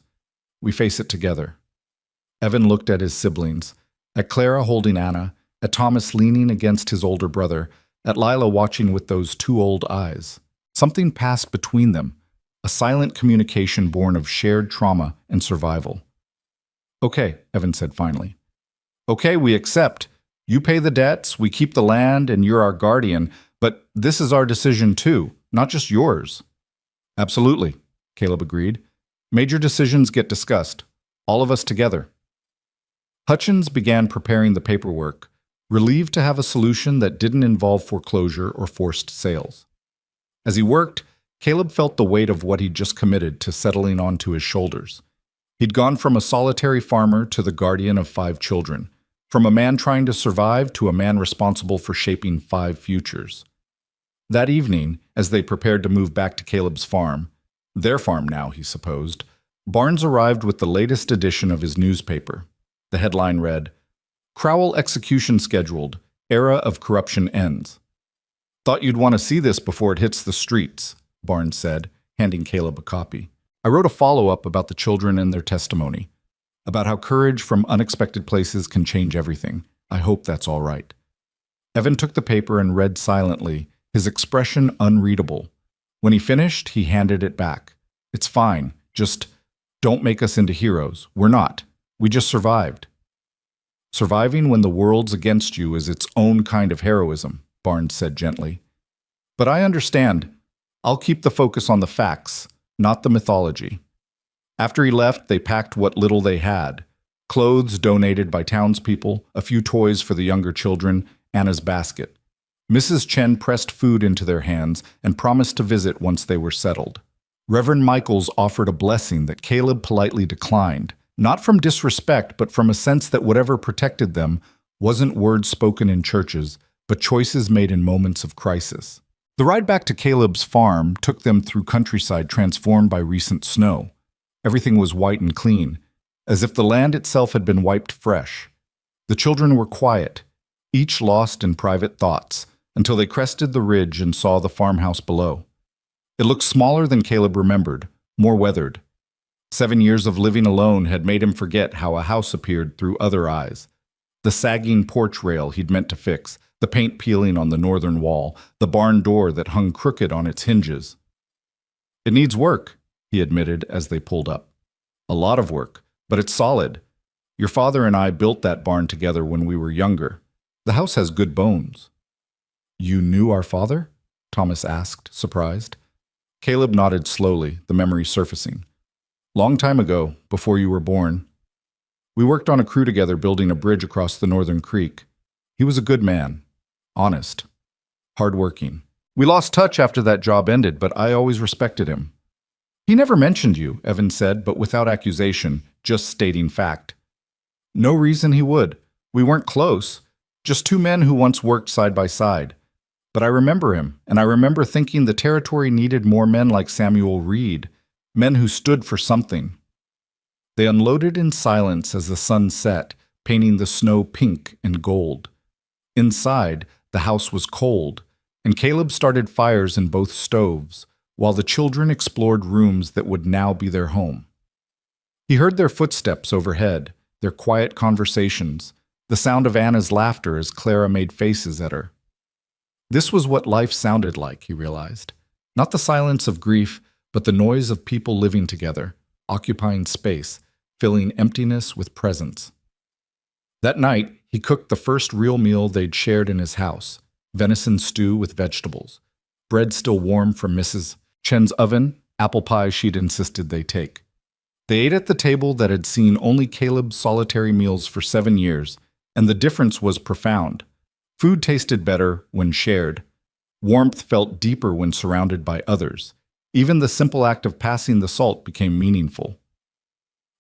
we face it together. Evan looked at his siblings, at Clara holding Anna, at Thomas leaning against his older brother, at Lila watching with those two old eyes. Something passed between them, a silent communication born of shared trauma and survival. Okay, Evan said finally. Okay, we accept. You pay the debts, we keep the land, and you're our guardian, but this is our decision too, not just yours. Absolutely, Caleb agreed. Major decisions get discussed, all of us together. Hutchins began preparing the paperwork, relieved to have a solution that didn't involve foreclosure or forced sales. As he worked, Caleb felt the weight of what he'd just committed to settling onto his shoulders. He'd gone from a solitary farmer to the guardian of 5 children, from a man trying to survive to a man responsible for shaping 5 futures. That evening, as they prepared to move back to Caleb's farm, their farm now, he supposed, Barnes arrived with the latest edition of his newspaper. The headline read, "Crowell execution scheduled. Era of corruption ends." "Thought you'd want to see this before it hits the streets," Barnes said, handing Caleb a copy. "I wrote a follow-up about the children and their testimony, about how courage from unexpected places can change everything. I hope that's all right." Evan took the paper and read silently, his expression unreadable. When he finished, he handed it back. "It's fine. Just don't make us into heroes. We're not. We just survived." "Surviving when the world's against you is its own kind of heroism," Barnes said gently. "But I understand. I'll keep the focus on the facts, not the mythology." After he left, they packed what little they had. Clothes donated by townspeople, a few toys for the younger children, Anna's basket. Mrs. Chen pressed food into their hands and promised to visit once they were settled. Reverend Michaels offered a blessing that Caleb politely declined, not from disrespect, but from a sense that whatever protected them wasn't words spoken in churches, but choices made in moments of crisis. The ride back to Caleb's farm took them through countryside transformed by recent snow. Everything was white and clean, as if the land itself had been wiped fresh. The children were quiet, each lost in private thoughts, until they crested the ridge and saw the farmhouse below. It looked smaller than Caleb remembered, more weathered. 7 years of living alone had made him forget how a house appeared through other eyes. The sagging porch rail he'd meant to fix, the paint peeling on the northern wall, the barn door that hung crooked on its hinges. "It needs work," he admitted as they pulled up. "A lot of work, but it's solid. Your father and I built that barn together when we were younger. The house has good bones." "You knew our father?" Thomas asked, surprised. Caleb nodded slowly, the memory surfacing. "Long time ago, before you were born. We worked on a crew together building a bridge across the northern creek. He was a good man, honest, hardworking. We lost touch after that job ended, but I always respected him." "He never mentioned you," Evan said, but without accusation, just stating fact. "No reason he would. We weren't close, just 2 men who once worked side by side. But I remember him, and I remember thinking the territory needed more men like Samuel Reed, men who stood for something." They unloaded in silence as the sun set, painting the snow pink and gold. Inside, the house was cold, and Caleb started fires in both stoves, while the children explored rooms that would now be their home. He heard their footsteps overhead, their quiet conversations, the sound of Anna's laughter as Clara made faces at her. This was what life sounded like, he realized. Not the silence of grief, but the noise of people living together, occupying space, filling emptiness with presence. That night, he cooked the first real meal they'd shared in his house, venison stew with vegetables, bread still warm from Mrs. Chen's oven, apple pie she'd insisted they take. They ate at the table that had seen only Caleb's solitary meals for 7 years, and the difference was profound. Food tasted better when shared. Warmth felt deeper when surrounded by others. Even the simple act of passing the salt became meaningful.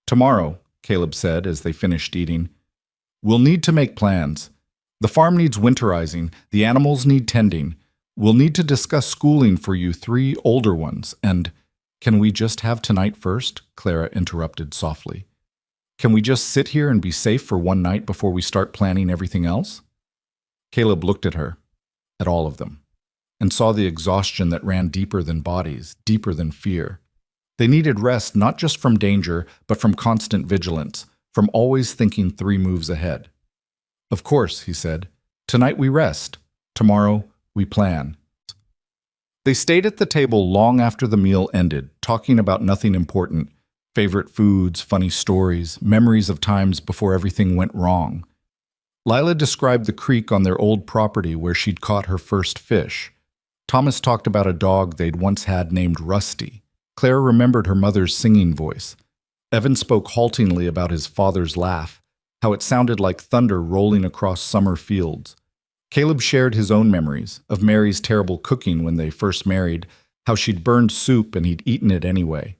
"Tomorrow," Caleb said as they finished eating, "we'll need to make plans. The farm needs winterizing, the animals need tending. We'll need to discuss schooling for you 3 older ones, and—" "Can we just have tonight first?" Clara interrupted softly. "Can we just sit here and be safe for one night before we start planning everything else?" Caleb looked at her, at all of them, and saw the exhaustion that ran deeper than bodies, deeper than fear. They needed rest not just from danger, but from constant vigilance, from always thinking 3 moves ahead. "Of course," he said. "Tonight we rest. Tomorrow we plan." They stayed at the table long after the meal ended, talking about nothing important: favorite foods, funny stories, memories of times before everything went wrong. Lila described the creek on their old property where she'd caught her first fish. Thomas talked about a dog they'd once had named Rusty. Clara remembered her mother's singing voice. Evan spoke haltingly about his father's laugh, how it sounded like thunder rolling across summer fields. Caleb shared his own memories of Mary's terrible cooking when they first married, how she'd burned soup and he'd eaten it anyway.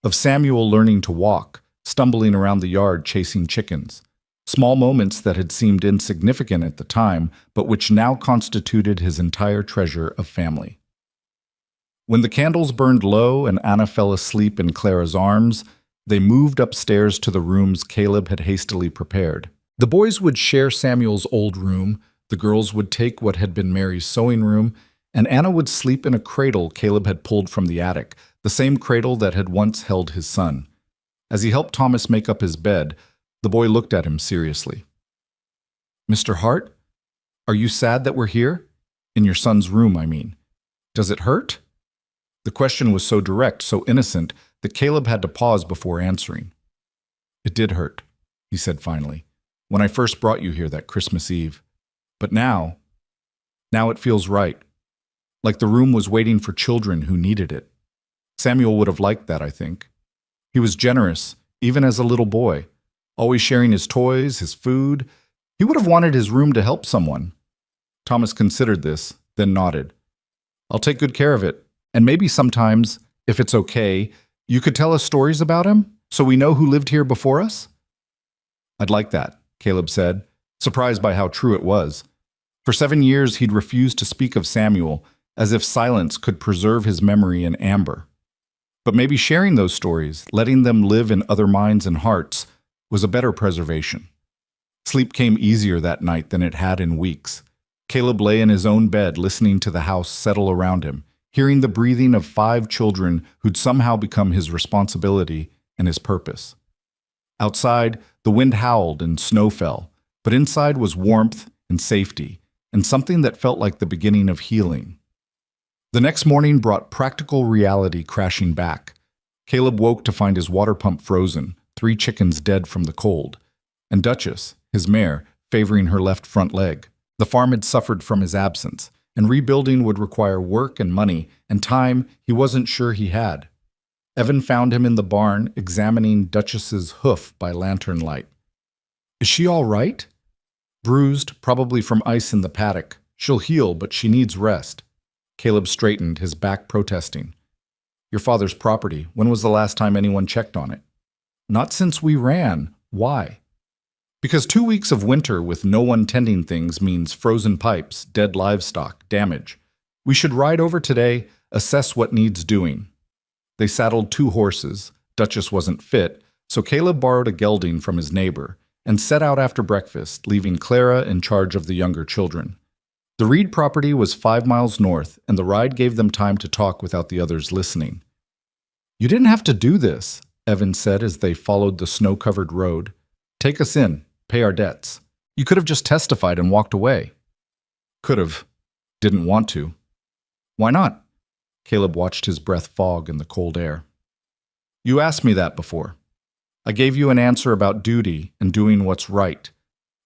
Of Samuel learning to walk, stumbling around the yard chasing chickens. Small moments that had seemed insignificant at the time, but which now constituted his entire treasure of family. When the candles burned low and Anna fell asleep in Clara's arms, they moved upstairs to the rooms Caleb had hastily prepared. The boys would share Samuel's old room, the girls would take what had been Mary's sewing room, and Anna would sleep in a cradle Caleb had pulled from the attic, the same cradle that had once held his son. As he helped Thomas make up his bed, the boy looked at him seriously. "Mr. Hart, are you sad that we're here? In your son's room, I mean. Does it hurt?" The question was so direct, so innocent, that Caleb had to pause before answering. "It did hurt," he said finally, "when I first brought you here that Christmas Eve. But now it feels right. Like the room was waiting for children who needed it. Samuel would have liked that, I think. He was generous, even as a little boy, always sharing his toys, his food. He would have wanted his room to help someone." Thomas considered this, then nodded. "I'll take good care of it. And maybe sometimes, if it's okay, you could tell us stories about him, so we know who lived here before us?" "I'd like that," Caleb said, surprised by how true it was. For 7 years he'd refused to speak of Samuel, as if silence could preserve his memory in amber. But maybe sharing those stories, letting them live in other minds and hearts, was a better preservation. Sleep came easier that night than it had in weeks. Caleb lay in his own bed listening to the house settle around him, hearing the breathing of 5 children who'd somehow become his responsibility and his purpose. Outside, the wind howled and snow fell, but inside was warmth and safety, and something that felt like the beginning of healing. The next morning brought practical reality crashing back. Caleb woke to find his water pump frozen, 3 chickens dead from the cold, and Duchess, his mare, favoring her left front leg. The farm had suffered from his absence, and rebuilding would require work and money and time he wasn't sure he had. Evan found him in the barn, examining Duchess's hoof by lantern light. "Is she all right?" "Bruised, probably from ice in the paddock. She'll heal, but she needs rest." Caleb straightened, his back protesting. "Your father's property. When was the last time anyone checked on it?" "Not since we ran. Why?" "Because 2 weeks of winter with no one tending things means frozen pipes, dead livestock, damage. We should ride over today, assess what needs doing." They saddled 2 horses. Duchess wasn't fit, so Caleb borrowed a gelding from his neighbor and set out after breakfast, leaving Clara in charge of the younger children. The Reed property was 5 miles north, and the ride gave them time to talk without the others listening. "You didn't have to do this," Evan said as they followed the snow-covered road. "Take us in. Pay our debts. You could have just testified and walked away." "Could have. Didn't want to." "Why not?" Caleb watched his breath fog in the cold air. "You asked me that before. I gave you an answer about duty and doing what's right.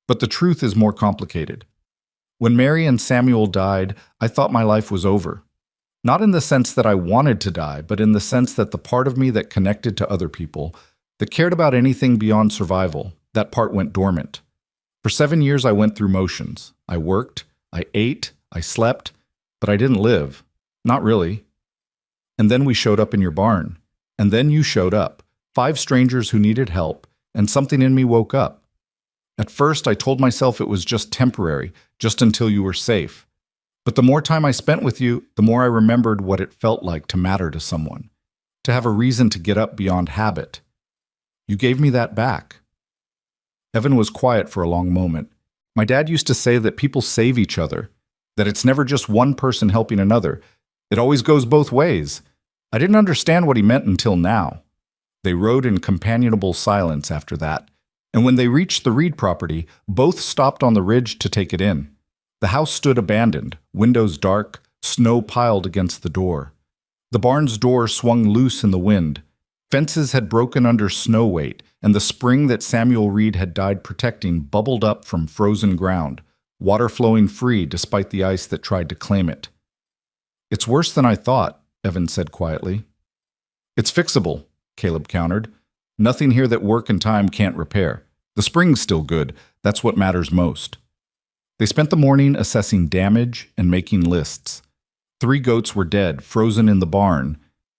But the truth is more complicated. When Mary and Samuel died, I thought my life was over. Not in the sense that I wanted to die, but in the sense that the part of me that connected to other people, that cared about anything beyond survival. That part went dormant. For 7 years, I went through motions. I worked, I ate, I slept, but I didn't live. Not really. And then we showed up in your barn. And then you showed up. 5 strangers who needed help, and something in me woke up. At first, I told myself it was just temporary, just until you were safe. But the more time I spent with you, the more I remembered what it felt like to matter to someone, to have a reason to get up beyond habit. You gave me that back. Evan was quiet for a long moment. My dad used to say that people save each other, that it's never just one person helping another. It always goes both ways. I didn't understand what he meant until now. They rode in companionable silence after that, and when they reached the Reed property, both stopped on the ridge to take it in. The house stood abandoned, windows dark, snow piled against the door. The barn's door swung loose in the wind. Fences had broken under snow weight, and the spring that Samuel Reed had died protecting bubbled up from frozen ground, water flowing free despite the ice that tried to claim it. "It's worse than I thought," Evan said quietly. "It's fixable," Caleb countered. "Nothing here that work and time can't repair. The spring's still good. That's what matters most." They spent the morning assessing damage and making lists. 3 goats were dead, frozen in the barn.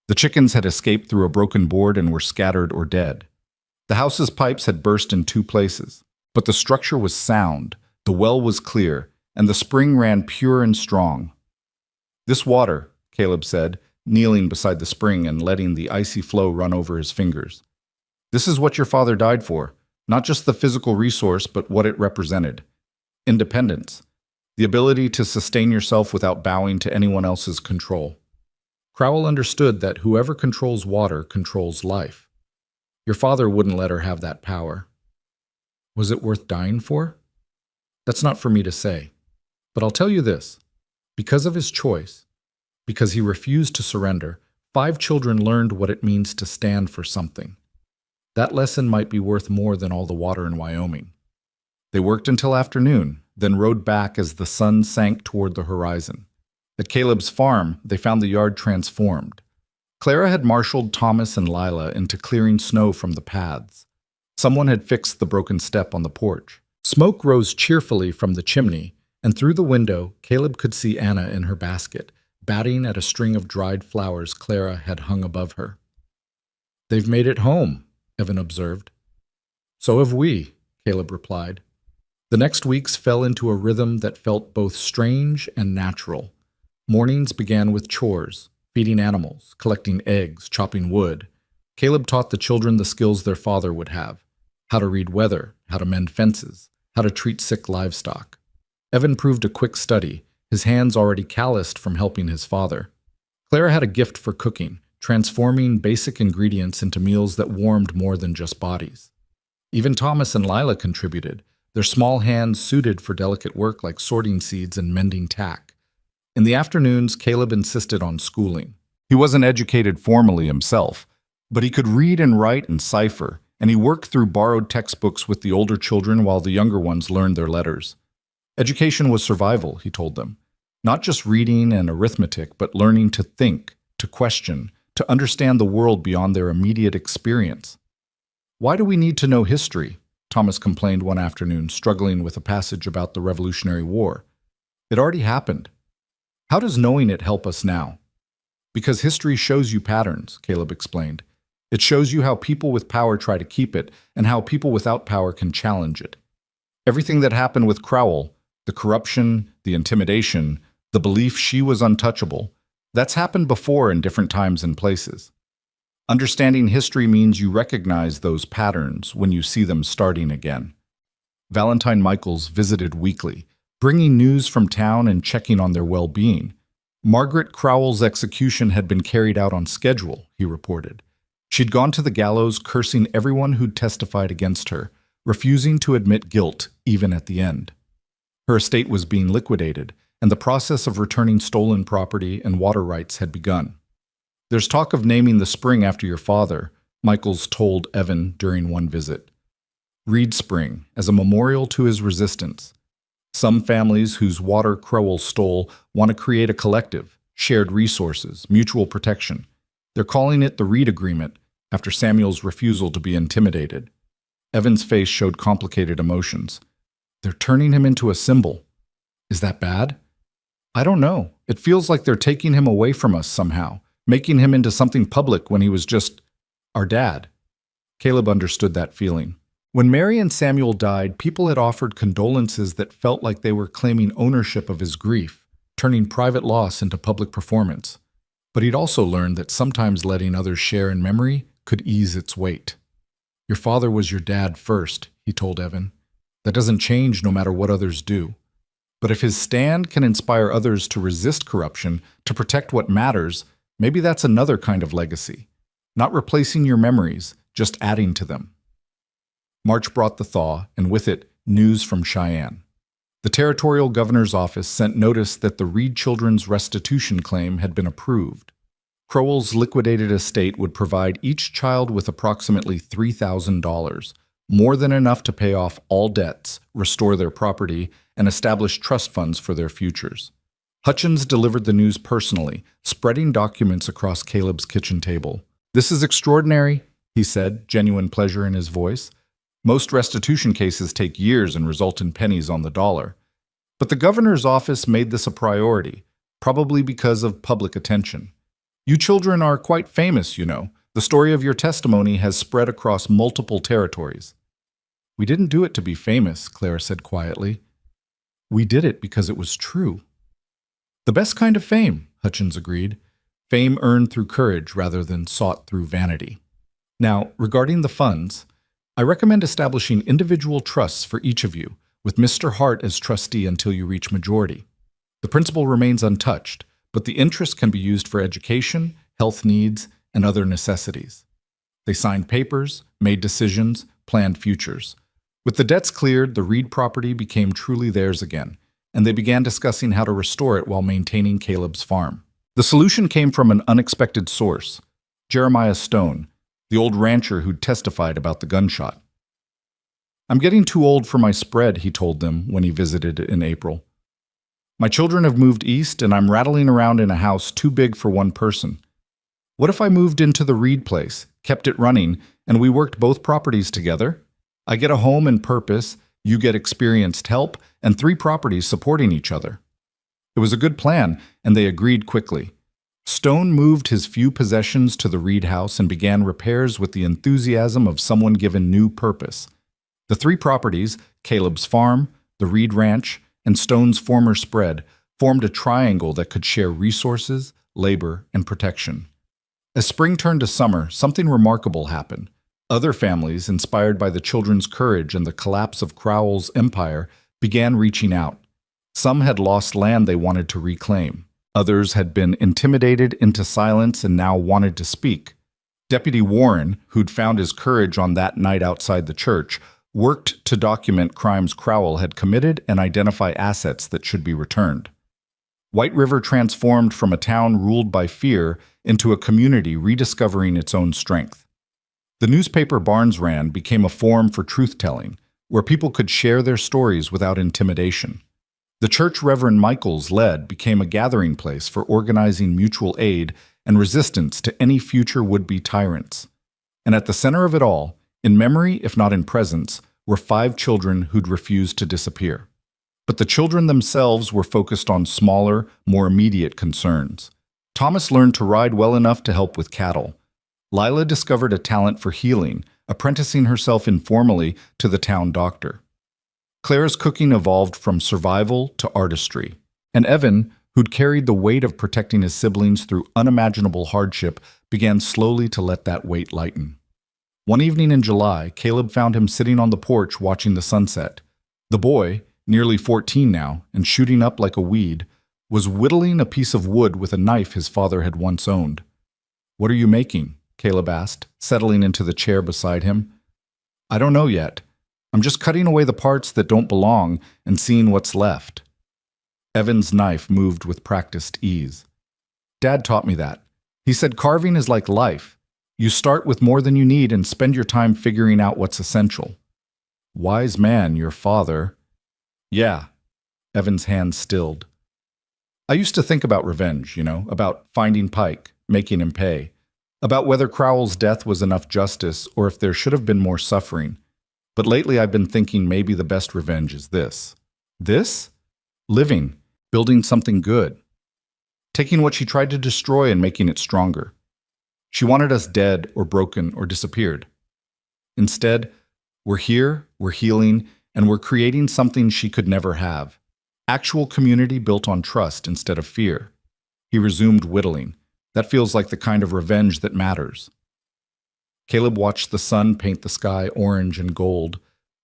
The chickens had escaped through a broken board and were scattered or dead. The house's pipes had burst in 2 places, but the structure was sound, the well was clear, and the spring ran pure and strong. "This water," Caleb said, kneeling beside the spring and letting the icy flow run over his fingers. "This is what your father died for, not just the physical resource, but what it represented. Independence, the ability to sustain yourself without bowing to anyone else's control." Crowell understood that whoever controls water controls life. Your father wouldn't let her have that power. Was it worth dying for? That's not for me to say. But I'll tell you this. Because of his choice, because he refused to surrender, 5 children learned what it means to stand for something. That lesson might be worth more than all the water in Wyoming. They worked until afternoon, then rode back as the sun sank toward the horizon. At Caleb's farm, they found the yard transformed. Clara had marshaled Thomas and Lila into clearing snow from the paths. Someone had fixed the broken step on the porch. Smoke rose cheerfully from the chimney, and through the window, Caleb could see Anna in her basket, batting at a string of dried flowers Clara had hung above her. "They've made it home," Evan observed. "So have we," Caleb replied. The next weeks fell into a rhythm that felt both strange and natural. Mornings began with chores, feeding animals, collecting eggs, chopping wood. Caleb taught the children the skills their father would have: how to read weather, how to mend fences, how to treat sick livestock. Evan proved a quick study, his hands already calloused from helping his father. Clara had a gift for cooking, transforming basic ingredients into meals that warmed more than just bodies. Even Thomas and Lila contributed, their small hands suited for delicate work like sorting seeds and mending tack. In the afternoons, Caleb insisted on schooling. He wasn't educated formally himself, but he could read and write and cipher, and he worked through borrowed textbooks with the older children while the younger ones learned their letters. Education was survival, he told them. Not just reading and arithmetic, but learning to think, to question, to understand the world beyond their immediate experience. "Why do we need to know history?" Thomas complained one afternoon, struggling with a passage about the Revolutionary War. "It already happened. How does knowing it help us now?" "Because history shows you patterns," Caleb explained. "It shows you how people with power try to keep it, and how people without power can challenge it. Everything that happened with Crowell, the corruption, the intimidation, the belief she was untouchable, that's happened before in different times and places. Understanding history means you recognize those patterns when you see them starting again." Valentine Michaels visited weekly, bringing news from town and checking on their well-being. Margaret Crowell's execution had been carried out on schedule, he reported. She'd gone to the gallows cursing everyone who'd testified against her, refusing to admit guilt even at the end. Her estate was being liquidated, and the process of returning stolen property and water rights had begun. "There's talk of naming the spring after your father," Michaels told Evan during one visit. "Reed Spring, as a memorial to his resistance. Some families whose water Crowell stole want to create a collective, shared resources, mutual protection. They're calling it the Reed Agreement, after Samuel's refusal to be intimidated. Evan's face showed complicated emotions. They're turning him into a symbol. Is that bad? I don't know. It feels like they're taking him away from us somehow, making him into something public when he was just our dad. Caleb understood that feeling. When Mary and Samuel died, people had offered condolences that felt like they were claiming ownership of his grief, turning private loss into public performance. But he'd also learned that sometimes letting others share in memory could ease its weight. Your father was your dad first, he told Evan. That doesn't change no matter what others do. But if his stand can inspire others to resist corruption, to protect what matters, maybe that's another kind of legacy. Not replacing your memories, just adding to them. March brought the thaw, and with it, news from Cheyenne. The territorial governor's office sent notice that the Reed children's restitution claim had been approved. Crowell's liquidated estate would provide each child with approximately $3,000, more than enough to pay off all debts, restore their property, and establish trust funds for their futures. Hutchins delivered the news personally, spreading documents across Caleb's kitchen table. "This is extraordinary," he said, genuine pleasure in his voice. "Most restitution cases take years and result in pennies on the dollar. But the governor's office made this a priority, probably because of public attention. You children are quite famous, you know. The story of your testimony has spread across multiple territories." "We didn't do it to be famous," Clara said quietly. "We did it because it was true." "The best kind of fame," Hutchins agreed. "Fame earned through courage rather than sought through vanity. Now, regarding the funds, I recommend establishing individual trusts for each of you, with Mr. Hart as trustee until you reach majority. The principal remains untouched, but the interest can be used for education, health needs, and other necessities." They signed papers, made decisions, planned futures. With the debts cleared, the Reed property became truly theirs again, and they began discussing how to restore it while maintaining Caleb's farm. The solution came from an unexpected source: Jeremiah Stone, the old rancher who'd testified about the gunshot. "I'm getting too old for my spread," he told them when he visited in April. "My children have moved east, and I'm rattling around in a house too big for one person. What if I moved into the Reed place, kept it running, and we worked both properties together? I get a home and purpose, you get experienced help, and 3 properties supporting each other." It was a good plan, and they agreed quickly. Stone moved his few possessions to the Reed house and began repairs with the enthusiasm of someone given new purpose. The 3 properties, Caleb's farm, the Reed ranch, and Stone's former spread, formed a triangle that could share resources, labor, and protection. As spring turned to summer, something remarkable happened. Other families, inspired by the children's courage and the collapse of Crowell's empire, began reaching out. Some had lost land they wanted to reclaim. Others had been intimidated into silence and now wanted to speak. Deputy Warren, who'd found his courage on that night outside the church, worked to document crimes Crowell had committed and identify assets that should be returned. White River transformed from a town ruled by fear into a community rediscovering its own strength. The newspaper Barnes ran became a forum for truth-telling, where people could share their stories without intimidation. The church Reverend Michaels led became a gathering place for organizing mutual aid and resistance to any future would-be tyrants. And at the center of it all, in memory if not in presence, were 5 children who'd refused to disappear. But the children themselves were focused on smaller, more immediate concerns. Thomas learned to ride well enough to help with cattle. Lila discovered a talent for healing, apprenticing herself informally to the town doctor. Clara's cooking evolved from survival to artistry. And Evan, who'd carried the weight of protecting his siblings through unimaginable hardship, began slowly to let that weight lighten. One evening in July, Caleb found him sitting on the porch watching the sunset. The boy, nearly 14 now, and shooting up like a weed, was whittling a piece of wood with a knife his father had once owned. "What are you making?" Caleb asked, settling into the chair beside him. "I don't know yet. I'm just cutting away the parts that don't belong and seeing what's left." Evan's knife moved with practiced ease. "Dad taught me that. He said carving is like life. You start with more than you need and spend your time figuring out what's essential." "Wise man, your father." "Yeah." Evan's hand stilled. "I used to think about revenge, about finding Pike, making him pay. about whether Crowell's death was enough justice or if there should have been more suffering. But lately I've been thinking maybe the best revenge is this. This? Living, building something good. Taking what she tried to destroy and making it stronger. She wanted us dead or broken or disappeared. Instead, we're here, we're healing, and we're creating something she could never have. Actual community built on trust instead of fear. He resumed whittling. That feels like the kind of revenge that matters. Caleb watched the sun paint the sky orange and gold,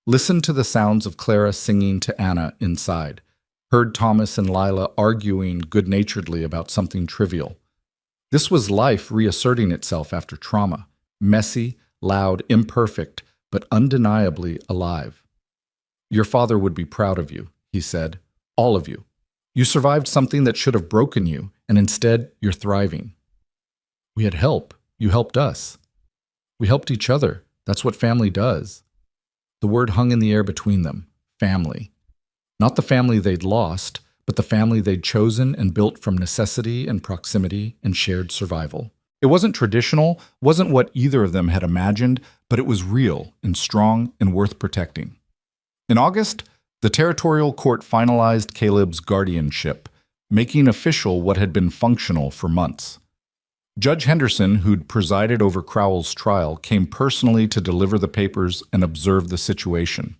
listened to the sounds of Clara singing to Anna inside, heard Thomas and Lila arguing good-naturedly about something trivial. This was life reasserting itself after trauma, messy, loud, imperfect, but undeniably alive. Your father would be proud of you, he said, all of you. You survived something that should have broken you, and instead you're thriving. We had help. You helped us. We helped each other. That's what family does. The word hung in the air between them, family. Not the family they'd lost, but the family they'd chosen and built from necessity and proximity and shared survival. It wasn't traditional, wasn't what either of them had imagined, but it was real and strong and worth protecting. In August, the territorial court finalized Caleb's guardianship, making official what had been functional for months. Judge Henderson, who'd presided over Crowell's trial, came personally to deliver the papers and observe the situation.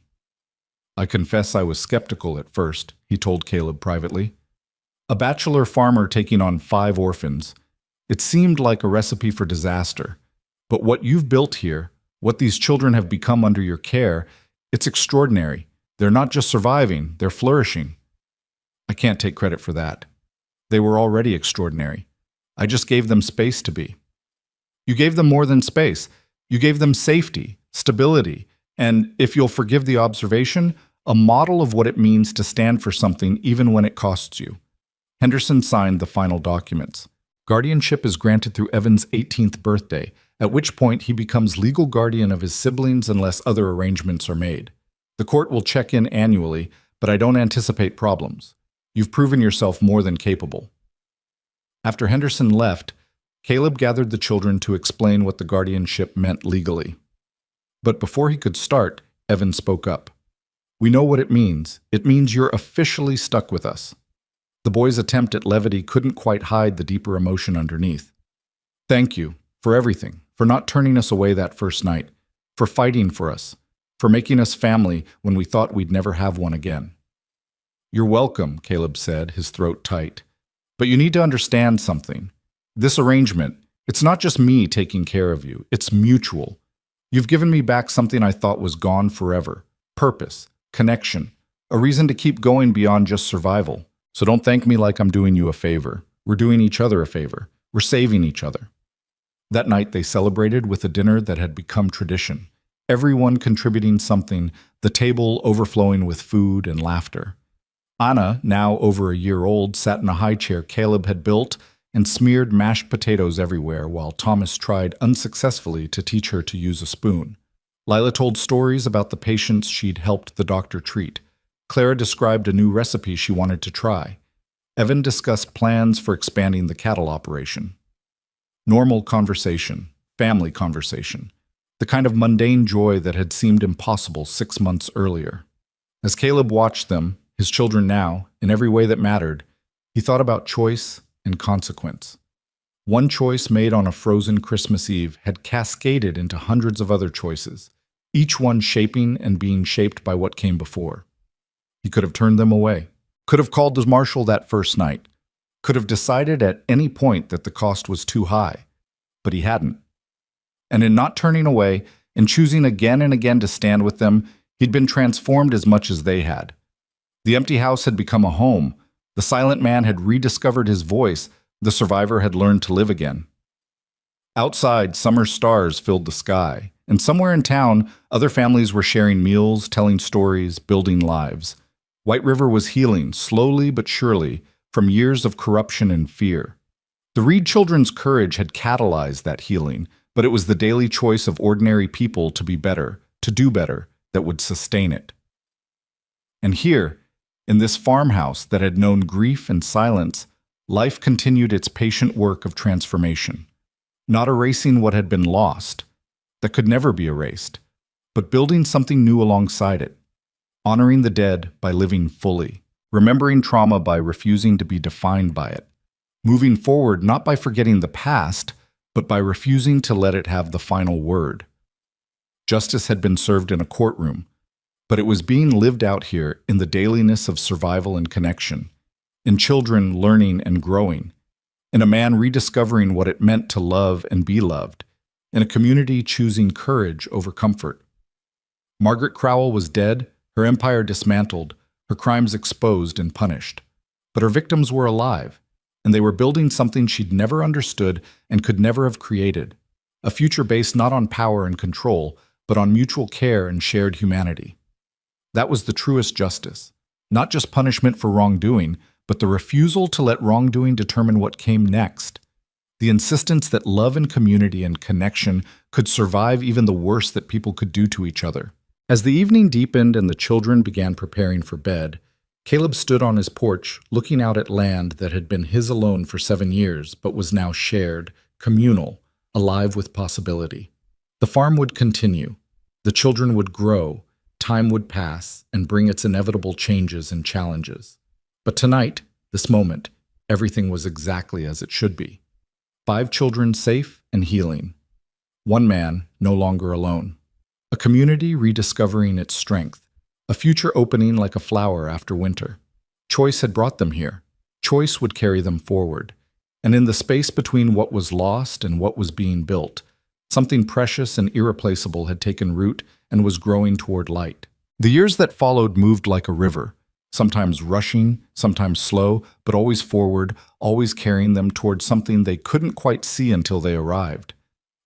I confess I was skeptical at first, he told Caleb privately. A bachelor farmer taking on 5 orphans. It seemed like a recipe for disaster. But what you've built here, what these children have become under your care, it's extraordinary. They're not just surviving, they're flourishing. I can't take credit for that. They were already extraordinary. I just gave them space to be. You gave them more than space. You gave them safety, stability, and, if you'll forgive the observation, a model of what it means to stand for something even when it costs you. Henderson signed the final documents. Guardianship is granted through Evan's 18th birthday, at which point he becomes legal guardian of his siblings unless other arrangements are made. The court will check in annually, but I don't anticipate problems. You've proven yourself more than capable. After Henderson left, Caleb gathered the children to explain what the guardianship meant legally. But before he could start, Evan spoke up. We know what it means. It means you're officially stuck with us. The boy's attempt at levity couldn't quite hide the deeper emotion underneath. Thank you for everything, for not turning us away that first night, for fighting for us, for making us family when we thought we'd never have one again. You're welcome, Caleb said, his throat tight. But you need to understand something. This arrangement, it's not just me taking care of you. It's mutual. You've given me back something I thought was gone forever. Purpose, connection, a reason to keep going beyond just survival. So don't thank me like I'm doing you a favor. We're doing each other a favor. We're saving each other. That night they celebrated with a dinner that had become tradition. Everyone contributing something, the table overflowing with food and laughter. Anna, now over a year old, sat in a high chair Caleb had built and smeared mashed potatoes everywhere while Thomas tried unsuccessfully to teach her to use a spoon. Lila told stories about the patients she'd helped the doctor treat. Clara described a new recipe she wanted to try. Evan discussed plans for expanding the cattle operation. Normal conversation, family conversation, the kind of mundane joy that had seemed impossible 6 months earlier. As Caleb watched them, his children now, in every way that mattered, he thought about choice and consequence. One choice made on a frozen Christmas Eve had cascaded into hundreds of other choices, each one shaping and being shaped by what came before. He could have turned them away, could have called the marshal that first night, could have decided at any point that the cost was too high, but he hadn't. And in not turning away and choosing again and again to stand with them, he'd been transformed as much as they had. The empty house had become a home. The silent man had rediscovered his voice. The survivor had learned to live again. Outside, summer stars filled the sky, and somewhere in town, other families were sharing meals, telling stories, building lives. White River was healing, slowly but surely, from years of corruption and fear. The Reed children's courage had catalyzed that healing, but it was the daily choice of ordinary people to be better, to do better, that would sustain it. And here, in this farmhouse that had known grief and silence, life continued its patient work of transformation. Not erasing what had been lost, that could never be erased, but building something new alongside it, honoring the dead by living fully, remembering trauma by refusing to be defined by it, moving forward not by forgetting the past, but by refusing to let it have the final word. Justice had been served in a courtroom, but it was being lived out here in the dailiness of survival and connection, in children learning and growing, in a man rediscovering what it meant to love and be loved, in a community choosing courage over comfort. Margaret Crowell was dead, her empire dismantled, her crimes exposed and punished. But her victims were alive, and they were building something she'd never understood and could never have created, a future based not on power and control, but on mutual care and shared humanity. That was the truest justice, not just punishment for wrongdoing, but the refusal to let wrongdoing determine what came next. The insistence that love and community and connection could survive even the worst that people could do to each other. As the evening deepened and the children began preparing for bed, Caleb stood on his porch, looking out at land that had been his alone for 7 years, but was now shared, communal, alive with possibility. The farm would continue. The children would grow. Time would pass and bring its inevitable changes and challenges. But tonight, this moment, everything was exactly as it should be. 5 children safe and healing. 1 man no longer alone. A community rediscovering its strength. A future opening like a flower after winter. Choice had brought them here. Choice would carry them forward. And in the space between what was lost and what was being built, something precious and irreplaceable had taken root and was growing toward light. The years that followed moved like a river, sometimes rushing, sometimes slow, but always forward, always carrying them toward something they couldn't quite see until they arrived.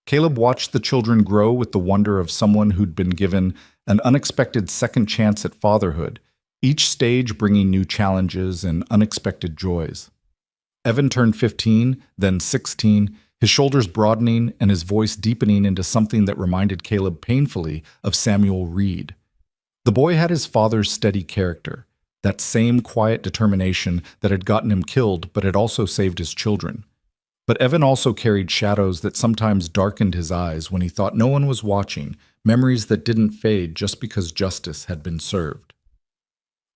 Caleb watched the children grow with the wonder of someone who'd been given an unexpected second chance at fatherhood, each stage bringing new challenges and unexpected joys. Evan turned 15, then 16, his shoulders broadening and his voice deepening into something that reminded Caleb painfully of Samuel Reed. The boy had his father's steady character, that same quiet determination that had gotten him killed but had also saved his children. But Evan also carried shadows that sometimes darkened his eyes when he thought no one was watching, memories that didn't fade just because justice had been served.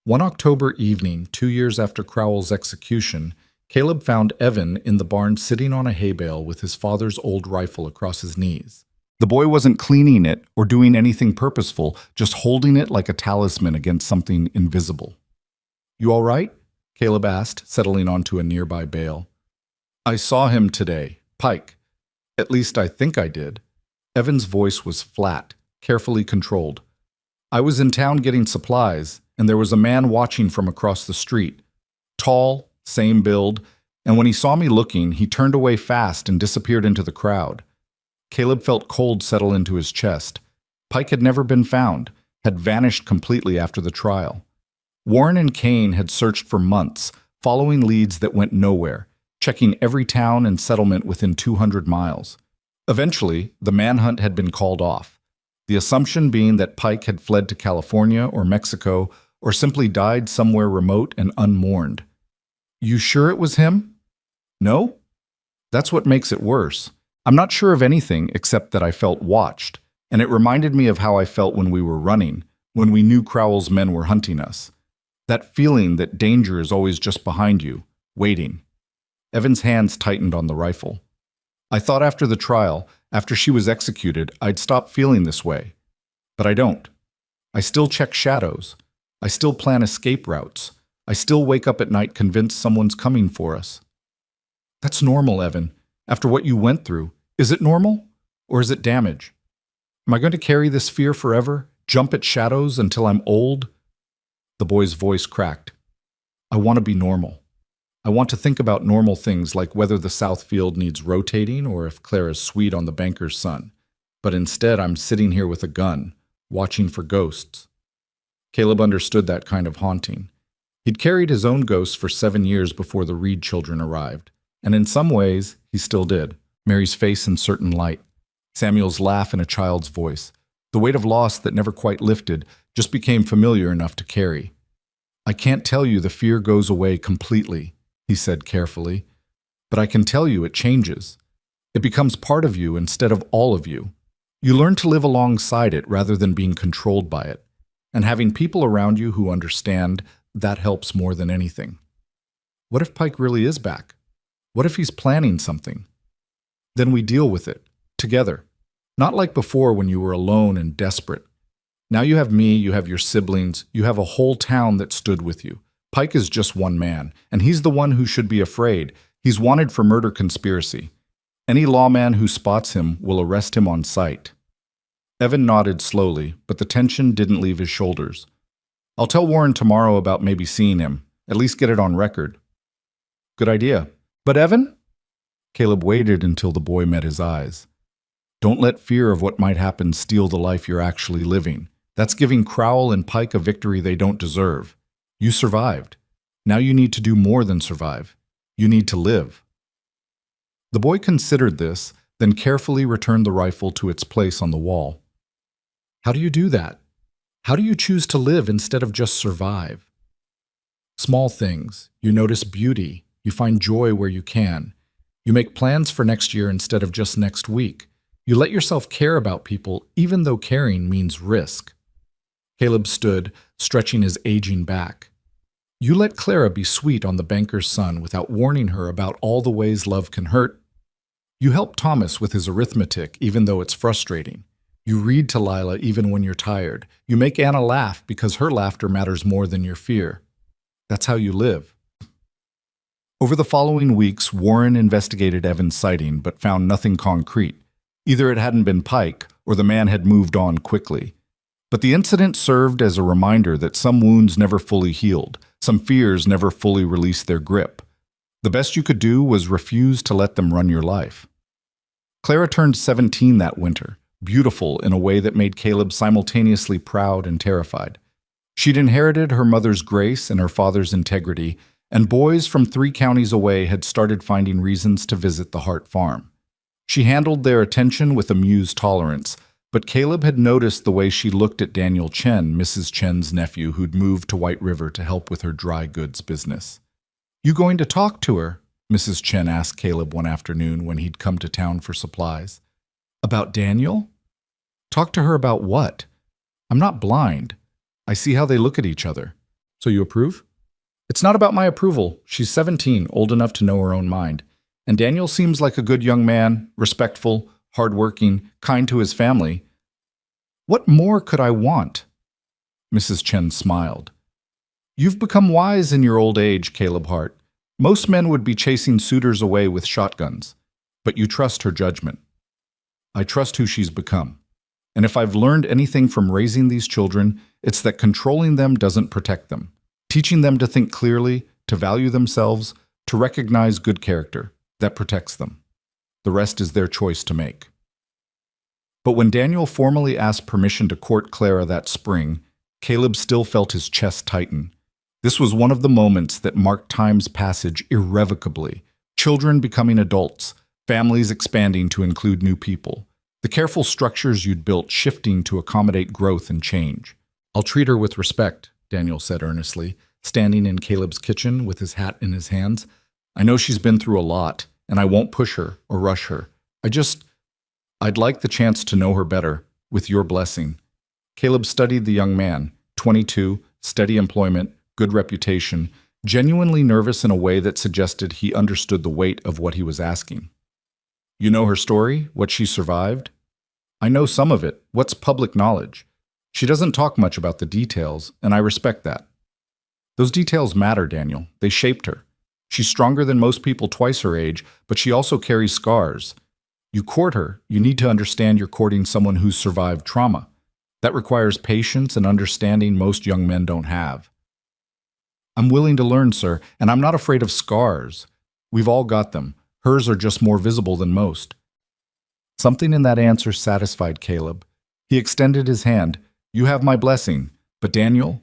One October evening, 2 years after Crowell's execution, Caleb found Evan in the barn sitting on a hay bale with his father's old rifle across his knees. The boy wasn't cleaning it or doing anything purposeful, just holding it like a talisman against something invisible. "You all right?" Caleb asked, settling onto a nearby bale. "I saw him today, Pike. At least I think I did." Evan's voice was flat, carefully controlled. "I was in town getting supplies, and there was a man watching from across the street. Tall, same build, and when he saw me looking, he turned away fast and disappeared into the crowd." Caleb felt cold settle into his chest. Pike had never been found, had vanished completely after the trial. Warren and Kane had searched for months, following leads that went nowhere, checking every town and settlement within 200 miles. Eventually, the manhunt had been called off, the assumption being that Pike had fled to California or Mexico or simply died somewhere remote and unmourned. "You sure it was him?" "No?" "That's what makes it worse. I'm not sure of anything except that I felt watched, and it reminded me of how I felt when we were running, when we knew Crowell's men were hunting us. That feeling that danger is always just behind you, waiting." Evan's hands tightened on the rifle. "I thought after the trial, after she was executed, I'd stop feeling this way. But I don't. I still check shadows. I still plan escape routes. I still wake up at night convinced someone's coming for us." "That's normal, Evan. After what you went through, is it normal? Or is it damage? Am I going to carry this fear forever, jump at shadows until I'm old?" The boy's voice cracked. "I want to be normal. I want to think about normal things like whether the south field needs rotating or if Clara's sweet on the banker's son. But instead, I'm sitting here with a gun, watching for ghosts." Caleb understood that kind of haunting. He'd carried his own ghosts for 7 years before the Reed children arrived, and in some ways, he still did. Mary's face in certain light, Samuel's laugh in a child's voice. The weight of loss that never quite lifted just became familiar enough to carry. "I can't tell you the fear goes away completely," he said carefully, "but I can tell you it changes. It becomes part of you instead of all of you. You learn to live alongside it rather than being controlled by it. And having people around you who understand, that helps more than anything. What if Pike really is back? What if he's planning something? Then we deal with it, together. Not like before when you were alone and desperate. Now you have me, you have your siblings, you have a whole town that stood with you. Pike is just one man, and he's the one who should be afraid. He's wanted for murder conspiracy. Any lawman who spots him will arrest him on sight. Evan nodded slowly, but the tension didn't leave his shoulders. I'll tell Warren tomorrow about maybe seeing him, at least get it on record. Good idea. But Evan? Caleb waited until the boy met his eyes. Don't let fear of what might happen steal the life you're actually living. That's giving Crowell and Pike a victory they don't deserve. You survived. Now you need to do more than survive. You need to live. The boy considered this, then carefully returned the rifle to its place on the wall. How do you do that? How do you choose to live instead of just survive? Small things. You notice beauty. You find joy where you can. You make plans for next year instead of just next week. You let yourself care about people, even though caring means risk. Caleb stood, stretching his aging back. You let Clara be sweet on the banker's son without warning her about all the ways love can hurt. You help Thomas with his arithmetic, even though it's frustrating. You read to Lila even when you're tired. You make Anna laugh because her laughter matters more than your fear. That's how you live. Over the following weeks, Warren investigated Evan's sighting but found nothing concrete. Either it hadn't been Pike, or the man had moved on quickly. But the incident served as a reminder that some wounds never fully healed, some fears never fully released their grip. The best you could do was refuse to let them run your life. Clara turned 17 that winter, beautiful in a way that made Caleb simultaneously proud and terrified. She'd inherited her mother's grace and her father's integrity, and boys from 3 counties away had started finding reasons to visit the Hart farm. She handled their attention with amused tolerance, but Caleb had noticed the way she looked at Daniel Chen, Mrs. Chen's nephew who'd moved to White River to help with her dry goods business. You going to talk to her? Mrs. Chen asked Caleb one afternoon when he'd come to town for supplies. About Daniel? Talk to her about what? I'm not blind. I see how they look at each other. So you approve? It's not about my approval. She's 17, old enough to know her own mind. And Daniel seems like a good young man, respectful, hardworking, kind to his family. What more could I want? Mrs. Chen smiled. You've become wise in your old age, Caleb Hart. Most men would be chasing suitors away with shotguns, but you trust her judgment. I trust who she's become. And if I've learned anything from raising these children, it's that controlling them doesn't protect them. Teaching them to think clearly, to value themselves, to recognize good character, that protects them. The rest is their choice to make. But when Daniel formally asked permission to court Clara that spring, Caleb still felt his chest tighten. This was one of the moments that marked time's passage irrevocably. Children becoming adults, families expanding to include new people. The careful structures you'd built shifting to accommodate growth and change. I'll treat her with respect, Daniel said earnestly, standing in Caleb's kitchen with his hat in his hands. I know she's been through a lot, and I won't push her or rush her. I'd like the chance to know her better, with your blessing. Caleb studied the young man, 22, steady employment, good reputation, genuinely nervous in a way that suggested he understood the weight of what he was asking. You know her story, what she survived? I know some of it. What's public knowledge? She doesn't talk much about the details, and I respect that. Those details matter, Daniel. They shaped her. She's stronger than most people twice her age, but she also carries scars. You court her, you need to understand you're courting someone who's survived trauma. That requires patience and understanding most young men don't have. I'm willing to learn, sir, and I'm not afraid of scars. We've all got them. Hers are just more visible than most. Something in that answer satisfied Caleb. He extended his hand. You have my blessing. But Daniel,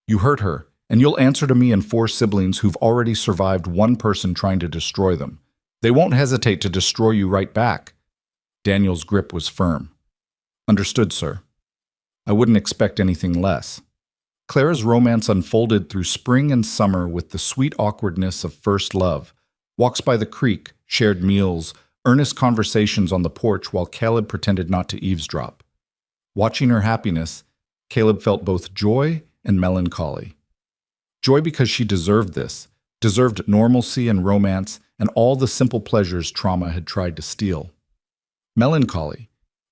you hurt her, and you'll answer to me and 4 siblings who've already survived one person trying to destroy them. They won't hesitate to destroy you right back. Daniel's grip was firm. Understood, sir. I wouldn't expect anything less. Clara's romance unfolded through spring and summer with the sweet awkwardness of first love. Walks by the creek, shared meals, Earnest conversations on the porch while Caleb pretended not to eavesdrop. Watching her happiness, Caleb felt both joy and melancholy. Joy because she deserved this, deserved normalcy and romance and all the simple pleasures trauma had tried to steal. Melancholy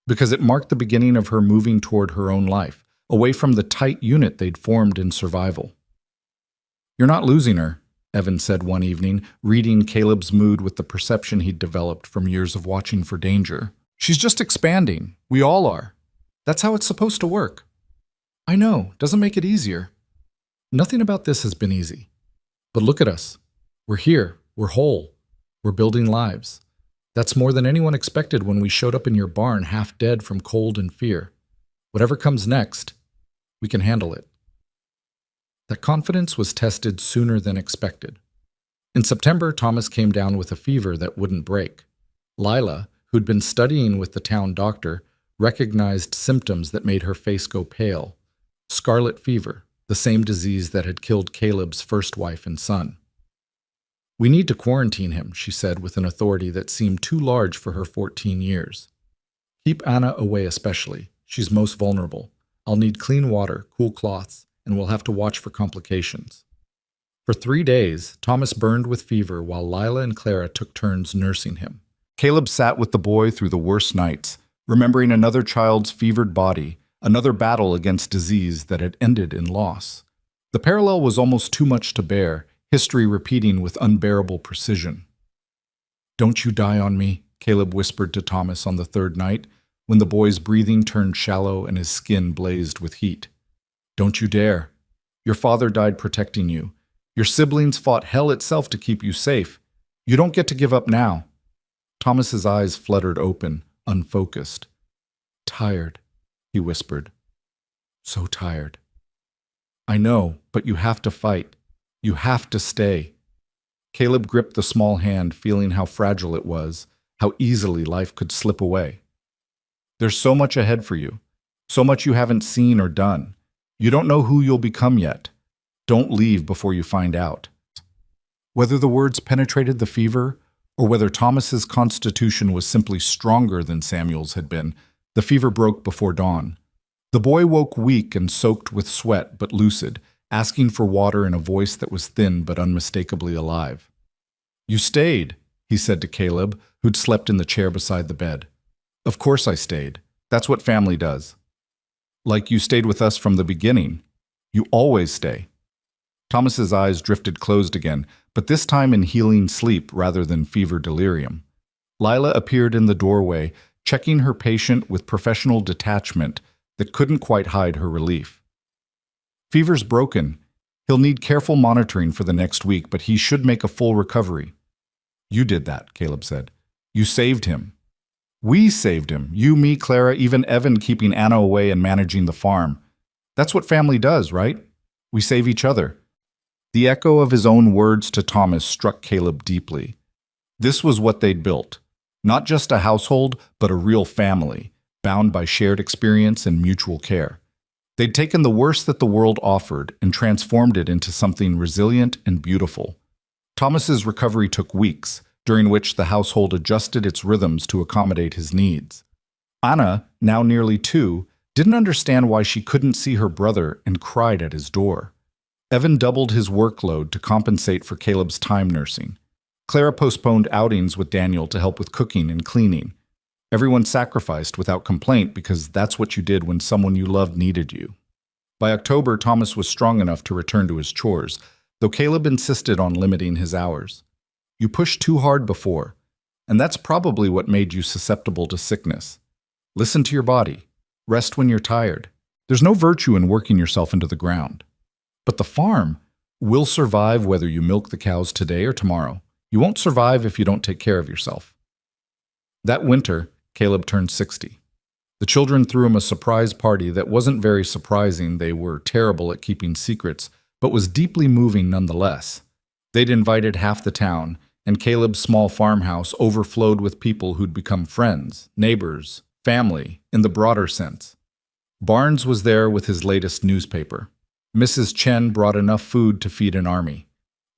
because it marked the beginning of her moving toward her own life, away from the tight unit they'd formed in survival. "You're not losing her," Evan said one evening, reading Caleb's mood with the perception he'd developed from years of watching for danger. "She's just expanding. We all are. That's how it's supposed to work." "I know. Doesn't make it easier." "Nothing about this has been easy. But look at us. We're here. We're whole. We're building lives. That's more than anyone expected when we showed up in your barn half dead from cold and fear. Whatever comes next, we can handle it." That confidence was tested sooner than expected. In September, Thomas came down with a fever that wouldn't break. Lila, who'd been studying with the town doctor, recognized symptoms that made her face go pale. Scarlet fever, the same disease that had killed Caleb's first wife and son. "We need to quarantine him," she said with an authority that seemed too large for her 14 years. "Keep Anna away especially. She's most vulnerable. I'll need clean water, cool cloths, and we'll have to watch for complications." For 3 days, Thomas burned with fever while Lila and Clara took turns nursing him. Caleb sat with the boy through the worst nights, remembering another child's fevered body, another battle against disease that had ended in loss. The parallel was almost too much to bear, history repeating with unbearable precision. "Don't you die on me," Caleb whispered to Thomas on the third night, when the boy's breathing turned shallow and his skin blazed with heat. "Don't you dare. Your father died protecting you. Your siblings fought hell itself to keep you safe. You don't get to give up now." Thomas's eyes fluttered open, unfocused. "Tired," he whispered. "So tired." "I know, but you have to fight. You have to stay." Caleb gripped the small hand, feeling how fragile it was, how easily life could slip away. "There's so much ahead for you, so much you haven't seen or done. You don't know who you'll become yet. Don't leave before you find out." Whether the words penetrated the fever, or whether Thomas's constitution was simply stronger than Samuel's had been, the fever broke before dawn. The boy woke weak and soaked with sweat, but lucid, asking for water in a voice that was thin but unmistakably alive. "You stayed," he said to Caleb, who'd slept in the chair beside the bed. "Of course I stayed. That's what family does." "Like you stayed with us from the beginning. You always stay." Thomas's eyes drifted closed again, but this time in healing sleep rather than fever delirium. Lila appeared in the doorway, checking her patient with professional detachment that couldn't quite hide her relief. "Fever's broken. He'll need careful monitoring for the next week, but he should make a full recovery." "You did that," Caleb said. "You saved him." "We saved him. You, me, Clara, even Evan keeping Anna away and managing the farm. That's what family does, right? We save each other." The echo of his own words to Thomas struck Caleb deeply. This was what they'd built. Not just a household, but a real family, bound by shared experience and mutual care. They'd taken the worst that the world offered and transformed it into something resilient and beautiful. Thomas's recovery took weeks, during which the household adjusted its rhythms to accommodate his needs. Anna, now nearly 2, didn't understand why she couldn't see her brother and cried at his door. Evan doubled his workload to compensate for Caleb's time nursing. Clara postponed outings with Daniel to help with cooking and cleaning. Everyone sacrificed without complaint because that's what you did when someone you loved needed you. By October, Thomas was strong enough to return to his chores, though Caleb insisted on limiting his hours. "You pushed too hard before, and that's probably what made you susceptible to sickness. Listen to your body. Rest when you're tired. There's no virtue in working yourself into the ground. But the farm will survive whether you milk the cows today or tomorrow. You won't survive if you don't take care of yourself." That winter, Caleb turned 60. The children threw him a surprise party that wasn't very surprising. They were terrible at keeping secrets, but was deeply moving nonetheless. They'd invited half the town, and Caleb's small farmhouse overflowed with people who'd become friends, neighbors, family, in the broader sense. Barnes was there with his latest newspaper. Mrs. Chen brought enough food to feed an army.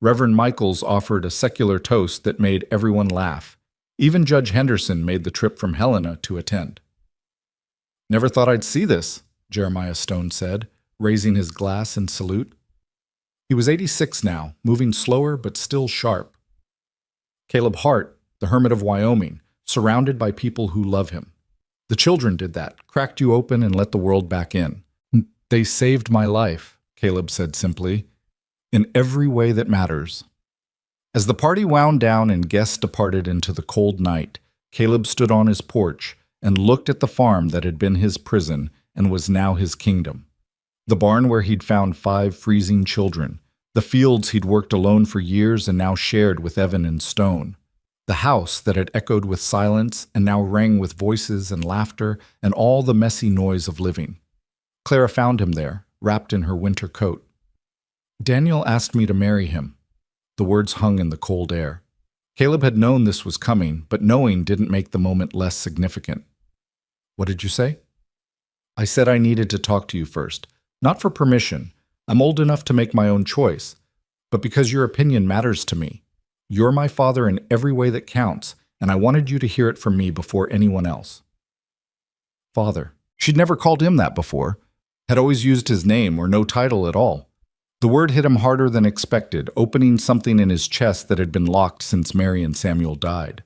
Reverend Michaels offered a secular toast that made everyone laugh. Even Judge Henderson made the trip from Helena to attend. "Never thought I'd see this," Jeremiah Stone said, raising his glass in salute. He was 86 now, moving slower but still sharp. Caleb Hart, the hermit of Wyoming, surrounded by people who love him. The children did that, cracked you open and let the world back in. "They saved my life," Caleb said simply, "in every way that matters." As the party wound down and guests departed into the cold night, Caleb stood on his porch and looked at the farm that had been his prison and was now his kingdom. The barn where he'd found 5 freezing children, the fields he'd worked alone for years and now shared with Evan and Stone, the house that had echoed with silence and now rang with voices and laughter and all the messy noise of living. Clara found him there, wrapped in her winter coat. "Daniel asked me to marry him." The words hung in the cold air. Caleb had known this was coming, but knowing didn't make the moment less significant. "What did you say?" "I said I needed to talk to you first. Not for permission. I'm old enough to make my own choice. But because your opinion matters to me. You're my father in every way that counts, and I wanted you to hear it from me before anyone else." Father. She'd never called him that before. Had always used his name or no title at all. The word hit him harder than expected, opening something in his chest that had been locked since Mary and Samuel died.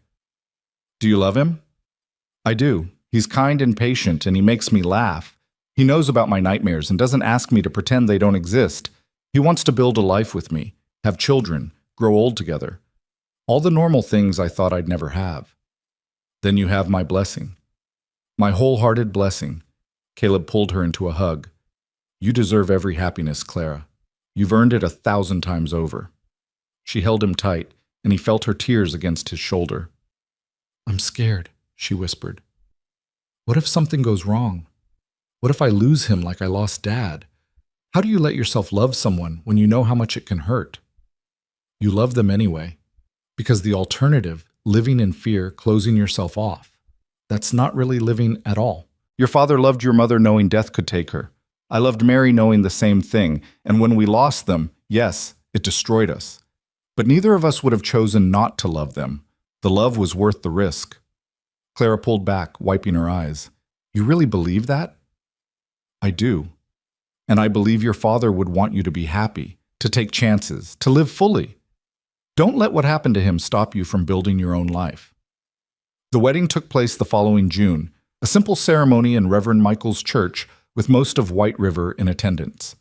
"Do you love him?" "I do. He's kind and patient, and he makes me laugh. He knows about my nightmares and doesn't ask me to pretend they don't exist. He wants to build a life with me, have children, grow old together. All the normal things I thought I'd never have." "Then you have my blessing." "My wholehearted blessing." Caleb pulled her into a hug. "You deserve every happiness, Clara. You've earned it 1,000 times over." She held him tight, and he felt her tears against his shoulder. "I'm scared," she whispered. "What if something goes wrong? What if I lose him like I lost Dad? How do you let yourself love someone when you know how much it can hurt?" "You love them anyway. Because the alternative, living in fear, closing yourself off, that's not really living at all. Your father loved your mother knowing death could take her. I loved Mary knowing the same thing, and when we lost them, yes, it destroyed us. But neither of us would have chosen not to love them. The love was worth the risk." Clara pulled back, wiping her eyes. "You really believe that?" "I do. And I believe your father would want you to be happy, to take chances, to live fully. Don't let what happened to him stop you from building your own life." The wedding took place the following June, a simple ceremony in Reverend Michael's church with most of White River in attendance.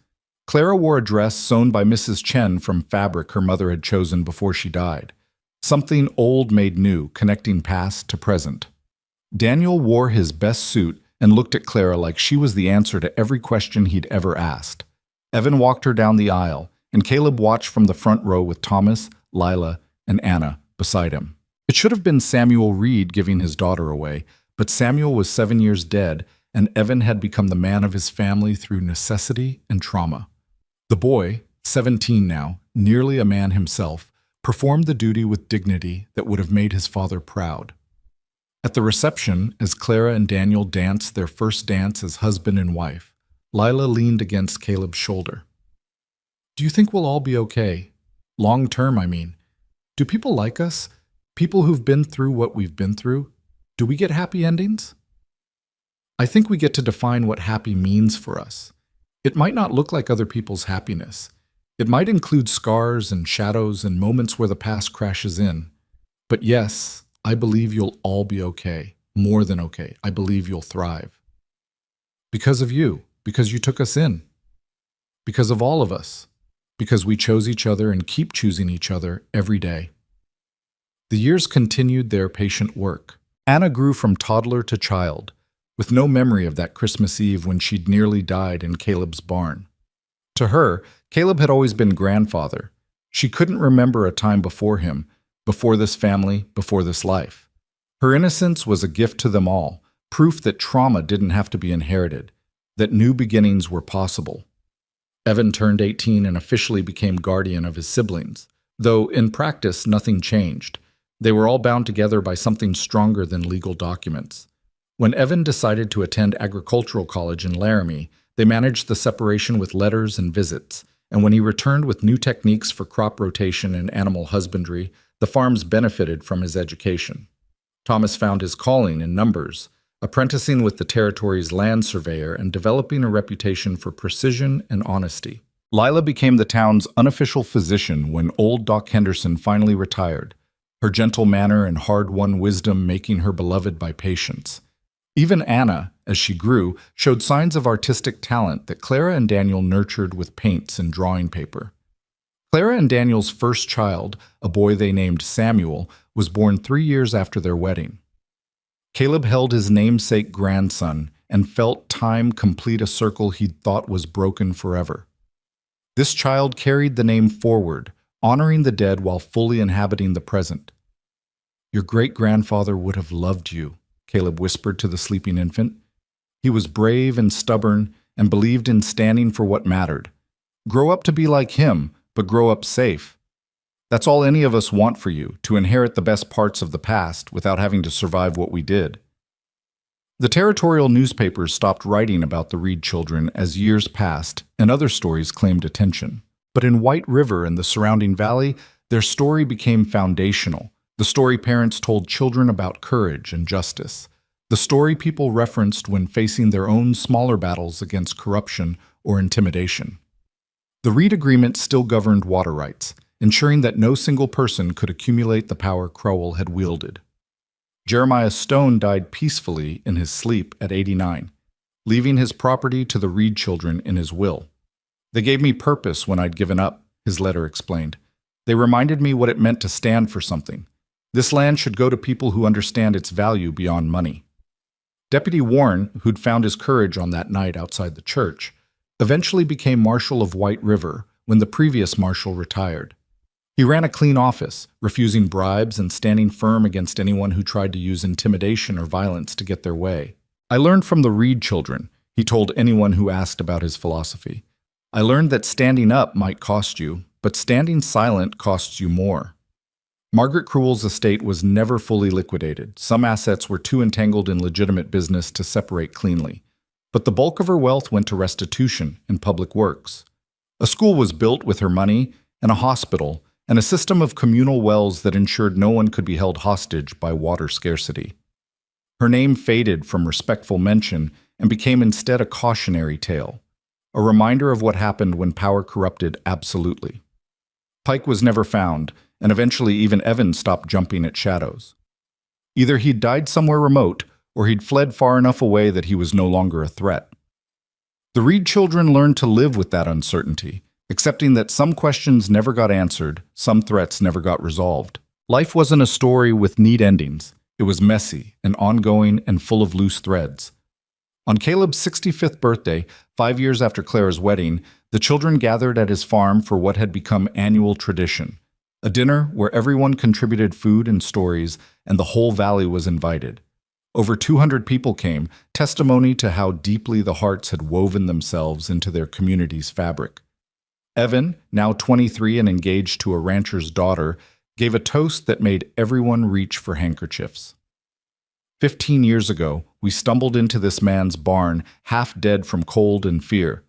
Clara wore a dress sewn by Mrs. Chen from fabric her mother had chosen before she died. Something old made new, connecting past to present. Daniel wore his best suit and looked at Clara like she was the answer to every question he'd ever asked. Evan walked her down the aisle, and Caleb watched from the front row with Thomas, Lila, and Anna beside him. It should have been Samuel Reed giving his daughter away, but Samuel was 7 years dead, and Evan had become the man of his family through necessity and trauma. The boy, 17 now, nearly a man himself, performed the duty with dignity that would have made his father proud. At the reception, as Clara and Daniel danced their first dance as husband and wife, Lila leaned against Caleb's shoulder. "Do you think we'll all be okay? Long term, I mean. Do people like us? People who've been through what we've been through? Do we get happy endings?" "I think we get to define what happy means for us. It might not look like other people's happiness. It might include scars and shadows and moments where the past crashes in. But yes, I believe you'll all be okay. More than okay. I believe you'll thrive. Because of you. Because you took us in. Because of all of us. Because we chose each other and keep choosing each other every day." The years continued their patient work. Anna grew from toddler to child, with no memory of that Christmas Eve when she'd nearly died in Caleb's barn. To her, Caleb had always been grandfather. She couldn't remember a time before him, before this family, before this life. Her innocence was a gift to them all, proof that trauma didn't have to be inherited, that new beginnings were possible. Evan turned 18 and officially became guardian of his siblings, though in practice nothing changed. They were all bound together by something stronger than legal documents. When Evan decided to attend agricultural college in Laramie, they managed the separation with letters and visits, and when he returned with new techniques for crop rotation and animal husbandry, the farms benefited from his education. Thomas found his calling in numbers, apprenticing with the territory's land surveyor and developing a reputation for precision and honesty. Lila became the town's unofficial physician when old Doc Henderson finally retired, her gentle manner and hard-won wisdom making her beloved by patients. Even Anna, as she grew, showed signs of artistic talent that Clara and Daniel nurtured with paints and drawing paper. Clara and Daniel's first child, a boy they named Samuel, was born 3 years after their wedding. Caleb held his namesake grandson and felt time complete a circle he'd thought was broken forever. This child carried the name forward, honoring the dead while fully inhabiting the present. "Your great-grandfather would have loved you," Caleb whispered to the sleeping infant. "He was brave and stubborn and believed in standing for what mattered. Grow up to be like him, but grow up safe. That's all any of us want for you, to inherit the best parts of the past without having to survive what we did." The territorial newspapers stopped writing about the Reed children as years passed and other stories claimed attention. But in White River and the surrounding valley, their story became foundational. The story parents told children about courage and justice. The story people referenced when facing their own smaller battles against corruption or intimidation. The Reed Agreement still governed water rights, ensuring that no single person could accumulate the power Crowell had wielded. Jeremiah Stone died peacefully in his sleep at 89, leaving his property to the Reed children in his will. "They gave me purpose when I'd given up," his letter explained. "They reminded me what it meant to stand for something. This land should go to people who understand its value beyond money." Deputy Warren, who'd found his courage on that night outside the church, eventually became Marshal of White River when the previous marshal retired. He ran a clean office, refusing bribes and standing firm against anyone who tried to use intimidation or violence to get their way. "I learned from the Reed children," he told anyone who asked about his philosophy. "I learned that standing up might cost you, but standing silent costs you more." Margaret Crewell's estate was never fully liquidated. Some assets were too entangled in legitimate business to separate cleanly. But the bulk of her wealth went to restitution and public works. A school was built with her money, and a hospital, and a system of communal wells that ensured no one could be held hostage by water scarcity. Her name faded from respectful mention and became instead a cautionary tale, a reminder of what happened when power corrupted absolutely. Pike was never found, and eventually even Evan stopped jumping at shadows. Either he'd died somewhere remote, or he'd fled far enough away that he was no longer a threat. The Reed children learned to live with that uncertainty, accepting that some questions never got answered, some threats never got resolved. Life wasn't a story with neat endings. It was messy and ongoing and full of loose threads. On Caleb's 65th birthday, 5 years after Clara's wedding, the children gathered at his farm for what had become annual tradition, a dinner where everyone contributed food and stories, and the whole valley was invited. Over 200 people came, testimony to how deeply the hearts had woven themselves into their community's fabric. Evan, now 23 and engaged to a rancher's daughter, gave a toast that made everyone reach for handkerchiefs. 15 years ago, we stumbled into this man's barn, half dead from cold and fear.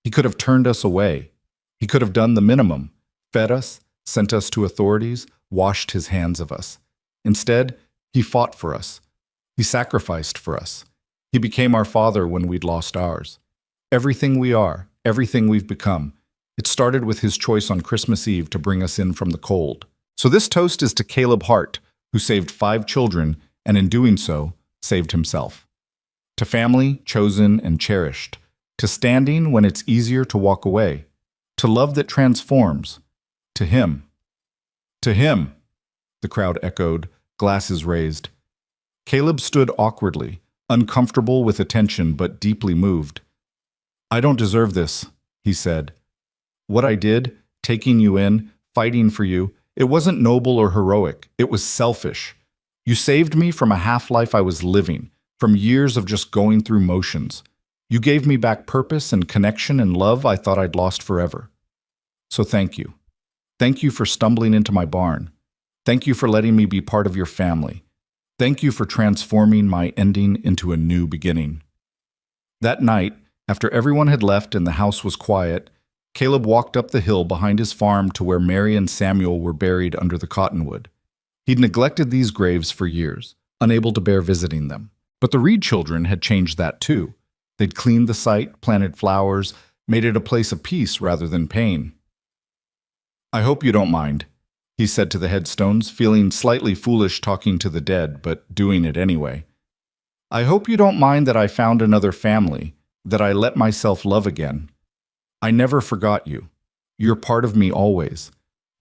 He could have turned us away. He could have done the minimum, fed us, sent us to authorities, washed his hands of us. Instead, he fought for us. He sacrificed for us. He became our father when we'd lost ours. Everything we are, everything we've become, it started with his choice on Christmas Eve to bring us in from the cold. So this toast is to Caleb Hart, who saved 5 children and in doing so, saved himself. To family chosen and cherished. To standing when it's easier to walk away. To love that transforms. To him. To him, the crowd echoed, glasses raised. Caleb stood awkwardly, uncomfortable with attention but deeply moved. "I don't deserve this," he said. "What I did, taking you in, fighting for you, it wasn't noble or heroic. It was selfish. You saved me from a half-life I was living, from years of just going through motions. You gave me back purpose and connection and love I thought I'd lost forever. So thank you. Thank you for stumbling into my barn. Thank you for letting me be part of your family. Thank you for transforming my ending into a new beginning." That night, after everyone had left and the house was quiet, Caleb walked up the hill behind his farm to where Mary and Samuel were buried under the cottonwood. He'd neglected these graves for years, unable to bear visiting them. But the Reed children had changed that too. They'd cleaned the site, planted flowers, made it a place of peace rather than pain. "I hope you don't mind," he said to the headstones, feeling slightly foolish talking to the dead, but doing it anyway. "I hope you don't mind that I found another family, that I let myself love again. I never forgot you. You're part of me always.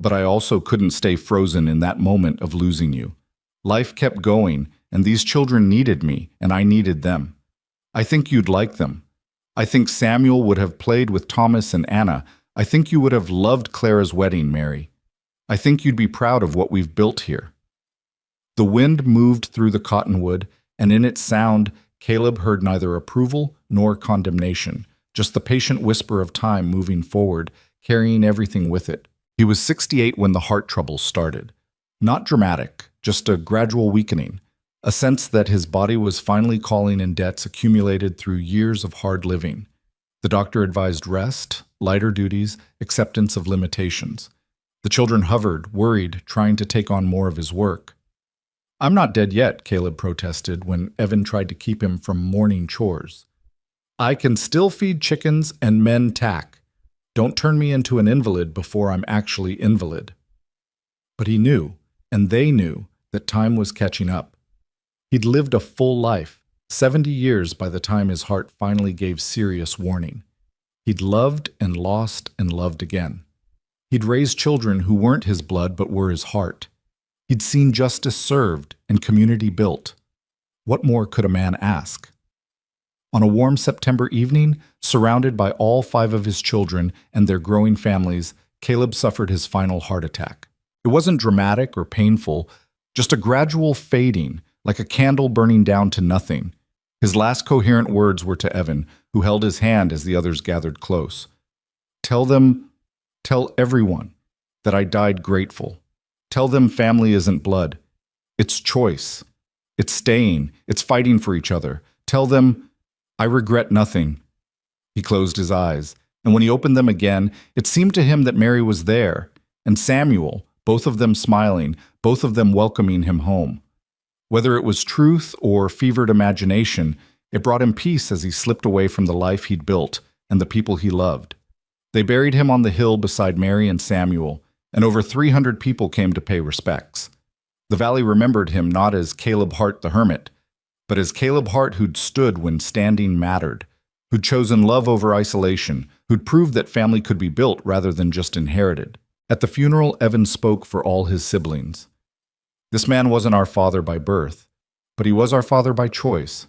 But I also couldn't stay frozen in that moment of losing you. Life kept going, and these children needed me, and I needed them. I think you'd like them. I think Samuel would have played with Thomas and Anna. I think you would have loved Clara's wedding, Mary. I think you'd be proud of what we've built here." The wind moved through the cottonwood, and in its sound, Caleb heard neither approval nor condemnation, just the patient whisper of time moving forward, carrying everything with it. He was 68 when the heart troubles started. Not dramatic, just a gradual weakening, a sense that his body was finally calling in debts accumulated through years of hard living. The doctor advised rest, lighter duties, acceptance of limitations. The children hovered, worried, trying to take on more of his work. "I'm not dead yet," Caleb protested when Evan tried to keep him from morning chores. "I can still feed chickens and mend tack. Don't turn me into an invalid before I'm actually invalid." But he knew, and they knew, that time was catching up. He'd lived a full life, 70 years by the time his heart finally gave serious warning. He'd loved and lost and loved again. He'd raised children who weren't his blood but were his heart. He'd seen justice served and community built. What more could a man ask? On a warm September evening, surrounded by all 5 of his children and their growing families, Caleb suffered his final heart attack. It wasn't dramatic or painful, just a gradual fading, like a candle burning down to nothing. His last coherent words were to Evan, who held his hand as the others gathered close. Tell everyone that I died grateful. Tell them family isn't blood. It's choice. It's staying. It's fighting for each other. Tell them I regret nothing." He closed his eyes, and when he opened them again, it seemed to him that Mary was there, and Samuel, both of them smiling, both of them welcoming him home. Whether it was truth or fevered imagination, it brought him peace as he slipped away from the life he'd built and the people he loved. They buried him on the hill beside Mary and Samuel, and over 300 people came to pay respects. The valley remembered him not as Caleb Hart the hermit, but as Caleb Hart who'd stood when standing mattered, who'd chosen love over isolation, who'd proved that family could be built rather than just inherited. At the funeral, Evan spoke for all his siblings. "This man wasn't our father by birth, but he was our father by choice,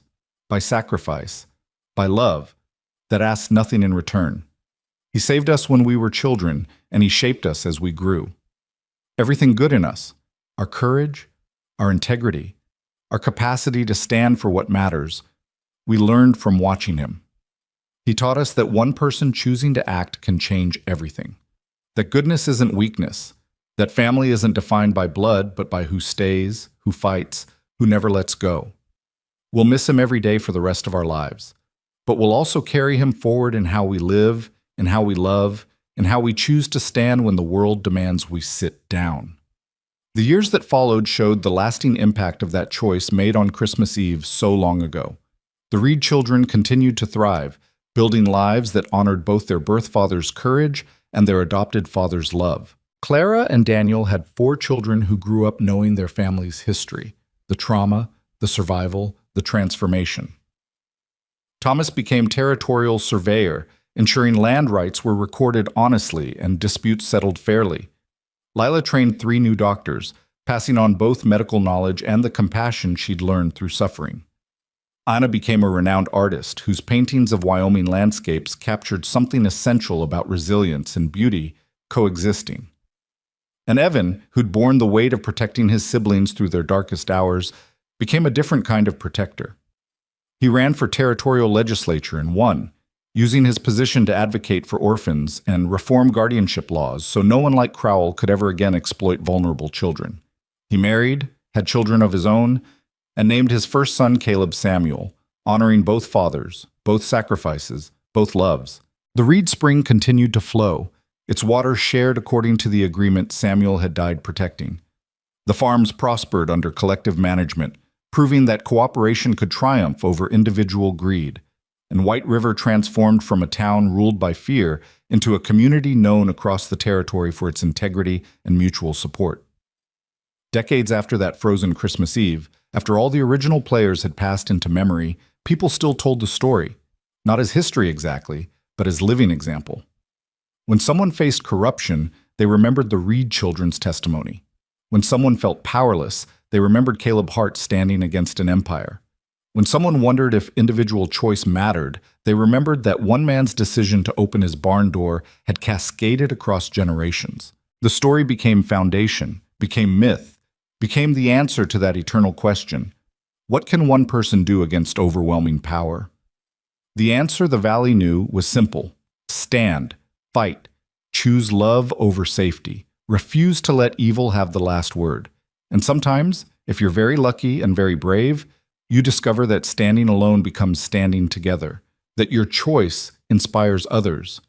by sacrifice, by love that asked nothing in return. He saved us when we were children, and he shaped us as we grew. Everything good in us, our courage, our integrity, our capacity to stand for what matters, we learned from watching him. He taught us that one person choosing to act can change everything. That goodness isn't weakness. That family isn't defined by blood, but by who stays, who fights, who never lets go. We'll miss him every day for the rest of our lives, but we'll also carry him forward in how we live, in how we love, in how we choose to stand when the world demands we sit down." The years that followed showed the lasting impact of that choice made on Christmas Eve so long ago. The Reed children continued to thrive, building lives that honored both their birth father's courage and their adopted father's love. Clara and Daniel had 4 children who grew up knowing their family's history, the trauma, the survival, the transformation. Thomas became territorial surveyor, ensuring land rights were recorded honestly and disputes settled fairly. Lila trained 3 new doctors, passing on both medical knowledge and the compassion she'd learned through suffering. Anna became a renowned artist whose paintings of Wyoming landscapes captured something essential about resilience and beauty coexisting. And Evan, who'd borne the weight of protecting his siblings through their darkest hours, became a different kind of protector. He ran for territorial legislature and won, using his position to advocate for orphans and reform guardianship laws so no one like Crowell could ever again exploit vulnerable children. He married, had children of his own, and named his first son Caleb Samuel, honoring both fathers, both sacrifices, both loves. The Reed Spring continued to flow, its waters shared according to the agreement Samuel had died protecting. The farms prospered under collective management, proving that cooperation could triumph over individual greed. And White River transformed from a town ruled by fear into a community known across the territory for its integrity and mutual support. Decades after that frozen Christmas Eve, after all the original players had passed into memory, people still told the story, not as history exactly, but as living example. When someone faced corruption, they remembered the Reed children's testimony. When someone felt powerless, they remembered Caleb Hart standing against an empire. When someone wondered if individual choice mattered, they remembered that one man's decision to open his barn door had cascaded across generations. The story became foundation, became myth, became the answer to that eternal question: what can one person do against overwhelming power? The answer the Valley knew was simple: stand, fight, choose love over safety, refuse to let evil have the last word. And sometimes, if you're very lucky and very brave, you discover that standing alone becomes standing together, that your choice inspires others,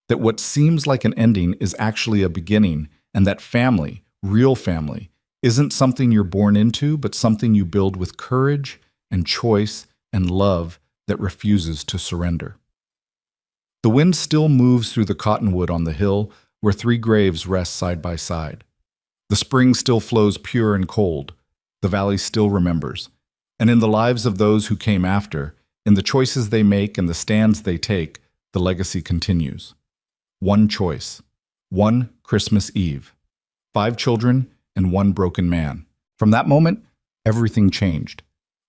that what seems like an ending is actually a beginning, and that family, real family, isn't something you're born into, but something you build with courage and choice and love that refuses to surrender. The wind still moves through the cottonwood on the hill where three graves rest side by side. The spring still flows pure and cold. The valley still remembers. And in the lives of those who came after, in the choices they make and the stands they take, the legacy continues. One choice. One Christmas Eve. 5 children and 1 broken man. From that moment, everything changed.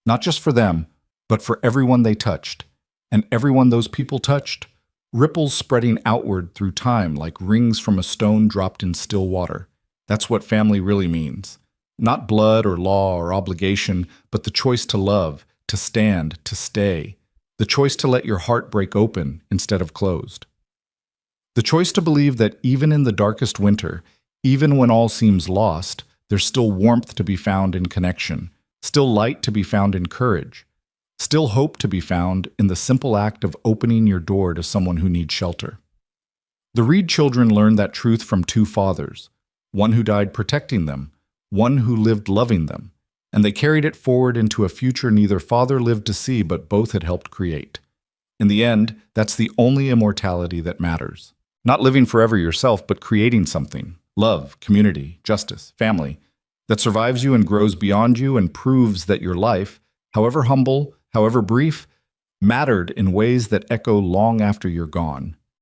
Not just for them, but for everyone they touched. And everyone those people touched, ripples spreading outward through time like rings from a stone dropped in still water. That's what family really means. Not blood or law or obligation, but the choice to love, to stand, to stay. The choice to let your heart break open instead of closed. The choice to believe that even in the darkest winter, even when all seems lost, there's still warmth to be found in connection, still light to be found in courage, still hope to be found in the simple act of opening your door to someone who needs shelter. The Reed children learned that truth from 2 fathers, one who died protecting them, one who lived loving them, and they carried it forward into a future neither father lived to see but both had helped create. In the end, that's the only immortality that matters. Not living forever yourself, but creating something, love, community, justice, family, that survives you and grows beyond you and proves that your life, however humble, however brief, mattered in ways that echo long after you're gone.